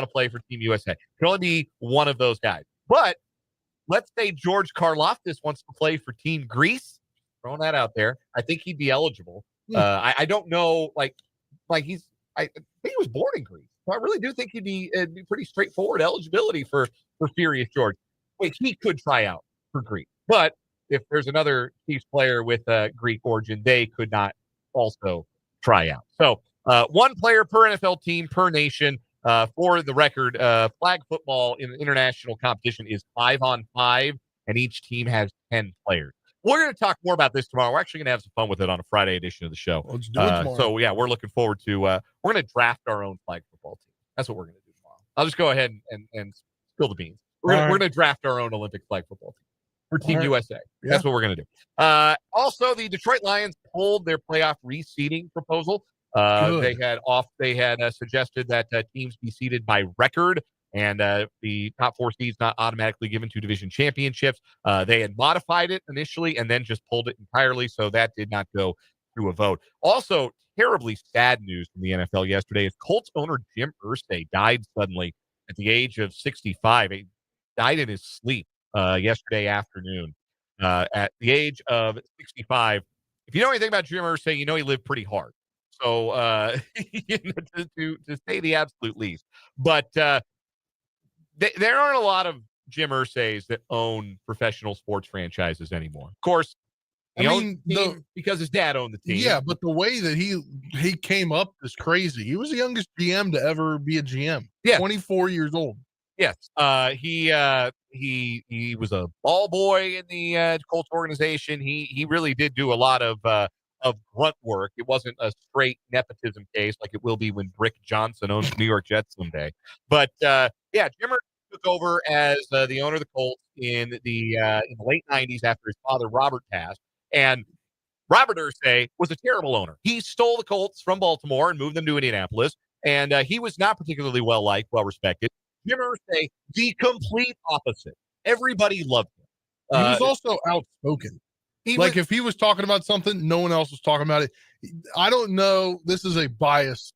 to play for Team USA. It can only be one of those guys. But let's say George Karlaftis wants to play for Team Greece. Throwing that out there. I think he'd be eligible. I don't know, I think he was born in Greece. So I really do think it'd be pretty straightforward eligibility for Furious George. Wait, he could try out for Greece. But if there's another Chiefs player with Greek origin, they could not also try out. So 1 player per NFL team per nation. For the record, flag football in the international competition is 5-on-5, and each team has 10 players. We're going to talk more about this tomorrow. We're actually going to have some fun with it on a Friday edition of the show. Let's do it tomorrow. So, yeah, we're looking forward to we're going to draft our own flag football team. That's what we're going to do tomorrow. I'll just go ahead and spill the beans. We're going to draft our own Olympic flag football team for Team USA. Yeah. That's what we're going to do. Also, the Detroit Lions pulled their playoff reseeding proposal. They had suggested that teams be seeded by record, and the top 4 seeds not automatically given to division championships. They had modified it initially and then just pulled it entirely, so that did not go through a vote. Also, terribly sad news from the NFL yesterday is Colts owner Jim Irsay died suddenly at the age of 65. He died in his sleep yesterday afternoon at the age of 65. If you know anything about Jim Irsay, you know he lived pretty hard. So to say the absolute least. But there aren't a lot of Jim Irsays that own professional sports franchises anymore. Of course, because his dad owned the team. Yeah, but the way that he came up is crazy. He was the youngest GM to ever be a GM. Yeah. 24 years old. Yes. He was a ball boy in the Colts organization. He really did do a lot of grunt work. It wasn't a straight nepotism case like it will be when Brick Johnson owns the New York Jets someday. But Jim Irsay took over as the owner of the Colts in the late 90s after his father Robert passed. And Robert Irsay was a terrible owner. He stole the Colts from Baltimore and moved them to Indianapolis. And he was not particularly well respected. Jim Irsay, the complete opposite. Everybody loved him. He was also outspoken. If he was talking about something, no one else was talking about it. I don't know. This is a biased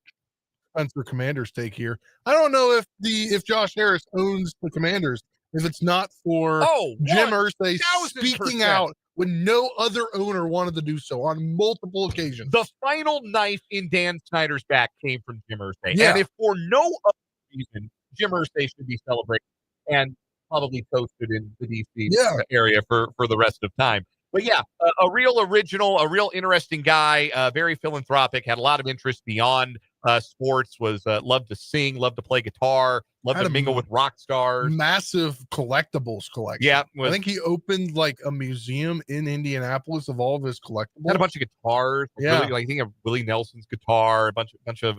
Spencer Commanders take here. I don't know if Josh Harris owns the Commanders if it's not for Jim Irsay speaking out when no other owner wanted to do so on multiple occasions. The final knife in Dan Snyder's back came from Jim Irsay. Yeah. And if for no other reason, Jim Irsay should be celebrated and probably toasted in the D.C. area for the rest of time. But yeah, a real original, a real interesting guy, very philanthropic, had a lot of interest beyond sports, was loved to sing, loved to play guitar, loved to mingle with rock stars. Massive collectibles collection. Yeah. I think he opened like a museum in Indianapolis of all of his collectibles. Had a bunch of guitars. Yeah. Really, like, I think of Willie Nelson's guitar, a bunch of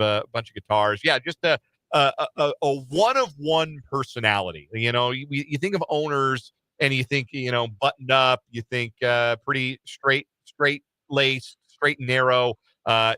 guitars. Yeah, just a one-of-one personality. You think of owners and you think, buttoned up, you think pretty straight-laced, straight and narrow.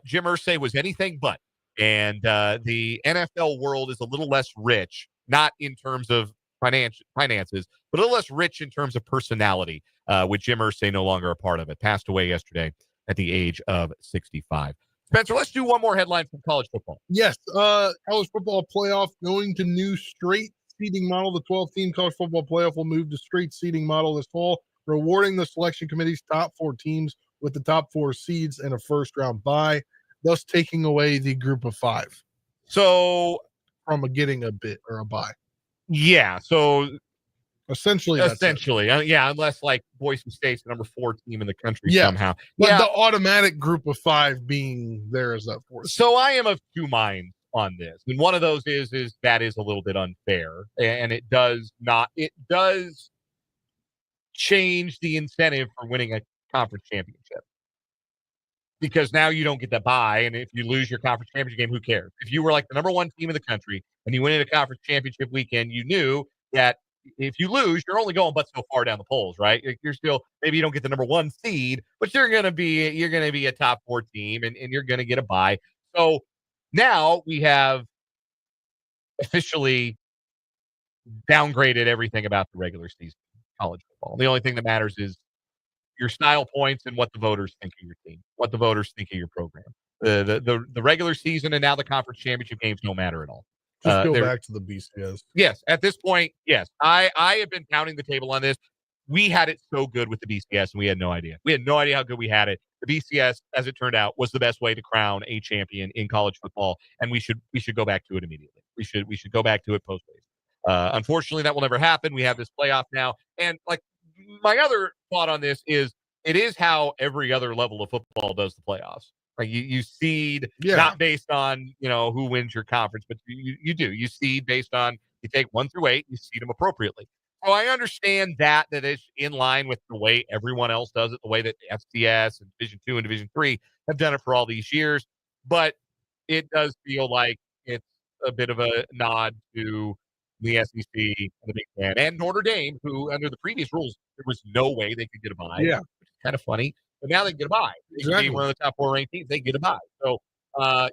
Jim Irsay was anything but. And the NFL world is a little less rich, not in terms of finances, but a little less rich in terms of personality, with Jim Irsay no longer a part of it. Passed away yesterday at the age of 65. Spencer, let's do one more headline from college football. Yes, college football playoff going to new straight seeding model. The 12-team college football playoff will move to straight seeding model this fall, rewarding the selection committee's top 4 teams with the top 4 seeds and a first-round bye, thus taking away the group of 5. So from getting a bit or a bye. Yeah, so essentially, yeah, unless like Boise State's the number 4 team in the country somehow. But the automatic group of 5 being there as that 4th. So I am of two minds on this. And one of those is that is a little bit unfair. And it does change the incentive for winning a conference championship. Because now you don't get the bye, and if you lose your conference championship game, who cares? If you were like the number 1 team in the country and you went into conference championship weekend, you knew that if you lose, you're only going but so far down the polls, right? You're still, maybe you don't get the number 1 seed, but you're gonna be a top 4 team, and you're gonna get a bye. So now we have officially downgraded everything about the regular season college football. The only thing that matters is your style points and what the voters think of your team, what the voters think of your program. The regular season and now the conference championship games don't matter at all. Just go back to the BCS. Yes, at this point, yes. I have been pounding the table on this. We had it so good with the BCS, and we had no idea. We had no idea how good we had it. The BCS, as it turned out, was the best way to crown a champion in college football, and we should go back to it immediately. We should go back to it post-race. Unfortunately, that will never happen. We have this playoff now, and like, my other thought on this is it is how every other level of football does the playoffs. Like you seed not based on, who wins your conference, but you seed based on, you take 1 through 8, you seed them appropriately. So I understand that it's in line with the way everyone else does it, the way that the FCS and Division 2 and Division 3 have done it for all these years. But it does feel like it's a bit of a nod to the SEC and the Big Ten and Notre Dame, who under the previous rules, there was no way they could get a bye. Yeah. Which is kind of funny. But now they can get a bye. They can be one of the top 4 ranked teams. They get a bye. So,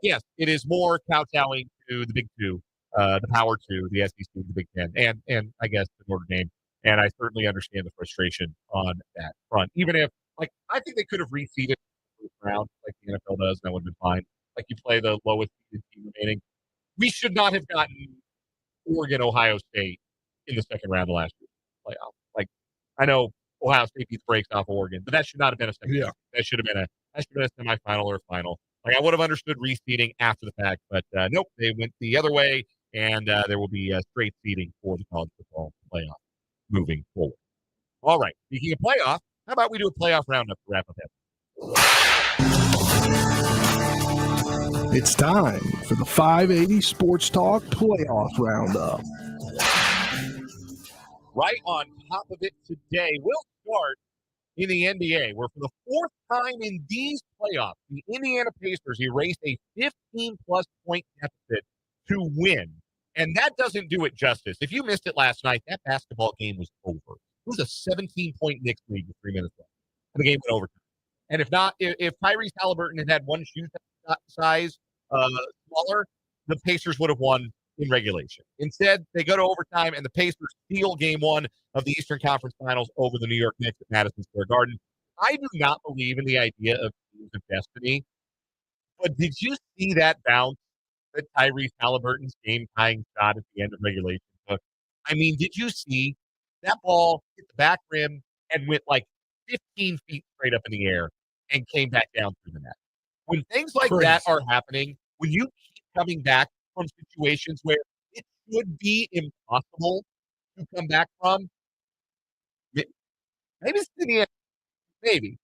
yes, it is more kowtowing to the Big Two, the Power 2, the SEC, the Big Ten, and I guess the Notre Dame. And I certainly understand the frustration on that front. Even if, I think they could have reseeded the first round like the NFL does, and that would have been fine. Like, you play the lowest seeded team remaining. We should not have gotten Oregon, Ohio State in the second round of last year's playoff. Like, I know Ohio State beats breaks off Oregon, but that should not have been a second. Yeah. That should have been a semifinal or a final. Like, I would have understood reseeding after the fact, but nope, they went the other way, and there will be straight seeding for the college football playoff moving forward. All right, speaking of playoff, how about we do a playoff roundup to wrap up that? It's time for the 580 Sports Talk Playoff Roundup. Right on top of it today, we'll start in the NBA, where for the 4th time in these playoffs, the Indiana Pacers erased a 15-plus point deficit to win. And that doesn't do it justice. If you missed it last night, that basketball game was over. It was a 17-point Knicks lead with 3 minutes left. And the game went overtime. And if Tyrese Halliburton had had one shoe size smaller, the Pacers would have won in regulation. Instead, they go to overtime, and the Pacers steal game 1 of the Eastern Conference Finals over the New York Knicks at Madison Square Garden. I do not believe in the idea of teams of destiny, but did you see that bounce that Tyrese Halliburton's game-tying shot at the end of regulation took? I mean, did you see that ball hit the back rim and went like 15 feet straight up in the air and came back down through the net. When things like Crazy. that are happening, when you keep coming back from situations where it should be impossible to come back from, maybe it's in the end. Maybe.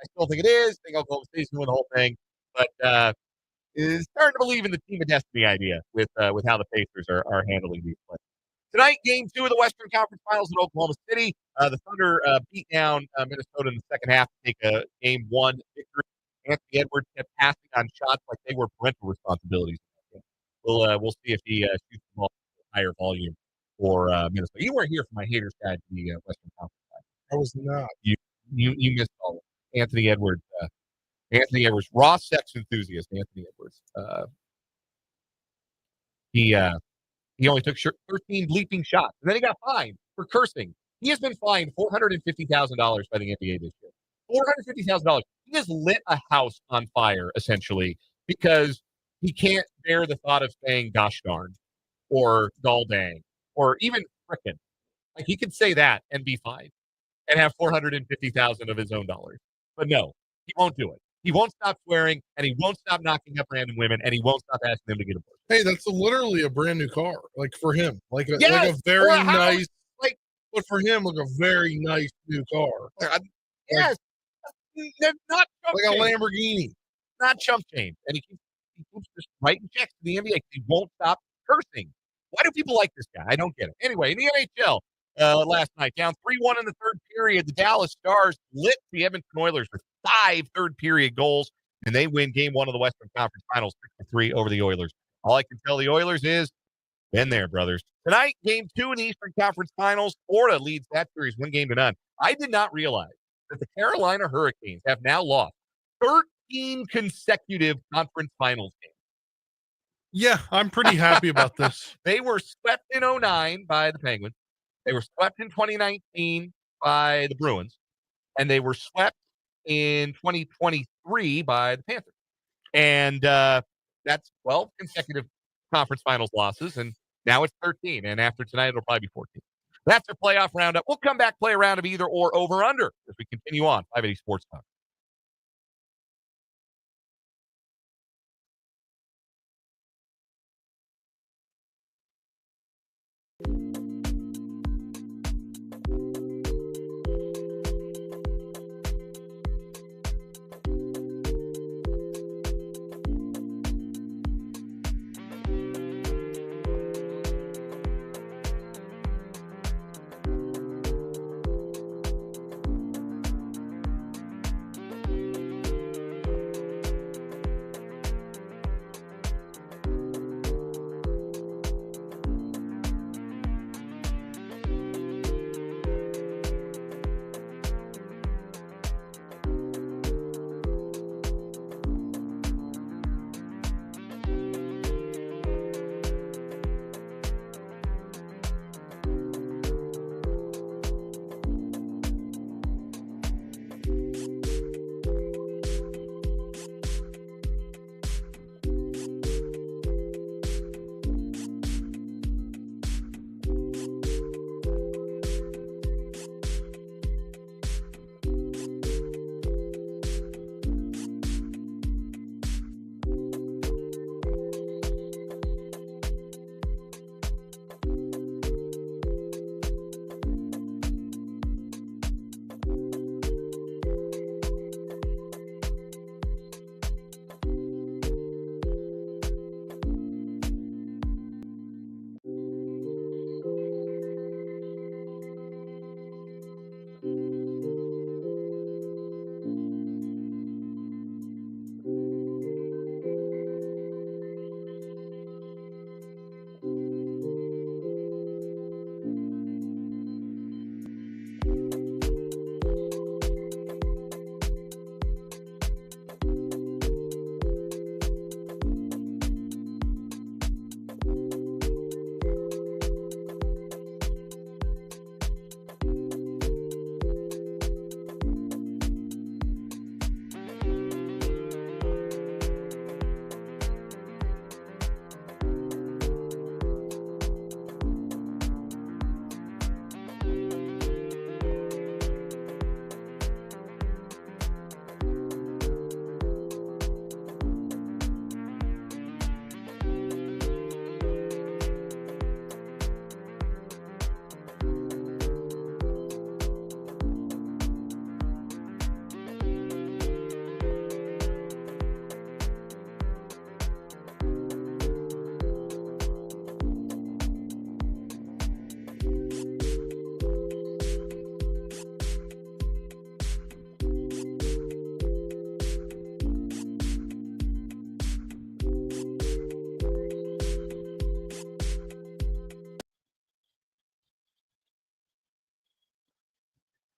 I still think it is. I think Oklahoma State's doing the whole thing. But is starting to believe in the team of destiny idea with how the Pacers are handling these plays. Tonight, Game 2 of the Western Conference Finals in Oklahoma City. The Thunder beat down Minnesota in the second half to take a Game 1 victory. Anthony Edwards kept passing on shots like they were parental responsibilities. We'll see if he shoots the ball at a higher volume for Minnesota. You weren't here for my haters guide to the Western Conference Finals. I was not. You missed all of it. Anthony Edwards. Anthony Edwards, raw sex enthusiast. Anthony Edwards. He only took 13 bleeping shots, and then he got fined for cursing. He has been fined $450,000 by the NBA this year. $450,000. He has lit a house on fire, essentially, because he can't bear the thought of saying gosh darn or gall dang or even frickin'. Like, he could say that and be fine and have $450,000 of his own dollars. But no, he won't do it. He won't stop swearing, and he won't stop knocking up random women, and he won't stop asking them to get a push. Hey, that's literally a brand new car, like for him, like a very or a house. nice, Like, but for him, like a very nice new car, yes, they're not chump like a change. Lamborghini. Not chump change, and he keeps just writing checks to the NBA. He won't stop cursing. Why do people like this guy? I don't get it. Anyway, in the NHL last night, down 3-1 in the third period, the Dallas Stars lit the Edmonton Oilers with 5 third-period goals, and they win Game 1 of the Western Conference Finals 6-3 over the Oilers. All I can tell the Oilers is, been there, brothers. Tonight, Game 2 in the Eastern Conference Finals, Florida leads that series 1-0. I did not realize that the Carolina Hurricanes have now lost 13 consecutive conference finals games. Yeah, I'm pretty happy about this. They were swept in 2009 by the Penguins. They were swept in 2019 by the Bruins. And they were swept in 2023 by the Panthers. And that's 12 consecutive conference finals losses. And now it's 13. And after tonight, it'll probably be 14. That's our playoff roundup. We'll come back, play a round of either or over under as we continue on 580 Sports Talk.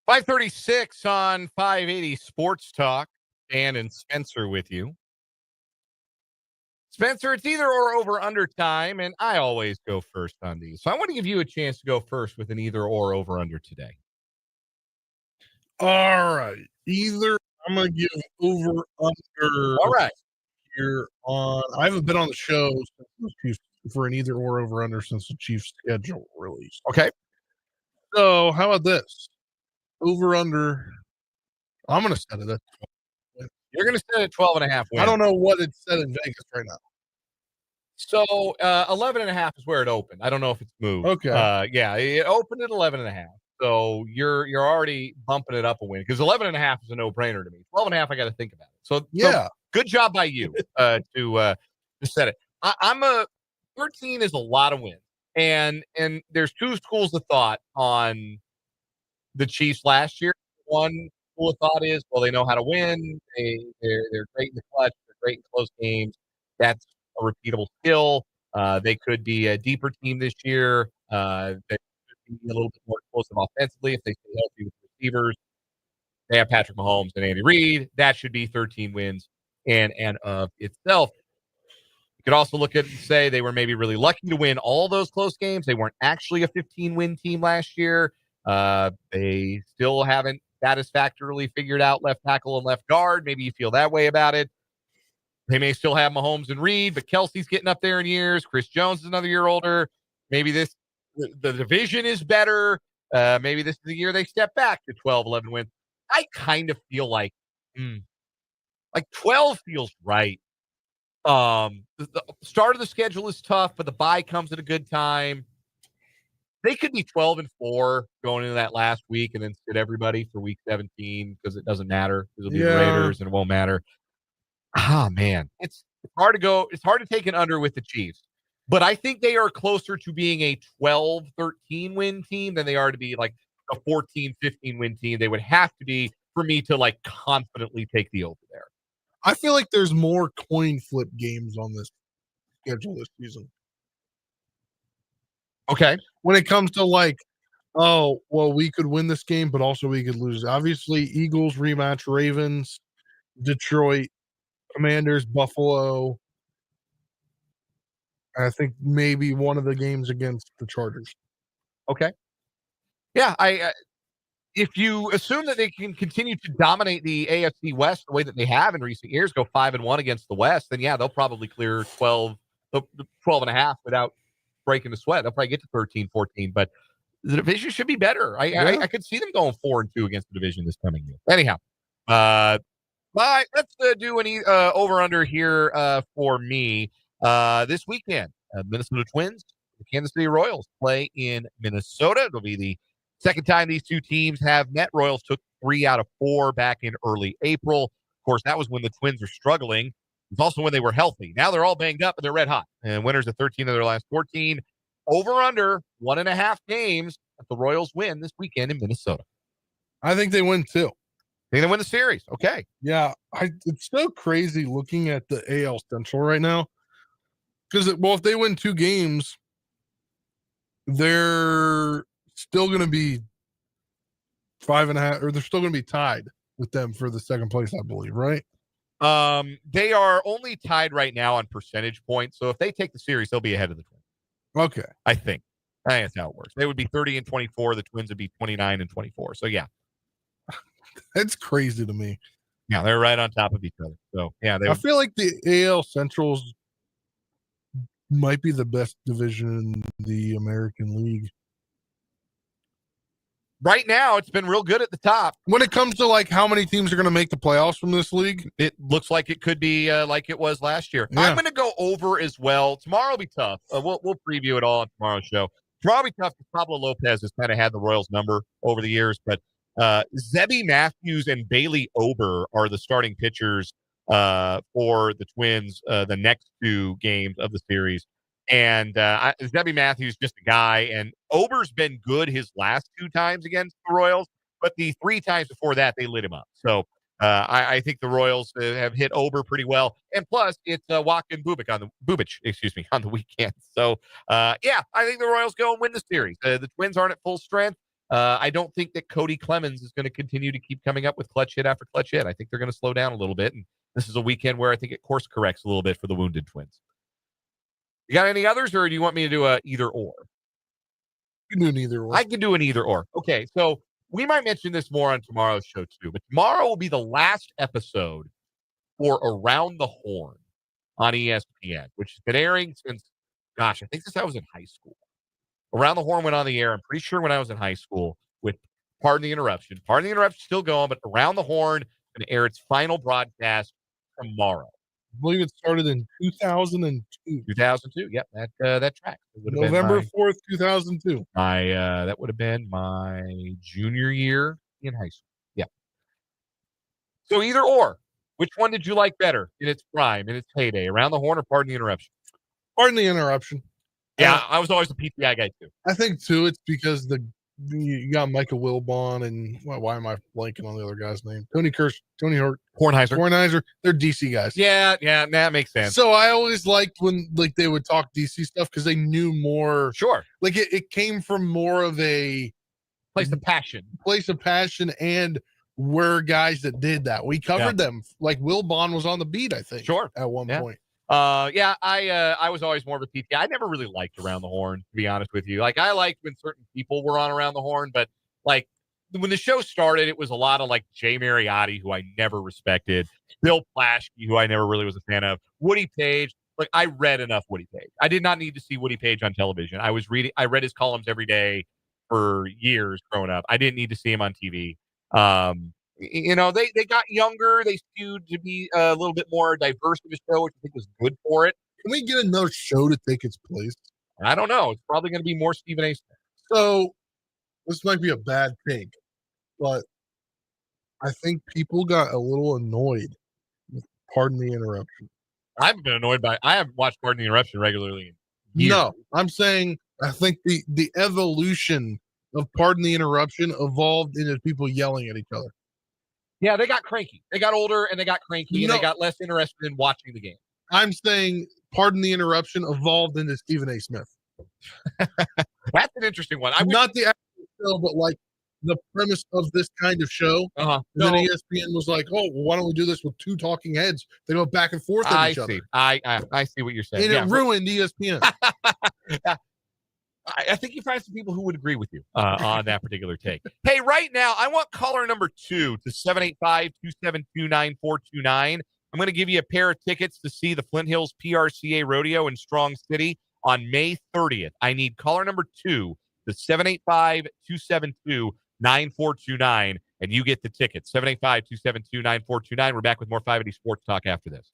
5:36 on 580 Sports Talk. Dan and Spencer with you. Spencer, it's either or over under time, and I always go first on these. So I want to give you a chance to go first with an either or over under today. All right. Either I'm going to give over under. All right. Here on, I haven't been on the show since the Chiefs for an either or over under since the Chiefs schedule release. Okay. So how about this? Over under. I'm going to set it at 12. You're going to set it at 12.5 wins. I don't know what it's set in Vegas right now. So 11.5 is where it opened. I don't know if it's moved. Okay. Yeah, it opened at 11.5. So you're already bumping it up a win because 11.5 is a no-brainer to me. 12.5, I got to think about it. So yeah, so good job by you to set it. I'm a 13 is a lot of wins, and there's two schools of thought on the Chiefs last year. One school of thought is, well, they know how to win. They're great in the clutch. They're great in close games. That's a repeatable skill. They could be a deeper team this year. They could be a little bit more explosive offensively if they stay healthy with receivers. They have Patrick Mahomes and Andy Reid. That should be 13 wins and of itself. You could also look at it and say they were maybe really lucky to win all those close games. They weren't actually a 15-win team last year. They still haven't satisfactorily figured out left tackle and left guard. Maybe you feel that way about it. They may still have Mahomes and Reed, but Kelsey's getting up there in years. Chris Jones is another year older. Maybe the division is better. Maybe this is the year they step back to 12, 11 wins. I kind of feel like 12 feels right. The start of the schedule is tough, but the bye comes at a good time. They could be 12-4 going into that last week and then sit everybody for week 17 because it doesn't matter. It'll be the Raiders and it won't matter. Man, it's hard to go. It's hard to take an under with the Chiefs, but I think they are closer to being a 12-13 win team than they are to be like a 14-15 win team. They would have to be for me to like confidently take the over there. I feel like there's more coin flip games on this schedule this season. Okay. When it comes to like, oh, well, we could win this game, but also we could lose. Obviously, Eagles rematch, Ravens, Detroit, Commanders, Buffalo. I think maybe one of the games against the Chargers. Okay. Yeah, if you assume that they can continue to dominate the AFC West the way that they have in recent years, go 5-1 against the West, then yeah, they'll probably clear 12.5 without breaking the sweat. They'll probably get to 13, 14, but the division should be better. I could see them going 4-2 against the division this coming year. Anyhow, let's do an over-under here for me. This weekend, Minnesota Twins, the Kansas City Royals play in Minnesota. It'll be the second time these two teams have met. Royals took 3 out of 4 back in early April. Of course, that was when the Twins were struggling. It's also when they were healthy. Now they're all banged up and they're red hot. And winners of 13 of their last 14. Over under 1.5 games that the Royals win this weekend in Minnesota. I think they win too. Think they win the series. Okay. Yeah. It's so crazy looking at the AL Central right now. Because, if they win 2 games, they're still going to be 5.5, or they're still going to be tied with them for the second place, I believe, right? They are only tied right now on percentage points. So if they take the series, they'll be ahead of the Twins. Okay. I think that's how it works. They would be 30-24. The Twins would be 29-24. So yeah. That's crazy to me. Yeah, they're right on top of each other. So yeah, I feel like the AL Centrals might be the best division in the American League. Right now, it's been real good at the top. When it comes to like how many teams are going to make the playoffs from this league, it looks like it could be like it was last year. Yeah. I'm going to go over as well. Tomorrow will be tough. We'll preview it all on tomorrow's show. Tomorrow will be tough because Pablo Lopez has kind of had the Royals number over the years, but Zebby Matthews and Bailey Ober are the starting pitchers for the Twins the next 2 games of the series. And Zebby Matthews just a guy, and Ober's been good his last 2 times against the Royals, but the 3 times before that they lit him up. So I think the Royals have hit Ober pretty well, and plus it's Joaquin Bubic on the weekend. So I think the Royals go and win the series. The Twins aren't at full strength. I don't think that Cody Clemens is going to continue to keep coming up with clutch hit after clutch hit. I think they're going to slow down a little bit, and this is a weekend where I think it course corrects a little bit for the wounded Twins. You got any others, or do you want me to do a either or? You can do an either or. I can do an either or. Okay, so we might mention this more on tomorrow's show too, but tomorrow will be the last episode for Around the Horn on ESPN, which has been airing since, gosh, I think since I was in high school. Around the Horn went on the air, I'm pretty sure when I was in high school with Pardon the Interruption. Pardon the Interruption still going, but Around the Horn going to air its final broadcast tomorrow. I believe it started in 2002. 2002, yep, that track. November 4th, 2002. That would have been my junior year in high school. Yeah. So either or, which one did you like better in its prime, in its heyday? Around the Horn or Pardon the Interruption? Pardon the Interruption. Yeah, I was always a PTI guy too. I think too, it's because you got Michael Wilbon and why am I blanking on the other guy's name? Tony Kornheiser. They're DC guys. Yeah, that makes sense. So I always liked when they would talk DC stuff because they knew more. Sure, like it came from more of a place of passion, and we're guys that did that. We covered them. Like Wilbon was on the beat, I think. Sure, at one point. I was always more of a PTI. I never really liked Around the Horn, to be honest with you. Like, I liked when certain people were on Around the Horn, but like when the show started, it was a lot of like Jay Mariotti, who I never respected, Bill Plaschke, who I never really was a fan of, Woody Page. Like, I read enough Woody Page. I did not need to see Woody Page on television. I read his columns every day for years growing up. I didn't need to see him on TV. They got younger. They skewed to be a little bit more diverse of a show, which I think was good for it. Can we get another show to take its place? I don't know. It's probably going to be more Stephen A. Smith. So this might be a bad take, but I think people got a little annoyed with Pardon the Interruption. I haven't watched Pardon the Interruption regularly in years. No, I'm saying I think the evolution of Pardon the Interruption evolved into people yelling at each other. Yeah, they got cranky. They got older and they got cranky and they got less interested in watching the game. I'm saying Pardon the Interruption evolved into Stephen A. Smith. That's an interesting one. Not the actual show, but like the premise of this kind of show. Uh-huh. And then ESPN was like, "Oh, well, why don't we do this with two talking heads? They go back and forth at each other." I see what you're saying. And it ruined ESPN. I think you find some people who would agree with you on that particular take. Hey, right now, I want caller number 2 to 785-272-9429. I'm going to give you a pair of tickets to see the Flint Hills PRCA Rodeo in Strong City on May 30th. I need caller number 2 to 785-272-9429, and you get the tickets. 785-272-9429. We're back with more 580 Sports Talk after this.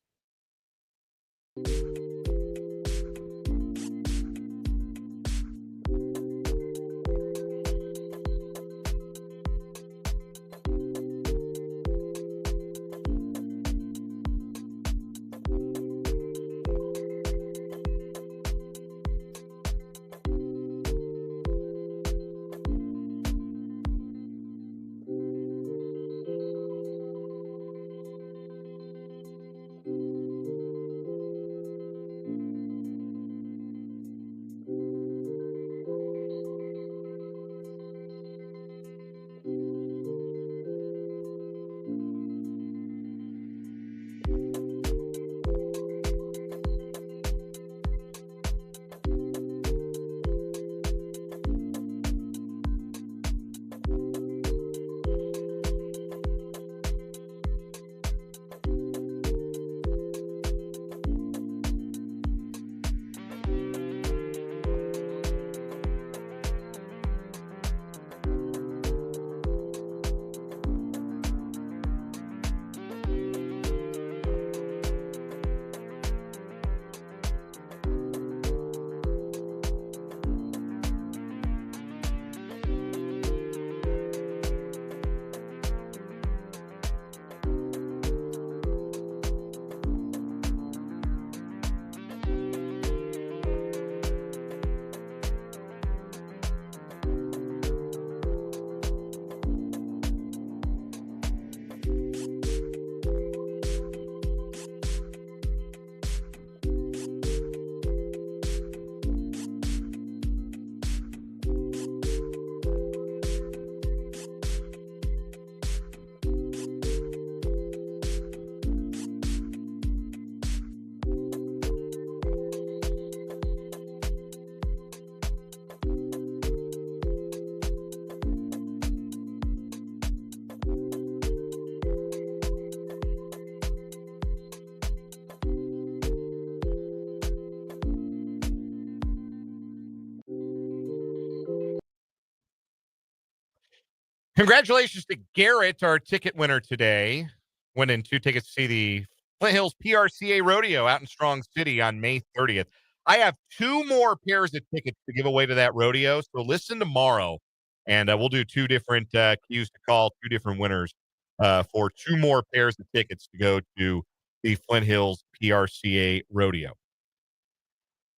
Congratulations to Garrett, our ticket winner today. Winning 2 tickets to see the Flint Hills PRCA Rodeo out in Strong City on May 30th. I have 2 more pairs of tickets to give away to that rodeo, so listen tomorrow, and we'll do 2 different cues to call, 2 different winners for 2 more pairs of tickets to go to the Flint Hills PRCA Rodeo.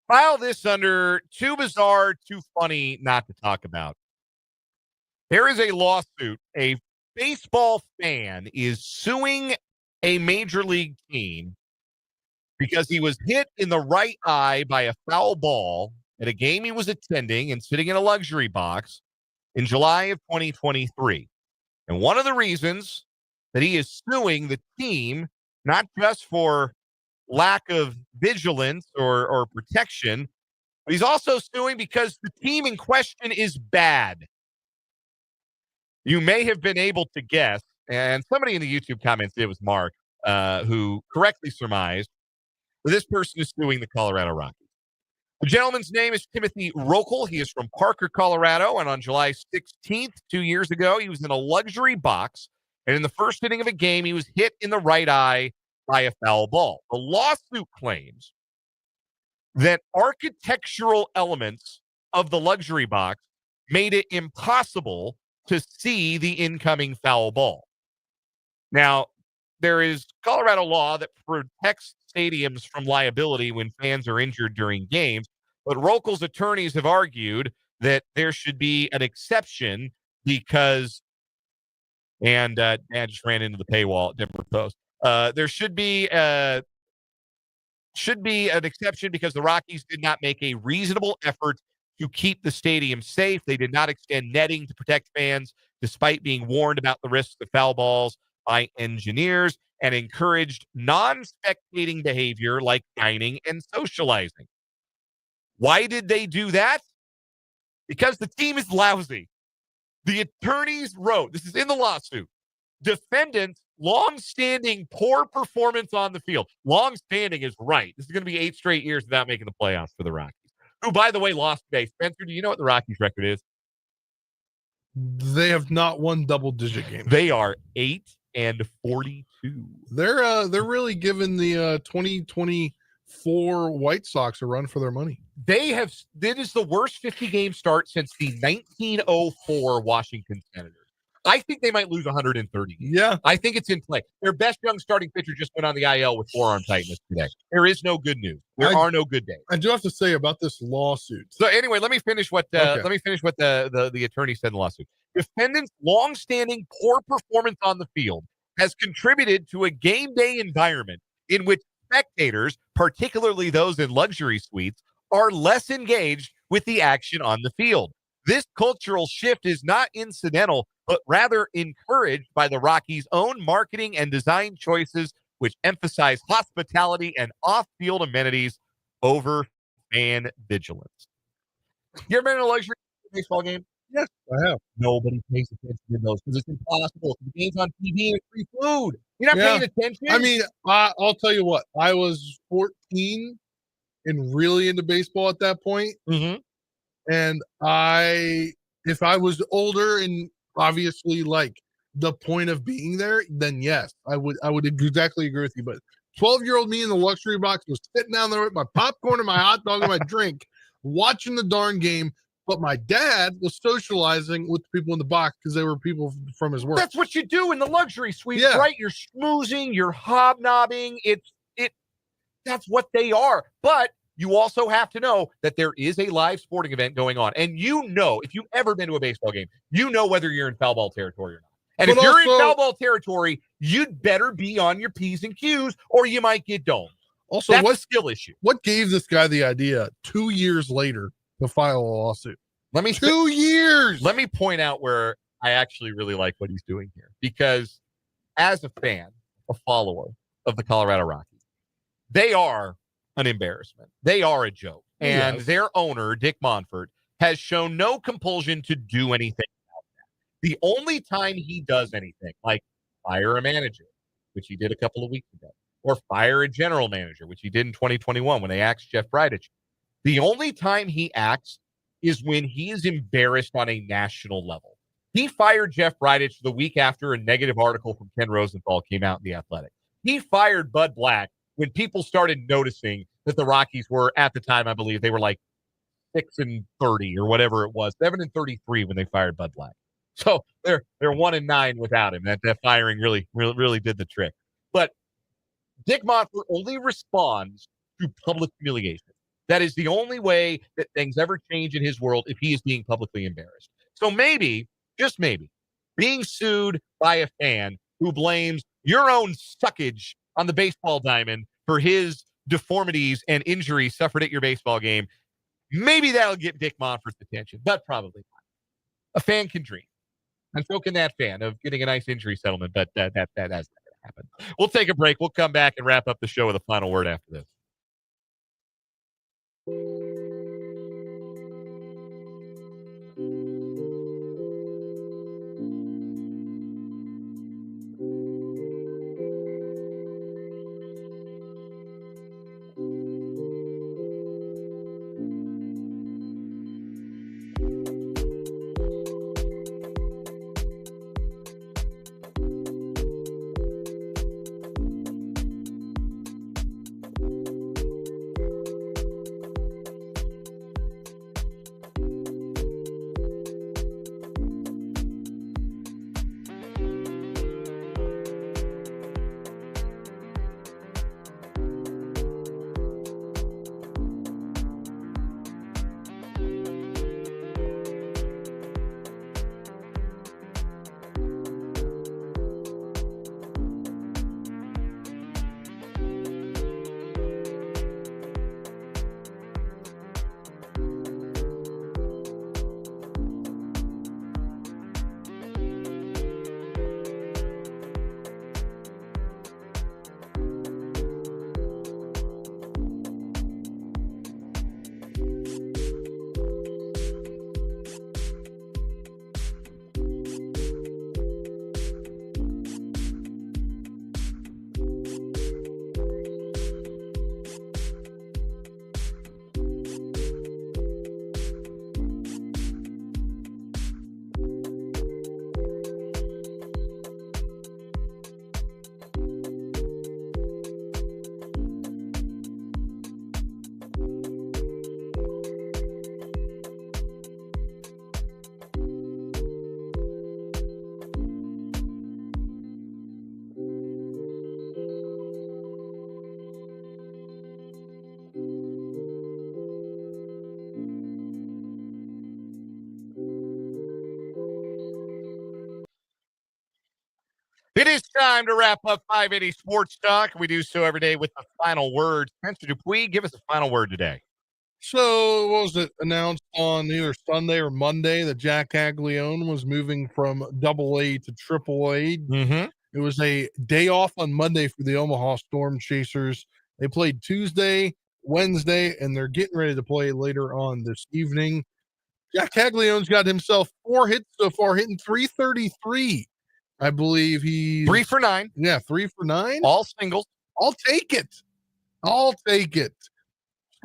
File this under too bizarre, too funny not to talk about. There is a lawsuit. A baseball fan is suing a major league team because he was hit in the right eye by a foul ball at a game he was attending and sitting in a luxury box in July of 2023. And one of the reasons that he is suing the team, not just for lack of vigilance or protection, but he's also suing because the team in question is bad. You may have been able to guess, and somebody in the YouTube comments, it was Mark, who correctly surmised that this person is suing the Colorado Rockies. The gentleman's name is Timothy Rokel. He is from Parker, Colorado, and on July 16th, 2 years ago, he was in a luxury box, and in the first inning of a game, he was hit in the right eye by a foul ball. The lawsuit claims that architectural elements of the luxury box made it impossible to see the incoming foul ball. Now, there is Colorado law that protects stadiums from liability when fans are injured during games, but Rokel's attorneys have argued that there should be an exception because, and I just ran into the paywall at Denver Post. There should be an exception because the Rockies did not make a reasonable effort to keep the stadium safe. They did not extend netting to protect fans, despite being warned about the risks of foul balls by engineers, and encouraged non-spectating behavior like dining and socializing. Why did they do that? Because the team is lousy. The attorneys wrote, this is in the lawsuit, defendants long-standing poor performance on the field. Long-standing is right. This is going to be 8 straight years without making the playoffs for the Rockies, who, by the way, lost today. Spencer, do you know what the Rockies' record is? They have not won double-digit games. They are 8-42. They're really giving the 2024 White Sox a run for their money. That is the worst 50-game start since the 1904 Washington Senators. I think they might lose 130 games. Yeah. I think it's in play. Their best young starting pitcher just went on the IL with forearm tightness today. There is no good news. There are no good days. I do have to say about this lawsuit. So anyway, let me finish what the attorney said in the lawsuit. Defendants' long-standing poor performance on the field has contributed to a game day environment in which spectators, particularly those in luxury suites, are less engaged with the action on the field. This cultural shift is not incidental, but rather encouraged by the Rockies' own marketing and design choices, which emphasize hospitality and off-field amenities over fan vigilance. You ever been in a luxury baseball game? Yes, I have. Nobody pays attention to those because it's impossible. The game's on TV and free food. You're not paying attention. I mean, I'll tell you what. I was 14 and really into baseball at that point. Mm-hmm. And if I was older and obviously like the point of being there, then yes, I would exactly agree with you. But 12-year-old me in the luxury box was sitting down there with my popcorn and my hot dog and my drink, watching the darn game. But my dad was socializing with the people in the box because they were people from his work. That's what you do in the luxury suite, right? You're schmoozing, you're hobnobbing. That's what they are. But you also have to know that there is a live sporting event going on. And if you've ever been to a baseball game, you know whether you're in foul ball territory or not. And if you're in foul ball territory, you'd better be on your P's and Q's or you might get domed. Also, that's a skill issue. What gave this guy the idea 2 years later to file a lawsuit? 2 years. Let me point out where I actually really like what he's doing here. Because as a fan, a follower of the Colorado Rockies, they are an embarrassment. They are a joke. And their owner, Dick Monfort, has shown no compulsion to do anything about that. The only time he does anything, like fire a manager, which he did a couple of weeks ago, or fire a general manager, which he did in 2021 when they axed Jeff Bridich, the only time he acts is when he is embarrassed on a national level. He fired Jeff Bridich the week after a negative article from Ken Rosenthal came out in The Athletic. He fired Bud Black when people started noticing that the Rockies were, at the time, I believe, they were like 6-30 or whatever it was, 7-33 when they fired Bud Black. So they're 1-9 without him. That firing really did the trick. But Dick Monfort only responds to public humiliation. That is the only way that things ever change in his world if he is being publicly embarrassed. So maybe, just maybe, being sued by a fan who blames your own suckage on the baseball diamond for his deformities and injuries suffered at your baseball game, maybe that'll get Dick Monfort's attention, but probably not. A fan can dream. And so can that fan of getting a nice injury settlement, but that's not going to happen. We'll take a break. We'll come back and wrap up the show with a final word after this. It is time to wrap up 580 Sports Talk. We do so every day with the final word. Spencer Dupuis, give us a final word today. So, what was it announced on either Sunday or Monday that Jacque Vaughn was moving from AA to AAA? Mm-hmm. It was a day off on Monday for the Omaha Storm Chasers. They played Tuesday, Wednesday, and they're getting ready to play later on this evening. Jacque Vaughn got himself 4 hits so far, hitting .333. I believe he's 3 for 9. Yeah, 3 for 9. All singles. I'll take it. Still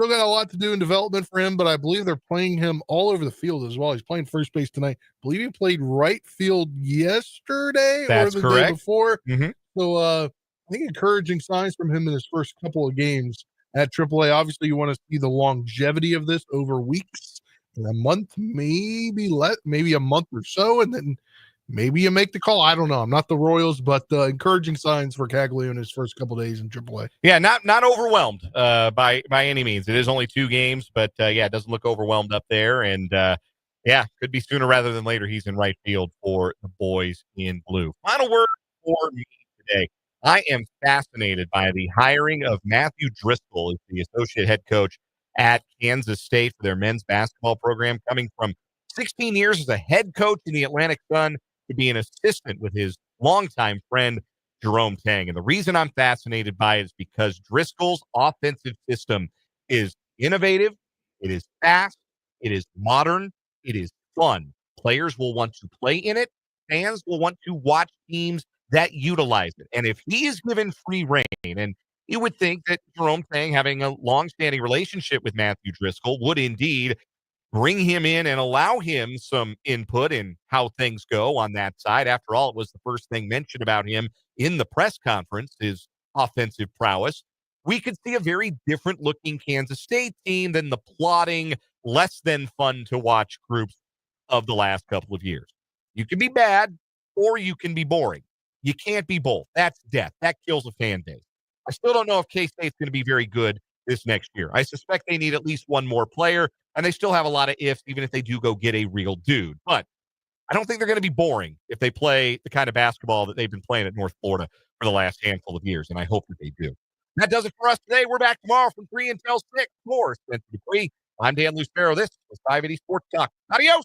got a lot to do in development for him, but I believe they're playing him all over the field as well. He's playing first base tonight. I believe he played right field yesterday That's or the correct. day before. Mm-hmm. So I think encouraging signs from him in his first couple of games at AAA. Obviously, you want to see the longevity of this over weeks, and a month, maybe a month or so, and then maybe you make the call. I don't know. I'm not the Royals, but encouraging signs for Cagley in his first couple days in AAA. Yeah, not overwhelmed by any means. It is only 2 games, but it doesn't look overwhelmed up there. And could be sooner rather than later. He's in right field for the boys in blue. Final word for me today. I am fascinated by the hiring of Matthew Driscoll as the associate head coach at Kansas State for their men's basketball program, coming from 16 years as a head coach in the Atlantic Sun to be an assistant with his longtime friend, Jerome Tang. And the reason I'm fascinated by it is because Driscoll's offensive system is innovative, it is fast, it is modern, it is fun. Players will want to play in it. Fans will want to watch teams that utilize it. And if he is given free reign, and you would think that Jerome Tang, having a long-standing relationship with Matthew Driscoll, would indeed bring him in and allow him some input in how things go on that side. After all, it was the first thing mentioned about him in the press conference, his offensive prowess. We could see a very different looking Kansas State team than the plodding, less than fun to watch groups of the last couple of years. You can be bad or you can be boring. You can't be both. That's death. That kills a fan base. I still don't know if K-State's going to be very good this next year. I suspect they need at least one more player, and they still have a lot of ifs, even if they do go get a real dude. But I don't think they're going to be boring if they play the kind of basketball that they've been playing at North Florida for the last handful of years, and I hope that they do. That does it for us today. We're back tomorrow from 3 until 6. For Spencer Dupree, I'm Dan Lucero. This was 580 Sports Talk. Adios.